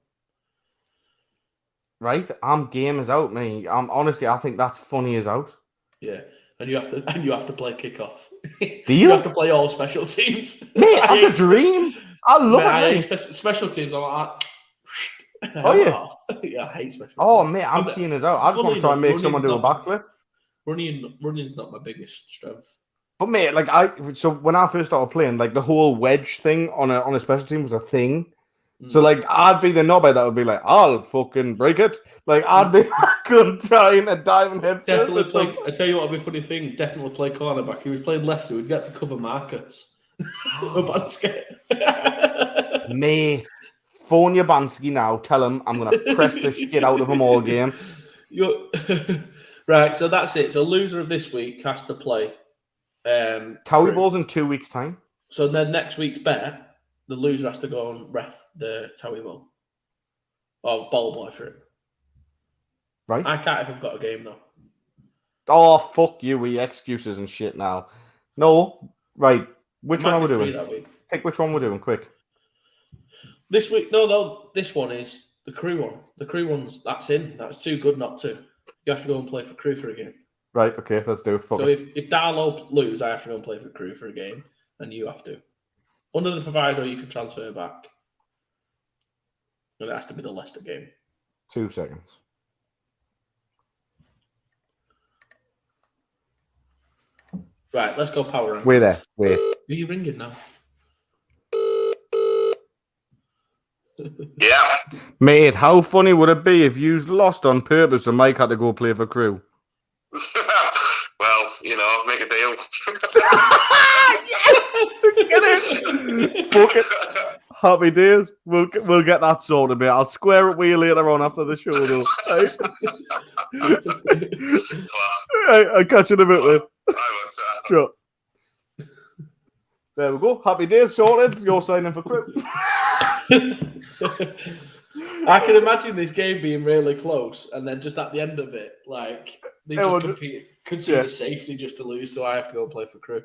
S2: Right. I'm game as out, me. Honestly, I think that's funny as out.
S1: Yeah. And you have to play kickoff.
S2: Do you?
S1: You have to play all special teams.
S2: Mate, that's a dream. I love it.
S1: I hate special teams. I'm like,
S2: oh yeah.
S1: Yeah, I hate special teams.
S2: Oh mate, I'm keen as out. I just want to try and make someone do a backflip.
S1: Running's not my biggest strength.
S2: But mate, so when I first started playing, like the whole wedge thing on a special team was a thing. So like I'd be the knobby that would be like, I'll fucking break it. Like I'd be good trying to dive and head
S1: definitely play. I tell you what would be a funny thing. Definitely play cornerback. He was playing Leicester. We'd get to cover Marcus.
S2: Mate, phone your Bansky now. Tell him I'm gonna press the shit out of him all game.
S1: Right, so that's it. So loser of this week has to play.
S2: Towie balls in 2 weeks' time.
S1: So then next week's bet, the loser has to go and ref the Towie ball. Or ball boy for it.
S2: Right.
S1: I can't if I've got a game though.
S2: Oh, fuck you with excuses and shit now. No, right. Which one are we doing? Pick which one we're doing, quick.
S1: This week, no, this one is the Crew one. The Crew one's, that's in. That's too good not to. You have to go and play for Crew for a game.
S2: Right, okay, let's do it.
S1: So if Darlow lose, I have to go and play for Crew for a game, and you have to. Under the proviso, you can transfer back. And it has to be the Leicester game.
S2: 2 seconds.
S1: Right, let's go power rankings.
S2: Wait there. Wait.
S1: Who are you ringing now?
S4: Yeah.
S2: Mate, how funny would it be if you lost on purpose and Mike had to go play for Crew?
S4: Well, make a deal.
S2: Yes! Get it! Book it. Happy days. We'll get that sorted, mate. I'll square it with you later on after the show, though. Right? I'll catch you in a bit, mate. Sure. There we go. Happy days sorted. You're signing for Crew.
S1: I can imagine this game being really close, and then just at the end of it, like they just consider safety just to lose, so I have to go and play for Crew.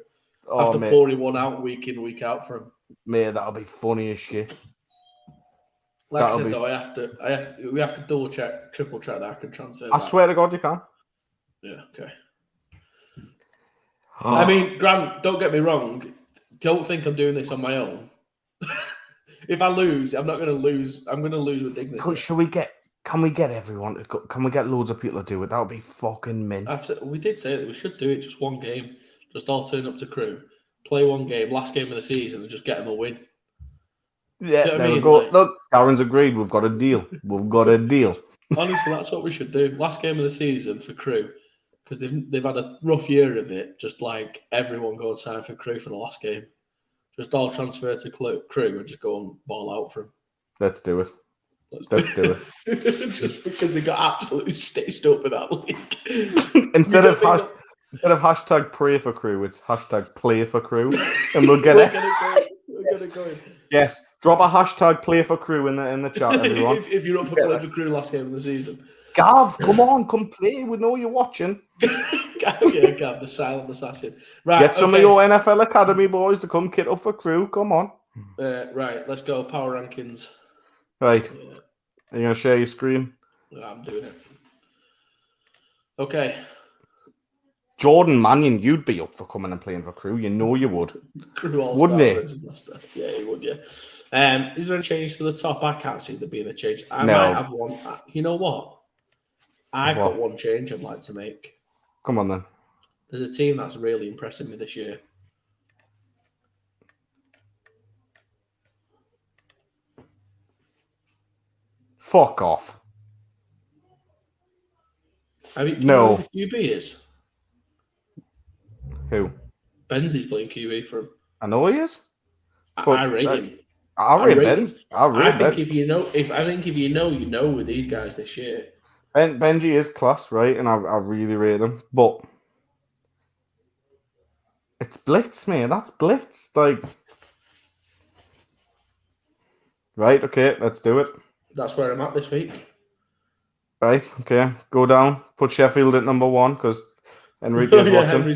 S1: After pouring one out week in, week out for him.
S2: Mate, that'll be funny as shit.
S1: Like I said, though, we have to double check, triple check that I can transfer.
S2: I swear to God, you can.
S1: Yeah, okay. I mean, Grant, don't get me wrong. Don't think I'm doing this on my own. If I lose, I'm not going to lose. I'm going to lose with dignity.
S2: Can we get everyone to go? Can we get loads of people to do it? That would be fucking mint.
S1: We did say that we should do it just one game. Just all turn up to Crew, play one game, last game of the season, and just get them a win.
S2: Yeah, you know there we go. Like, look, Darren's agreed. We've got a deal.
S1: Honestly, that's what we should do. Last game of the season for Crew, because they've had a rough year of it. Just like everyone go and sign for Crew for the last game. Just all transfer to Crew and just go and ball out for him.
S2: Let's do it. Let's do it.
S1: Just because they got absolutely stitched up in that league.
S2: Instead of hashtag pray for Crew, it's hashtag play for Crew, and we'll get it.
S1: We'll get it going.
S2: Yes, drop a hashtag play for Crew in the chat, everyone.
S1: if you're up for playing for Crew last game of the season.
S2: Gav, come on, come play. We know you're watching.
S1: Gav, the silent assassin. Right,
S2: get some of your NFL Academy boys to come kit up for Crew. Come on.
S1: Right, let's go. Power rankings.
S2: Right. Are you going to share your screen?
S1: Yeah, I'm doing it. Okay.
S2: Jordan Mannion, you'd be up for coming and playing for Crew. You know you would.
S1: Crew all
S2: wouldn't he?
S1: Yeah, he would, yeah. Is there a change to the top? I can't see there being a change. I might have one. You know what? I've got one change I'd like to make.
S2: Come on, then.
S1: There's a team that's really impressing me this year.
S2: Fuck off.
S1: I mean,
S2: no.
S1: Who QB is?
S2: Who?
S1: Benzie's playing QB for him.
S2: I know he is.
S1: I rate him.
S2: I rate Ben.
S1: I think if you know you know with these guys this year.
S2: Benji is class, right? And I really rate him. But it's blitz, man. That's blitz. Like, right? Okay, let's do it.
S1: That's where I'm at this week.
S2: Right? Okay, go down. Put Sheffield at number 1 because Enrique's watching.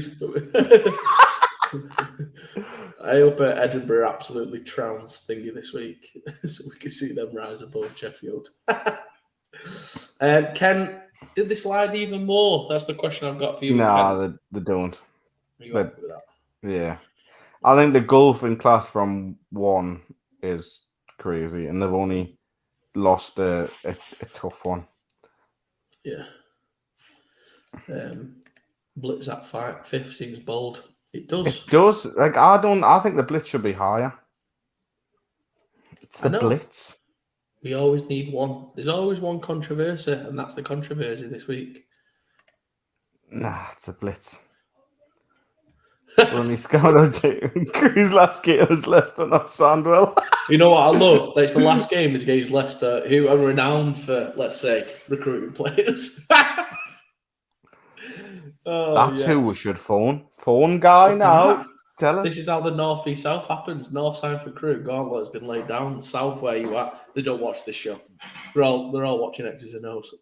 S1: I hope Edinburgh absolutely trounced Thingy this week, so we can see them rise above Sheffield. Ken, did they slide even more? That's the question I've got for you.
S2: Nah, they don't.
S1: Are you happy with that?
S2: Yeah. I think the gulf in class from 1 is crazy, and they've only lost a tough one.
S1: Yeah. Blitz at 5th seems bold. It does.
S2: It does. Like, I think the blitz should be higher. It's the blitz.
S1: We always need one. There's always one controversy, and that's the controversy this week.
S2: Nah, it's the blitz. Only scout on Crew's last game was Leicester, not Sandwell.
S1: You know what I love? It's the last game is against Leicester, who are renowned for, let's say, recruiting players.
S2: Who we should phone. Phone guy now. Tell him.
S1: This is how the North v South happens. North side for Crew. Gauntlet has been laid down. South where you are. They don't watch this show. They're all watching X's and O's.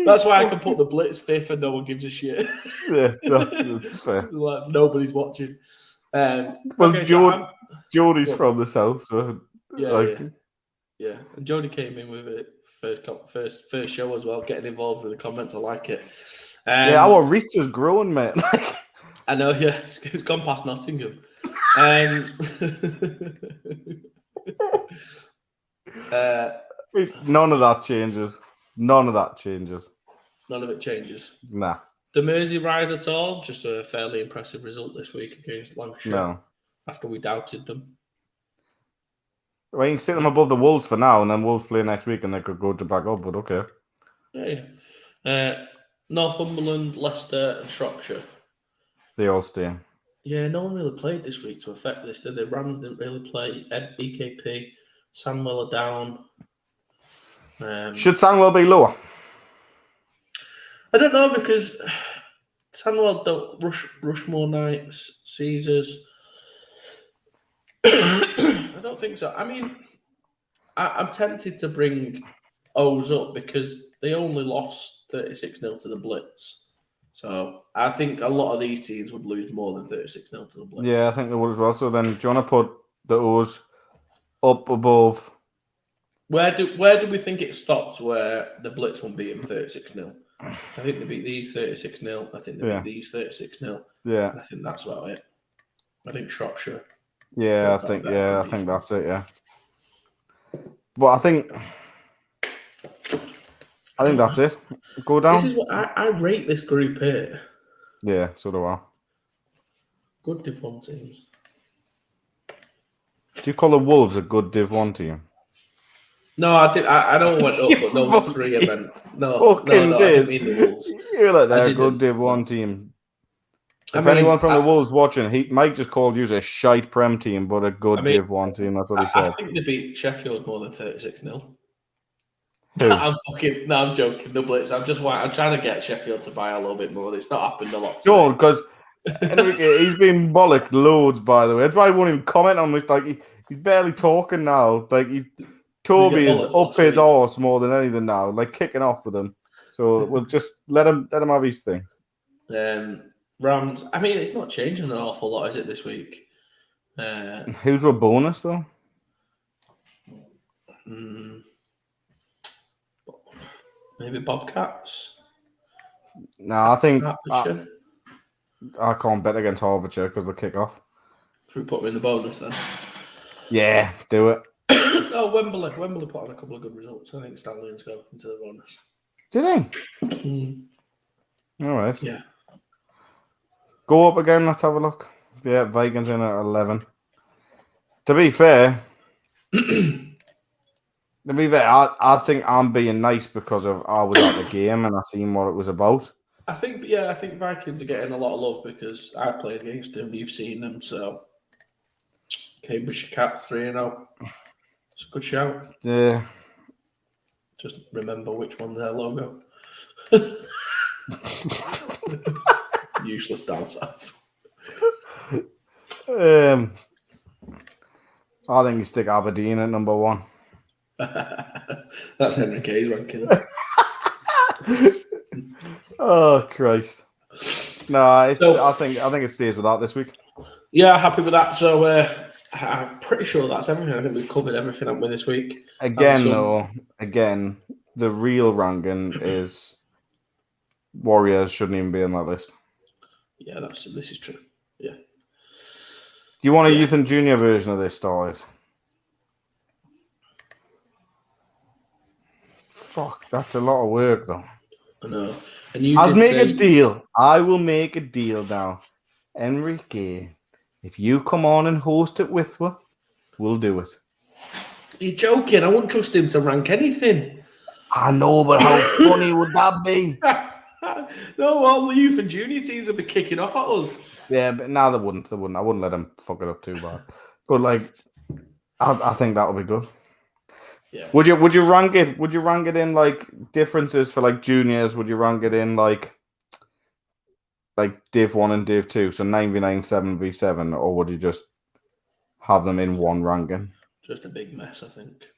S1: That's why I can put the Blitz 5th and no one gives a shit.
S2: Yeah, that's fair.
S1: Like, nobody's watching.
S2: Well,
S1: okay,
S2: Jodie's from the South, so
S1: yeah. And Jodie came in with it first show as well, getting involved with the comments. I like it.
S2: Our reach is growing, mate.
S1: I know, yeah. It's gone past Nottingham.
S2: None of that changes. None of it
S1: changes.
S2: Nah.
S1: Do Mersey rise at all? Just a fairly impressive result this week against Lancashire.
S2: No.
S1: After we doubted them.
S2: Well, you can sit them above the Wolves for now, and then Wolves play next week, and they could go to back up, but okay.
S1: Yeah. Northumberland, Leicester, and Shropshire.
S2: They all stay.
S1: Yeah, no one really played this week to affect this, did they? Rams didn't really play. Ed, BKP, Sandwell are down.
S2: Should Sandwell be lower?
S1: I don't know, because Sandwell don't rush more nights, Caesars. I don't think so. I mean, I'm tempted to bring O's up because they only lost 36-0 to the Blitz. So I think a lot of these teams would lose more than 36-0 to the Blitz.
S2: Yeah, I think they would as well. So then, do you want to put the O's up above?
S1: Where do we think it stopped where the Blitz won't beat them 36-0? I think they beat these 36-0. I think they beat these 36-0.
S2: Yeah.
S1: I think that's about it. I think Shropshire.
S2: Yeah, I think that's it, yeah. But I think that's it. Go down.
S1: This is what I rate this group here.
S2: Yeah, so do I.
S1: Good Div 1 teams.
S2: Do you call the Wolves a good Div 1 team?
S1: No, I don't want up, but those three events. No, I didn't mean the Wolves.
S2: You're like they're a good Div 1 team. If anyone from the Wolves watching, Mike just called you a shite Prem team, but a good Div 1 team. That's what he said.
S1: I think they beat Sheffield more than 36-0.
S2: Who?
S1: I'm joking. The Blitz. I'm trying to get Sheffield to buy a little bit more. It's not happened a lot.
S2: No, because he's been bollocked loads, by the way. That's why I won't even comment on it. Like he's barely talking now. Like Toby is up his arse more than anything now. Like kicking off with him. So we'll just let him have his thing.
S1: Rams. I mean, it's not changing an awful lot, is it, this week?
S2: Who's a bonus though?
S1: Maybe Bobcats.
S2: No, I think I can't bet against Hertfordshire because they kick off.
S1: Should we put them in the bonus then?
S2: Yeah, do it.
S1: Oh, Wembley put on a couple of good results. I think Stanley's go into the bonus.
S2: Do they? All right.
S1: Yeah.
S2: Go up again. Let's have a look. Yeah, Vikings in at 11. To be fair, I think I'm being nice because I was at the game and I seen what it was about.
S1: I think Vikings are getting a lot of love because I've played against them. You've seen them, so Cambridgeshire Cats 3-0. It's a good shout.
S2: Yeah.
S1: Just remember which one's their logo. Useless down south.
S2: I think you stick Aberdeen at number 1.
S1: That's Henry Kay's ranking.
S2: Oh Christ! No, I think it stays with that this week.
S1: Yeah, happy with that. So I'm pretty sure that's everything. I think we've covered everything up with this week.
S2: Again, the real ranking is Warriors shouldn't even be on that list.
S1: Yeah, this is true. Yeah.
S2: Do you want a youth and junior version of this, started? Fuck, that's a lot of work, though.
S1: I know.
S2: I'll make a deal. I will make a deal now. Enrique, if you come on and host it with me, we'll do it.
S1: You're joking. I wouldn't trust him to rank anything.
S2: I know, but how funny would that be?
S1: No, all the youth and junior teams would be kicking off at us.
S2: Yeah, but no, they wouldn't. I wouldn't let them fuck it up too bad. But like, I think that would be good.
S1: Yeah.
S2: Would you rank it? Would you rank it in like differences for like juniors? Would you rank it in like Div 1 and Div 2, so 9v9, 7v7, or would you just have them in one ranking?
S1: Just a big mess, I think.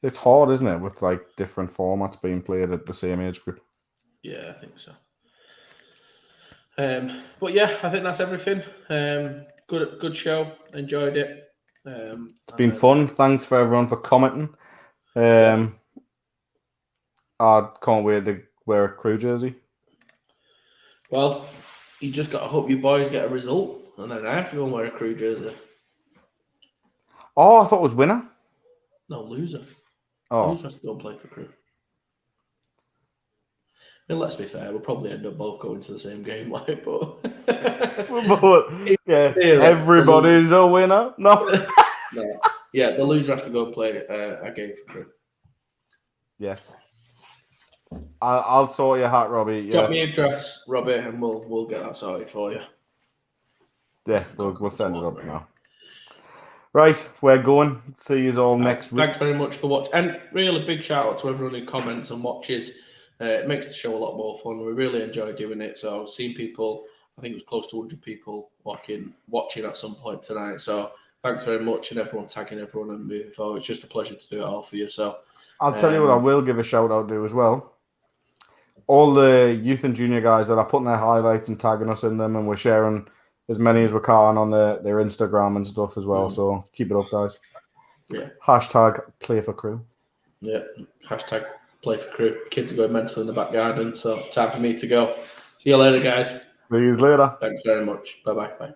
S2: It's hard, isn't it, with like different formats being played at the same age group?
S1: Yeah, I think so. But yeah, I think that's everything. Good show. Enjoyed it.
S2: It's been fun. Thanks for everyone for commenting. I can't wait to wear a Crew jersey.
S1: Well, you just got to hope you boys get a result, and then I have to go and wear a Crew jersey.
S2: Oh, I thought it was winner.
S1: No, loser.
S2: Oh,
S1: Loser has to go and play for Crew. And let's be fair, we'll probably end up both going to the same game, like, but
S2: yeah, everybody's a winner. No,
S1: no, yeah, the loser has to go play a game for Crew.
S2: Yes, I'll sort your hat, Robbie. Yes.
S1: Drop me a address, Robbie, and we'll get that sorted for you.
S2: Yeah, we'll send it up now. Right, we're going. See you all next week.
S1: Thanks very much for watching, and really big shout out to everyone who comments and watches. It makes the show a lot more fun. We really enjoy doing it. So seeing people, I think it was close to 100 people watching at some point tonight. So thanks very much, and everyone tagging everyone and moving forward. It's just a pleasure to do it all for you. So
S2: I'll tell you what I will give a shout out to as well. All the youth and junior guys that are putting their highlights and tagging us in them, and we're sharing as many as we can on their Instagram and stuff as well. So keep it up, guys.
S1: Yeah.
S2: Hashtag play for Crew.
S1: Yeah. Hashtag play for Crew. Kids are going mental in the back garden, so it's time for me to go. See you later, guys.
S2: See you later.
S1: Thanks very much. Bye-bye. Bye.